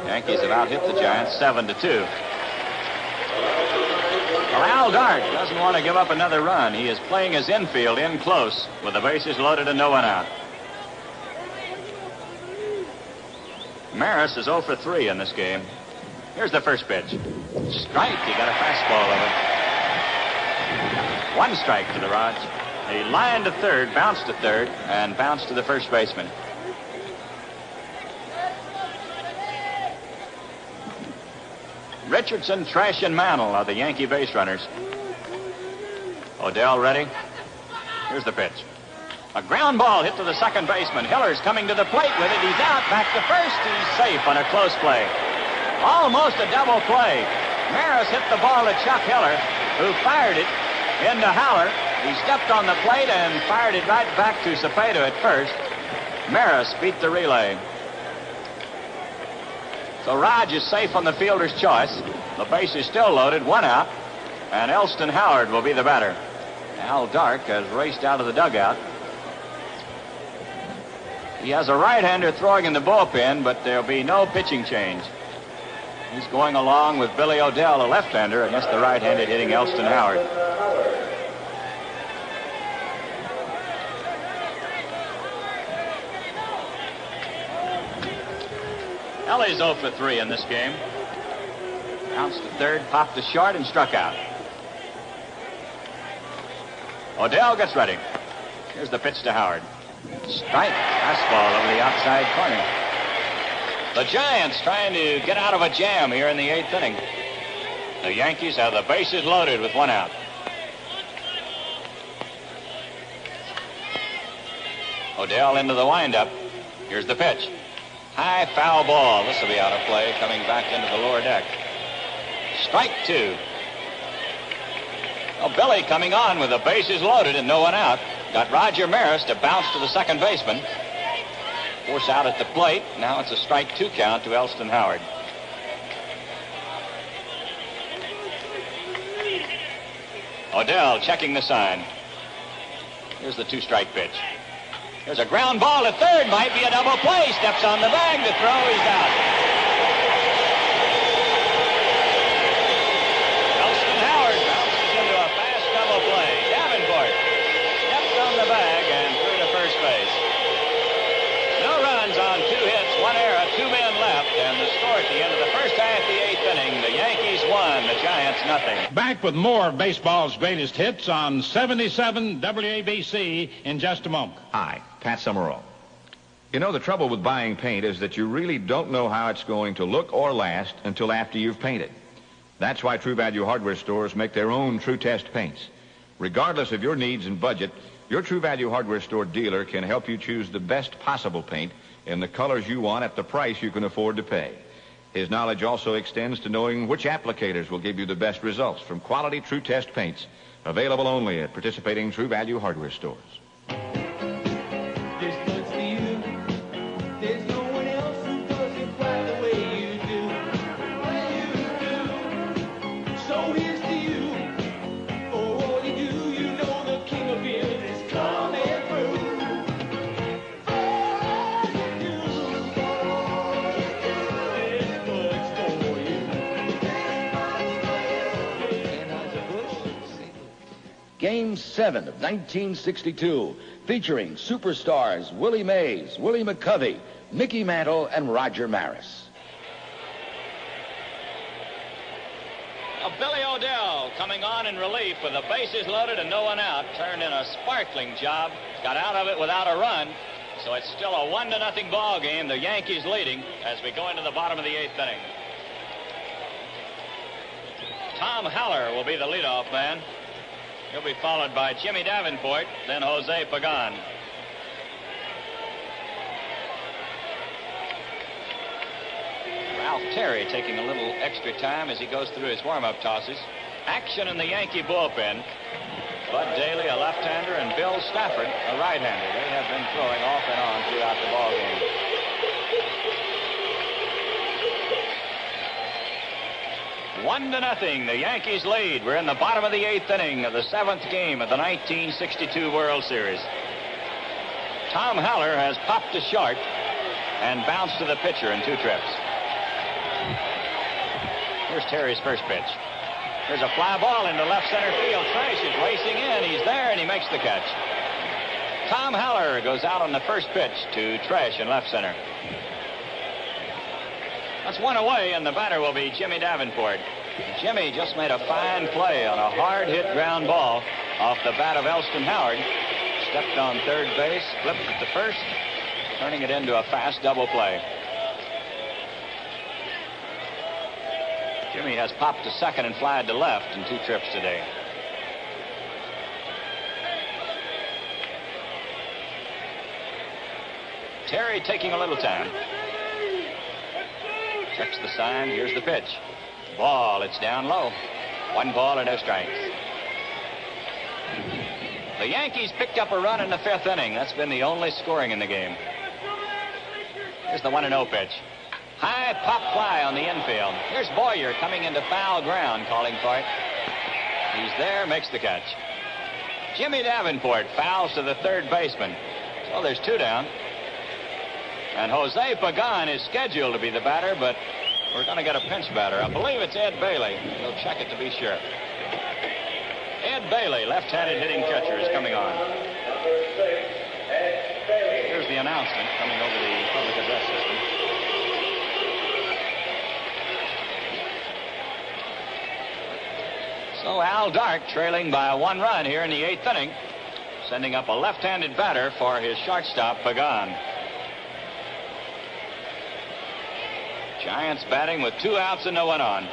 Yankees have out-hit the Giants 7-2. Well, Al Dart doesn't want to give up another run. He is playing his infield in close with the bases loaded and no one out. Maris is 0 for 3 in this game. Here's the first pitch. Strike. He got a fastball of it. One strike to the Rods. He lined to third, bounced to third, and bounced to the first baseman. Richardson, Trash, and Mantle are the Yankee base runners. Odell ready. Here's the pitch. A ground ball hit to the second baseman. Hiller's coming to the plate with it. He's out. Back to first. He's safe on a close play. Almost a double play. Maris hit the ball to Chuck Hiller, who fired it into Haller. He stepped on the plate and fired it right back to Cepeda at first. Maris beat the relay. So Raj is safe on the fielder's choice. The base is still loaded, one out, and Elston Howard will be the batter. Al Dark has raced out of the dugout. He has a right-hander throwing in the bullpen, but there'll be no pitching change. He's going along with Billy Odell, a left-hander, against the right-handed hitting Elston Howard. Ellie's 0 for 3 in this game. Bounced to third, popped to short, and struck out. Odell gets ready. Here's the pitch to Howard. Strike. Fastball over the outside corner. The Giants trying to get out of a jam here in the 8th inning. The Yankees have the bases loaded with one out. Odell into the windup. Here's the pitch. High foul ball. This will be out of play, coming back into the lower deck. Strike 2. Well, Billy coming on with the bases loaded and no one out. Got Roger Maris to bounce to the second baseman. Force out at the plate. Now it's a strike 2 count to Elston Howard. Odell checking the sign. Here's the 2-strike pitch. There's a ground ball to third. Might be a double play. Steps on the bag to throw. He's out. Elston Howard bounces into a fast double play. Davenport steps on the bag and through to first base. No runs on 2 hits, 1 error, 2 men left, and the score at the end of the first half of the 8th inning, the Yankees won, the Giants nothing. Back with more of baseball's greatest hits on 77 WABC in just a moment. Hi, Pat Summerall. You know, the trouble with buying paint is that you really don't know how it's going to look or last until after you've painted. That's why True Value hardware stores make their own True Test paints. Regardless of your needs and budget, your True Value hardware store dealer can help you choose the best possible paint in the colors you want at the price you can afford to pay. His knowledge also extends to knowing which applicators will give you the best results from quality True Test paints, available only at participating True Value hardware stores. Game 7 of 1962, featuring superstars Willie Mays, Willie McCovey, Mickey Mantle, and Roger Maris. Billy Odell coming on in relief with the bases loaded and no one out. Turned in a sparkling job. Got out of it without a run. So it's still a 1-0 ball game. The Yankees leading as we go into the bottom of the 8th inning. Tom Haller will be the leadoff man. He'll be followed by Jimmy Davenport, then Jose Pagan. Ralph Terry taking a little extra time as he goes through his warm-up tosses. Action in the Yankee bullpen. Bud Daly, a left-hander, and Bill Stafford, a right-hander. They have been throwing off and on throughout the ballgame. One to nothing, the Yankees lead. We're in the bottom of the 8th inning of the 7th game of the 1962 World Series. Tom Haller has popped to short and bounced to the pitcher in 2 trips. Here's Terry's first pitch. There's a fly ball into left center field. Trash is racing in. He's there, and he makes the catch. Tom Haller goes out on the first pitch to Trash in left center. That's 1 away, and the batter will be Jimmy Davenport. Jimmy just made a fine play on a hard-hit ground ball off the bat of Elston Howard. Stepped on third base, flipped it to first, turning it into a fast double play. Jimmy has popped to second and flied to left in 2 trips today. Terry taking a little time. Checks the sign. Here's the pitch. Ball. It's down low. 1 ball and no strikes. The Yankees picked up a run in the 5th inning. That's been the only scoring in the game. Here's the 1-0 pitch. High pop fly on the infield. Here's Boyer coming into foul ground, calling for it. He's there, makes the catch. Jimmy Davenport fouls to the third baseman. So there's 2 down. And Jose Pagan is scheduled to be the batter, but we're going to get a pinch batter. I believe it's Ed Bailey. We'll check it to be sure. Ed Bailey, left-handed hitting catcher, is coming on. Here's the announcement coming over the public address system. So Al Dark trailing by 1 run here in the 8th inning, sending up a left-handed batter for his shortstop, Pagan. Giants batting with 2 outs and no one on.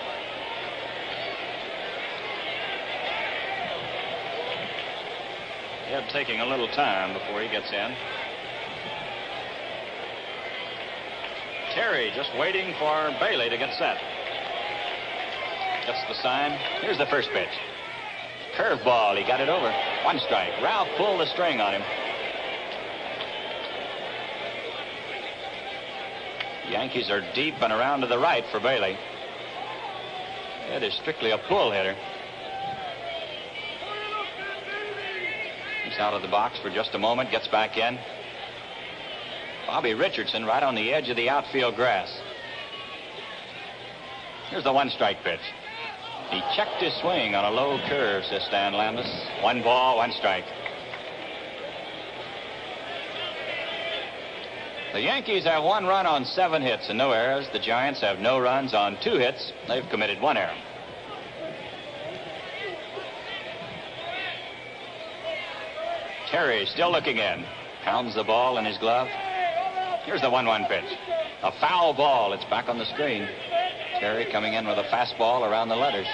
Ed taking a little time before he gets in. Terry just waiting for Bailey to get set. Gets the sign. Here's the first pitch. Curveball. He got it over. 1 strike. Ralph pulled the string on him. Yankees are deep and around to the right for Bailey. It is strictly a pull hitter. He's out of the box for just a moment, gets back in. Bobby Richardson right on the edge of the outfield grass. Here's the 1-strike pitch. He checked his swing on a low curve, says Stan Landis. 1 ball, 1 strike. The Yankees have 1 run on 7 hits and no errors. The Giants have no runs on 2 hits. They've committed 1 error. Terry still looking in. Pounds the ball in his glove. Here's the 1-1 pitch. A foul ball. It's back on the screen. Terry coming in with a fastball around the letters.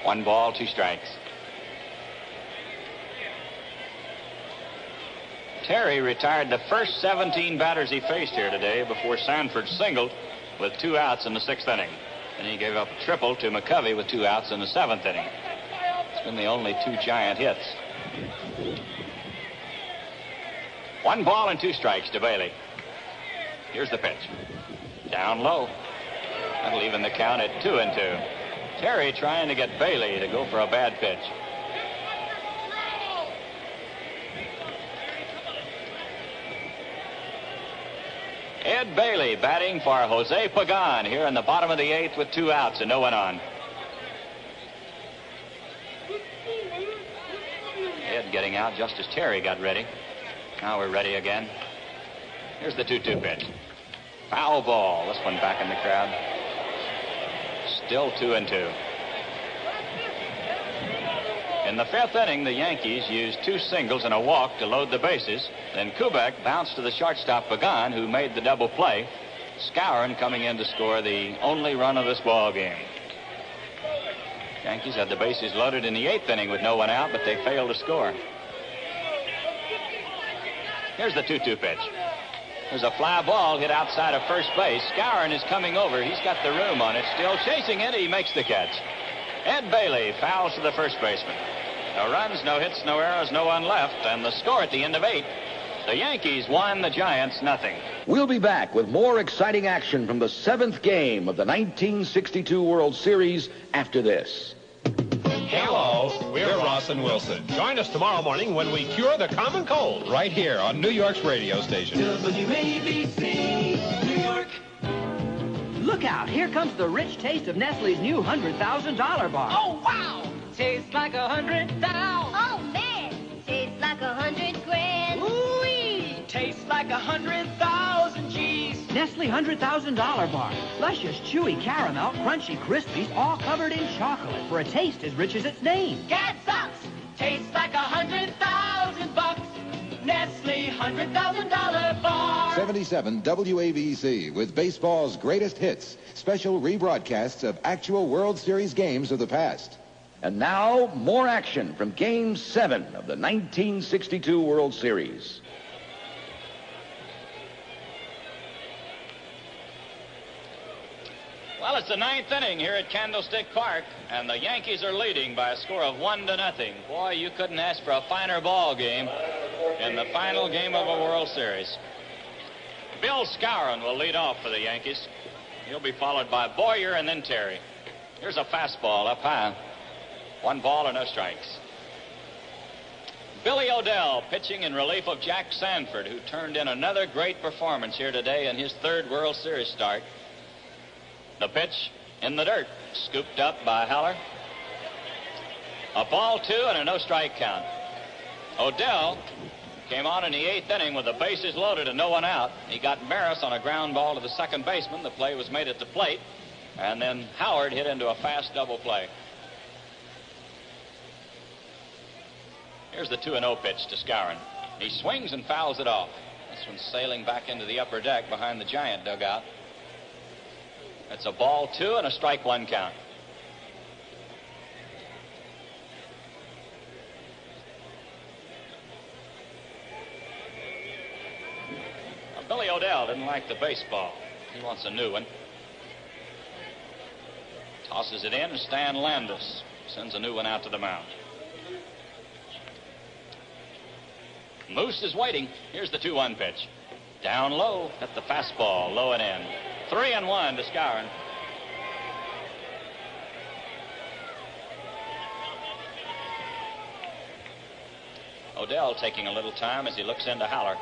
1 ball, 2 strikes. Terry retired the first 17 batters he faced here today before Sanford singled with 2 outs in the 6th inning. And he gave up a triple to McCovey with 2 outs in the 7th inning. It's been the only 2 Giant hits. 1 ball and 2 strikes to Bailey. Here's the pitch. Down low. That'll even the count at 2-2. Terry trying to get Bailey to go for a bad pitch. Ed Bailey batting for Jose Pagan here in the bottom of the 8th with 2 outs and no one on. Ed getting out just as Terry got ready. Now we're ready again. Here's the 2-2 pitch. Foul ball. This one back in the crowd. Still 2-2. In the 5th inning, the Yankees used 2 singles and a walk to load the bases. Then Kubek bounced to the shortstop Pagan, who made the double play. Skowron coming in to score the only run of this ball game. Yankees had the bases loaded in the 8th inning with no one out, but they failed to score. Here's the 2-2 pitch. There's a fly ball hit outside of first base. Skowron is coming over. He's got the room on it. Still chasing it. He makes the catch. Ed Bailey fouls to the first baseman. No runs, no hits, no errors, no one left. And the score at the end of 8. The Yankees won, the Giants nothing. We'll be back with more exciting action from the 7th game of the 1962 World Series after this. Hello, we're Ross and Wilson. Join us tomorrow morning when we cure the common cold right here on New York's radio station. WABC, New York. Look out, here comes the rich taste of Nestle's new $100,000 bar. Oh, wow! Tastes like 100,000. Oh, man! Tastes like 100 grand. Ooh-wee! Tastes like 100,000 G's. Nestle $100,000 bar. Luscious, chewy caramel, crunchy Krispies, all covered in chocolate for a taste as rich as its name. Cat socks taste like $100,000. Nestle $100,000 bar. 77 WABC with baseball's greatest hits. Special rebroadcasts of actual World Series games of the past. And now, more action from Game 7 of the 1962 World Series. Well, it's the 9th inning here at Candlestick Park, and the Yankees are leading by a score of 1-0. Boy, you couldn't ask for a finer ball game in the final game of a World Series. Bill Skowron will lead off for the Yankees. He'll be followed by Boyer and then Terry. Here's a fastball up high. 1 ball and no strikes. Billy O'Dell pitching in relief of Jack Sanford, who turned in another great performance here today in his 3rd World Series start. The pitch in the dirt, scooped up by Haller. A ball 2 and a no-strike count. O'Dell came on in the 8th inning with the bases loaded and no one out. He got Maris on a ground ball to the second baseman. The play was made at the plate, and then Howard hit into a fast double play. Here's the 2-0 pitch to Skowron. He swings and fouls it off. This one's sailing back into the upper deck behind the Giant dugout. It's a ball 2 and a strike 1 count. Well, Billy O'Dell didn't like the baseball. He wants a new one. Tosses it in, and Stan Landis sends a new one out to the mound. Moose is waiting. Here's the 2-1 pitch. Down low at the fastball, low and in. 3-1 to Skowron. O'Dell taking a little time as he looks into Haller.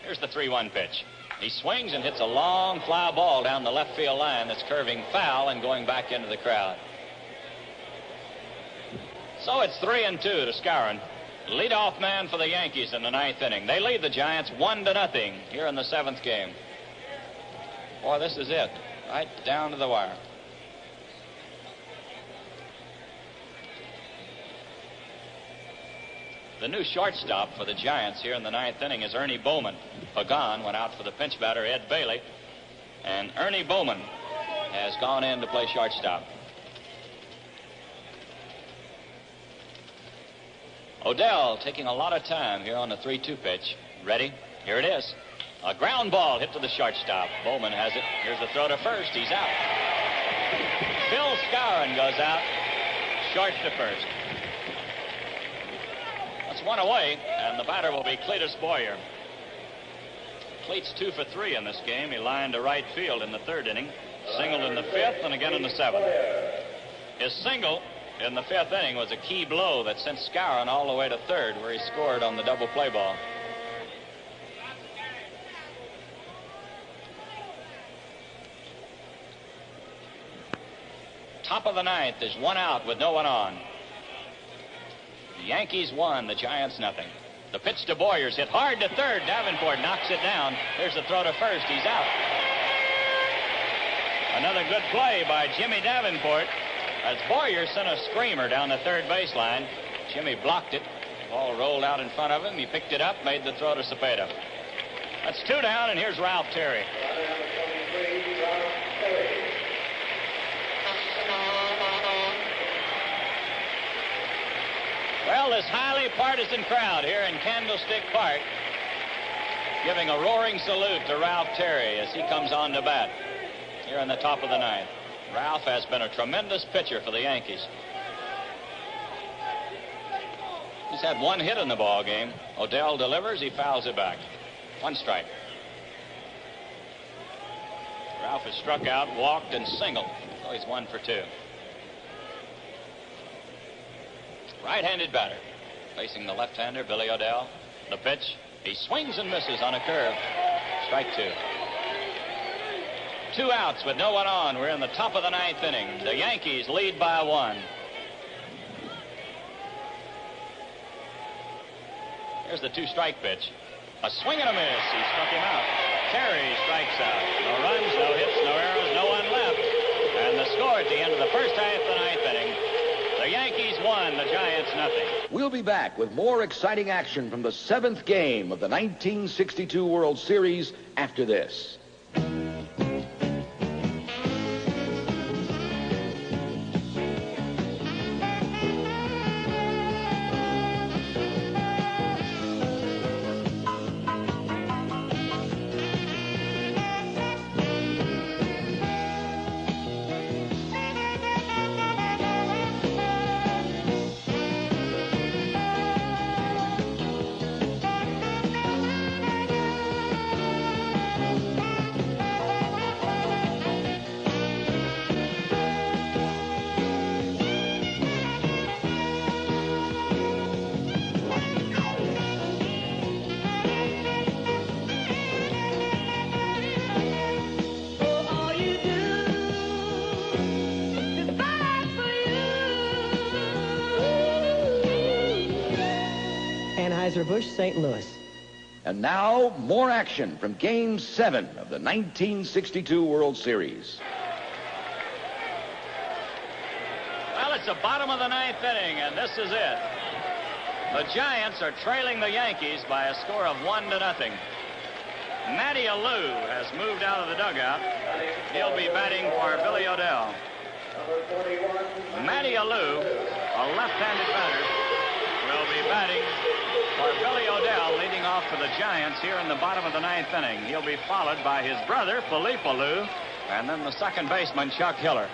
Here's the 3-1 pitch. He swings and hits a long fly ball down the left field line that's curving foul and going back into the crowd. So it's 3-2 to Skowron. Leadoff man for the Yankees in the 9th inning. They lead the Giants 1-0 here in the 7th game. Boy, this is it. Right down to the wire. The new shortstop for the Giants here in the 9th inning is Ernie Bowman. Pagan went out for the pinch batter, Ed Bailey. And Ernie Bowman has gone in to play shortstop. O'Dell taking a lot of time here on the 3-2 pitch. Ready? Here it is. A ground ball hit to the shortstop. Bowman has it. Here's the throw to first. He's out. Bill Skowron goes out. Short to first. That's 1 away, and the batter will be Cletus Boyer. Cleats 2 for 3 in this game. He lined to right field in the 3rd inning. Singled in the 5th and again in the 7th. His single in the 5th inning was a key blow that sent Skowron all the way to 3rd, where he scored on the double play ball. Top of the 9th, there's 1 out with no one on. The Yankees 1, the Giants nothing. The pitch to Boyer's hit hard to 3rd. Davenport knocks it down. There's the throw to first. He's out. Another good play by Jimmy Davenport as Boyer sent a screamer down the 3rd baseline. Jimmy blocked it. The ball rolled out in front of him. He picked it up, made the throw to Cepeda. That's 2 down, and here's Ralph Terry. Well, this highly partisan crowd here in Candlestick Park giving a roaring salute to Ralph Terry as he comes on to bat here in the top of the 9th. Ralph has been a tremendous pitcher for the Yankees. He's had 1 hit in the ball game. O'Dell delivers, he fouls it back. 1 strike. Ralph has struck out, walked, and singled. So he's 1 for 2. Right-handed batter facing the left-hander, Billy O'Dell. The pitch, he swings and misses on a curve. Strike 2. 2 outs with no one on. We're in the top of the 9th inning. The Yankees lead by 1. Here's the 2-strike pitch. A swing and a miss. He struck him out. Terry strikes out. No runs, no hits, no errors, no one left. And the score at the end of the first half of the ninth inning, the Yankees won, the Giants nothing. We'll be back with more exciting action from the 7th game of the 1962 World Series after this. Anheuser-Busch, St. Louis. And now, more action from Game 7 of the 1962 World Series. Well, it's the bottom of the ninth inning, and this is it. The Giants are trailing the Yankees by a score of 1-0. Matty Alou has moved out of the dugout. He'll be batting for Billy Odell. Matty Alou, a left-handed batter, will be batting for Billy Odell, leading off for the Giants here in the bottom of the ninth inning. He'll be followed by his brother, Philippe Alou, and then the second baseman, Chuck Hiller.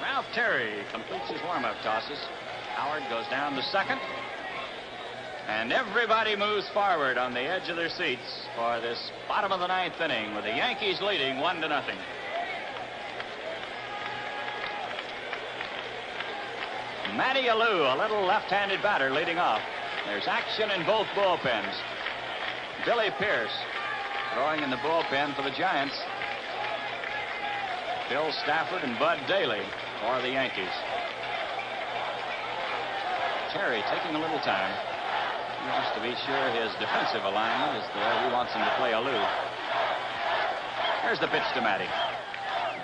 Ralph Terry completes his warm-up tosses. Howard goes down to second. And everybody moves forward on the edge of their seats for this bottom of the ninth inning with the Yankees leading 1-0. Matty Alou, a little left-handed batter, leading off. There's action in both bullpens. Billy Pierce throwing in the bullpen for the Giants. Bill Stafford and Bud Daly for the Yankees. Terry taking a little time just to be sure his defensive alignment is the way he wants him to play Alou. Here's the pitch to Matty.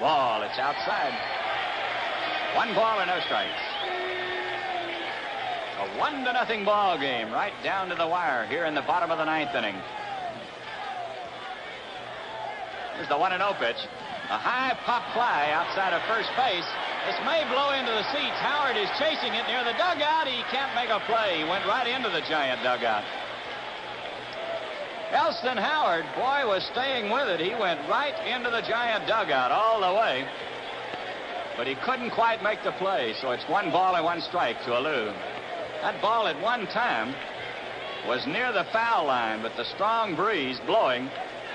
Ball, it's outside. 1 ball and no strikes. A 1-0 ball game right down to the wire here in the bottom of the ninth inning. Here's the 1-0 pitch. A high pop fly outside of first base. This may blow into the seats. Howard is chasing it near the dugout. He can't make a play. He went right into the Giant dugout. Elston Howard, boy, was staying with it. He went right into the Giant dugout all the way. But he couldn't quite make the play, so it's 1 ball and 1 strike to Alou. That ball at one time was near the foul line, but the strong breeze blowing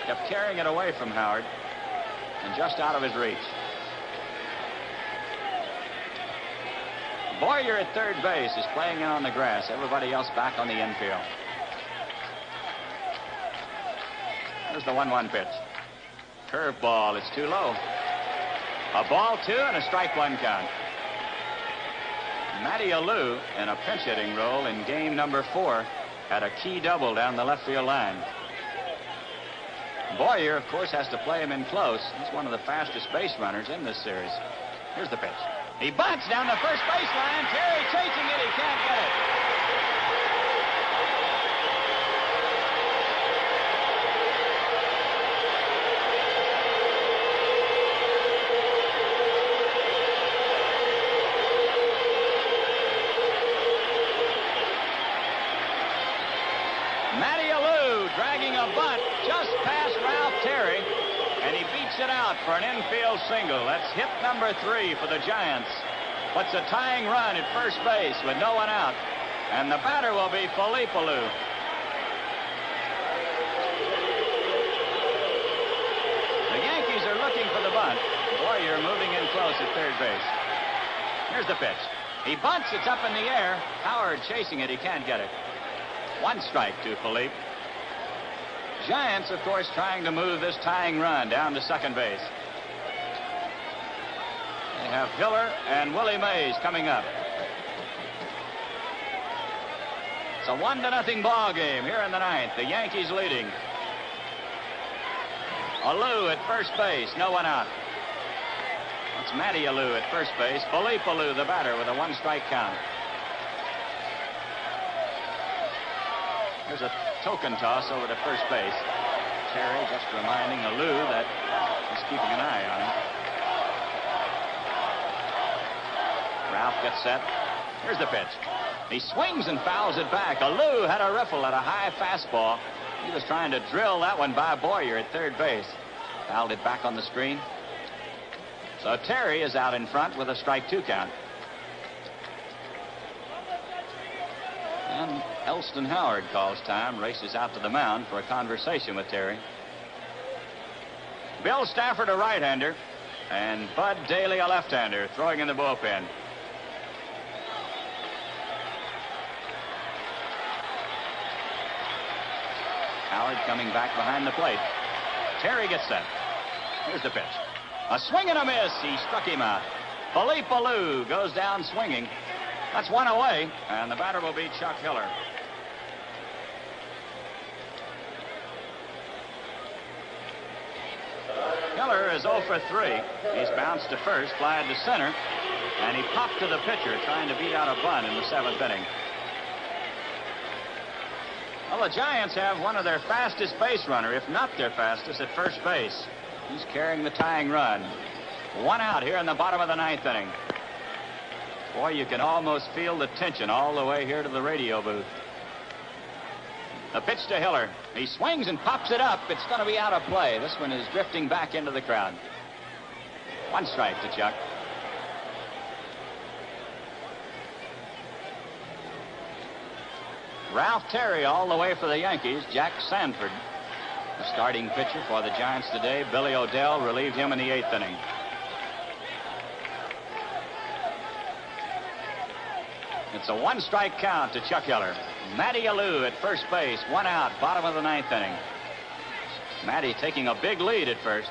kept carrying it away from Howard and just out of his reach. Boyer at third base is playing in on the grass. Everybody else back on the infield. There's the 1-1 pitch. Curveball, it's too low. A ball 2 and a strike 1 count. Matty Alou, in a pinch hitting role in game number 4, had a key double down the left field line. Boyer, of course, has to play him in close. He's one of the fastest base runners in this series. Here's the pitch. He bunts down the first baseline. Terry chasing it. He can't get it. Matty Alou dragging a bunt just past Ralph Terry, and he beats it out for an infield single. That's hit number 3 for the Giants. Puts a tying run at first base with no one out, and the batter will be Philippe Alou. The Yankees are looking for the bunt. Boyer moving in close at third base. Here's the pitch. He bunts. It's up in the air. Howard chasing it. He can't get it. 1 strike to Philippe. Giants, of course, trying to move this tying run down to second base. They have Hiller and Willie Mays coming up. It's a 1-0 ball game here in the ninth. The Yankees leading. Alou at first base. No one out. That's Matty Alou at first base. Philippe Alou, the batter, with a 1-strike count. Here's a token toss over to first base. Terry just reminding Alou that he's keeping an eye on him. Ralph gets set. Here's the pitch. He swings and fouls it back. Alou had a riffle at a high fastball. He was trying to drill that one by Boyer at third base. Fouled it back on the screen. So Terry is out in front with a strike 2 count. And Elston Howard calls time, races out to the mound for a conversation with Terry. Bill Stafford, a right-hander, and Bud Daly, a left-hander, throwing in the bullpen. Howard coming back behind the plate. Terry gets set. Here's the pitch. A swing and a miss. He struck him out. Philippe Alou goes down swinging. That's one away, and the batter will be Chuck Hiller. Hiller is 0 for 3. He's bounced to first, flied to center, and he popped to the pitcher trying to beat out a bunt in the 7th inning. Well, the Giants have one of their fastest base runner, if not their fastest, at first base. He's carrying the tying run. 1 out here in the bottom of the 9th inning. Boy, you can almost feel the tension all the way here to the radio booth. The pitch to Hiller. He swings and pops it up. It's going to be out of play. This one is drifting back into the crowd. 1 strike to Chuck. Ralph Terry all the way for the Yankees. Jack Sanford, the starting pitcher for the Giants today. Billy O'Dell relieved him in the 8th inning. It's a 1-strike count to Chuck Hiller. Matty Alou at first base. 1 out, bottom of the 9th inning. Matty taking a big lead at first.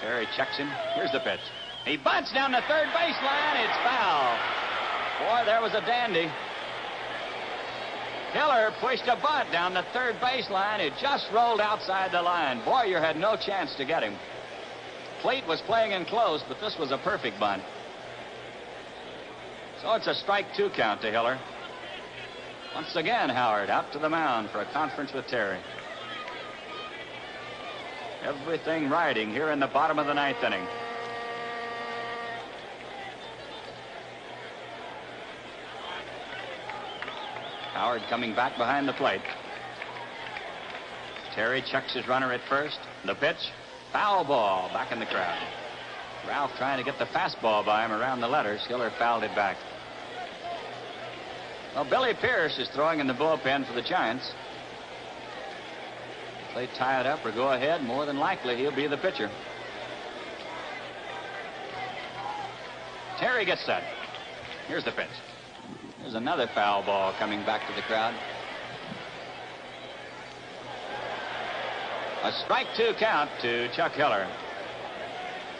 Terry checks him. Here's the pitch. He bunts down the third baseline. It's foul. Boy, there was a dandy. Hiller pushed a bunt down the third baseline. It just rolled outside the line. Boyer had no chance to get him. Plate was playing in close, but this was a perfect bunt. So it's a strike 2 count to Hiller. Once again, Howard out to the mound for a conference with Terry. Everything riding here in the bottom of the 9th inning. Howard coming back behind the plate. Terry checks his runner at first. The pitch, foul ball back in the crowd. Ralph trying to get the fastball by him around the letters. Hiller fouled it back. Well, Billy Pierce is throwing in the bullpen for the Giants. If they tie it up or go ahead, more than likely he'll be the pitcher. Terry gets set. Here's the pitch. There's another foul ball coming back to the crowd. A strike 2 count to Chuck Hiller.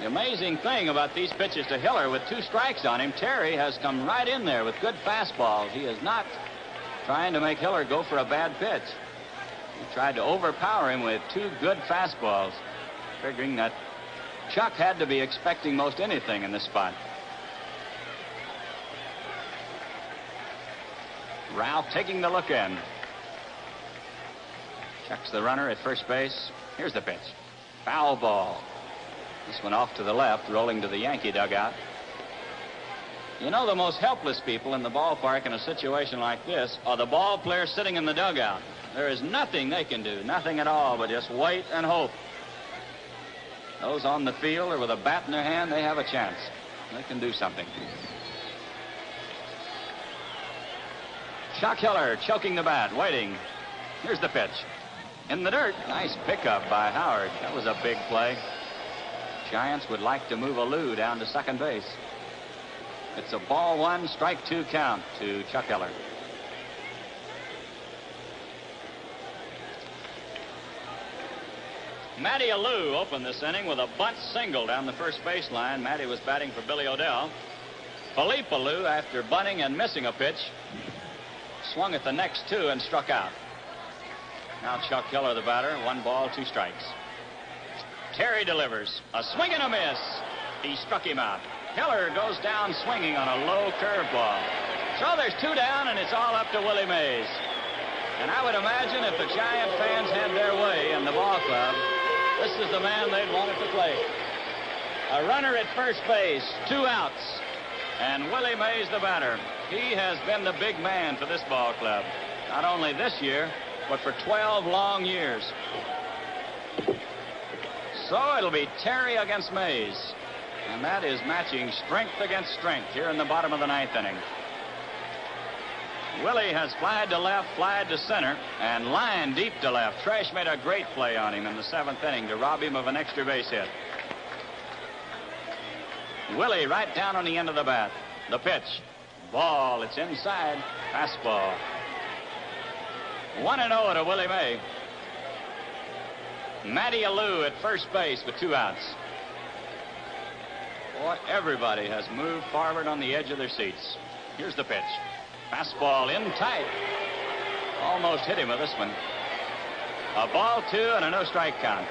The amazing thing about these pitches to Hiller, with 2 strikes on him, Terry has come right in there with good fastballs. He is not trying to make Hiller go for a bad pitch. He tried to overpower him with 2 good fastballs, figuring that Chuck had to be expecting most anything in this spot. Ralph taking the look in. Checks the runner at first base. Here's the pitch. Foul ball. This one off to the left, rolling to the Yankee dugout. You know, the most helpless people in the ballpark in a situation like this are the ball players sitting in the dugout. There is nothing they can do, nothing at all, but just wait and hope. Those on the field or with a bat in their hand, they have a chance. They can do something. Chuck Hiller choking the bat, waiting. Here's the pitch. In the dirt. Nice pickup by Howard. That was a big play. Giants would like to move Alou down to second base. It's a ball 1, strike 2 count to Chuck Hiller. Matty Alou opened this inning with a bunt single down the first baseline. Matty was batting for Billy O'Dell. Philippe Alou, after bunting and missing a pitch, swung at the next two and struck out. Now Chuck Keller, the batter, 1 ball, 2 strikes. Terry delivers. A swing and a miss. He struck him out. Keller goes down swinging on a low curveball. So there's 2 down, and it's all up to Willie Mays. And I would imagine if the Giant fans had their way in the ball club, this is the man they'd want at the plate. A runner at first base, 2 outs. And Willie Mays, the batter. He has been the big man for this ball club. Not only this year, but for 12 long years. So it'll be Terry against Mays. And that is matching strength against strength here in the bottom of the 9th inning. Willie has flied to left, flied to center, and lined deep to left. Tresh made a great play on him in the 7th inning to rob him of an extra base hit. Willie right down on the end of the bat. The pitch. Ball. It's inside. Fastball. 1-0 to Willie May. Matty Alou at first base with 2 outs. Boy, everybody has moved forward on the edge of their seats. Here's the pitch. Fastball in tight. Almost hit him with this one. A ball, 2, and a no-strike count.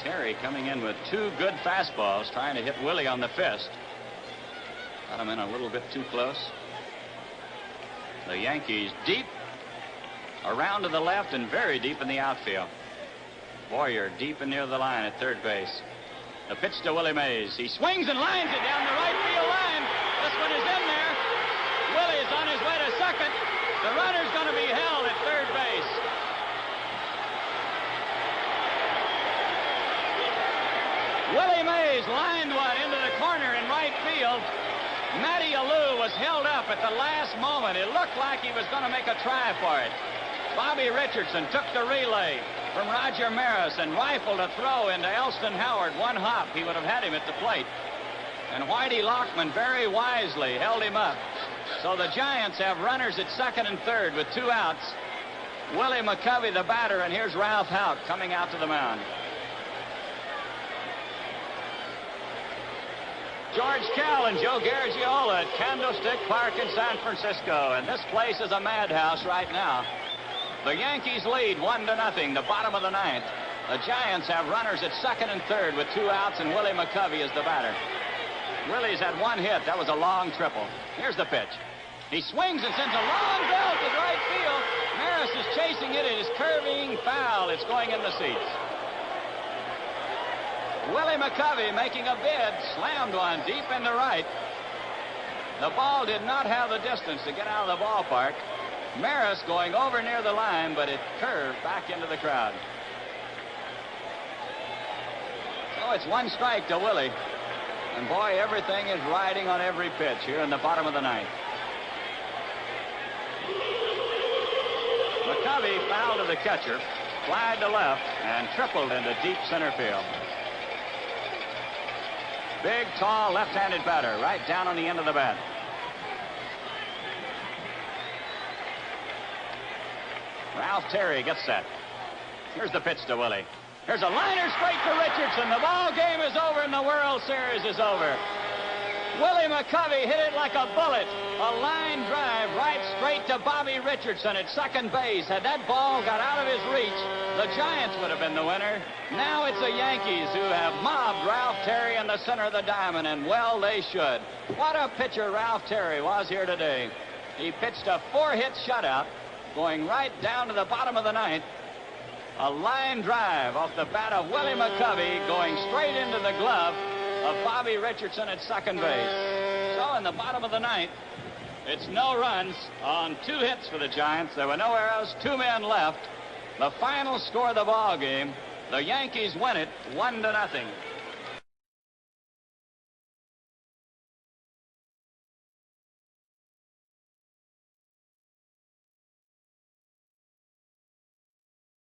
Terry coming in with 2 good fastballs, trying to hit Willie on the fist. Got him in a little bit too close. The Yankees deep, around to the left, and very deep in the outfield. Boyer deep and near the line at third base. The pitch to Willie Mays. He swings and lines it down the right field line. This one is in there. Willie's on his way to second. The runner's going to be held at third base. Willie Mays lined one into the corner in right field. Matty Alou was held up at the last moment. It looked like he was going to make a try for it. Bobby Richardson took the relay from Roger Maris and rifled a throw into Elston Howard. 1 hop, he would have had him at the plate. And Whitey Lockman very wisely held him up. So the Giants have runners at second and third with 2 outs. Willie McCovey, the batter, and here's Ralph Houck coming out to the mound. George Kell and Joe Garagiola at Candlestick Park in San Francisco. And this place is a madhouse right now. The Yankees lead 1-0, the bottom of the 9th. The Giants have runners at second and third with 2 outs, and Willie McCovey is the batter. Willie's had 1 hit. That was a long triple. Here's the pitch. He swings and sends a long ball to right field. Maris is chasing it. It is curving foul. It's going in the seats. Willie McCovey making a bid, slammed one deep into right. The ball did not have the distance to get out of the ballpark. Maris going over near the line, but it curved back into the crowd. So it's 1 strike to Willie. And boy, everything is riding on every pitch here in the bottom of the 9th. McCovey fouled to the catcher, flied to left, and tripled into deep center field. Big, tall, left-handed batter right down on the end of the bat. Ralph Terry gets set. Here's the pitch to Willie. Here's a liner straight to Richardson. The ball game is over and the World Series is over. Willie McCovey hit it like a bullet. A line drive right straight to Bobby Richardson at second base. Had that ball got out of his reach, the Giants would have been the winner. Now it's the Yankees who have mobbed Ralph Terry in the center of the diamond, and well, they should. What a pitcher Ralph Terry was here today. He pitched a 4-hit shutout, going right down to the bottom of the 9th. A line drive off the bat of Willie McCovey going straight into the glove of Bobby Richardson at second base. So in the bottom of the 9th, it's no runs on 2 hits for the Giants. There were no errors, 2 men left. The final score of the ball game, the Yankees win it 1-0.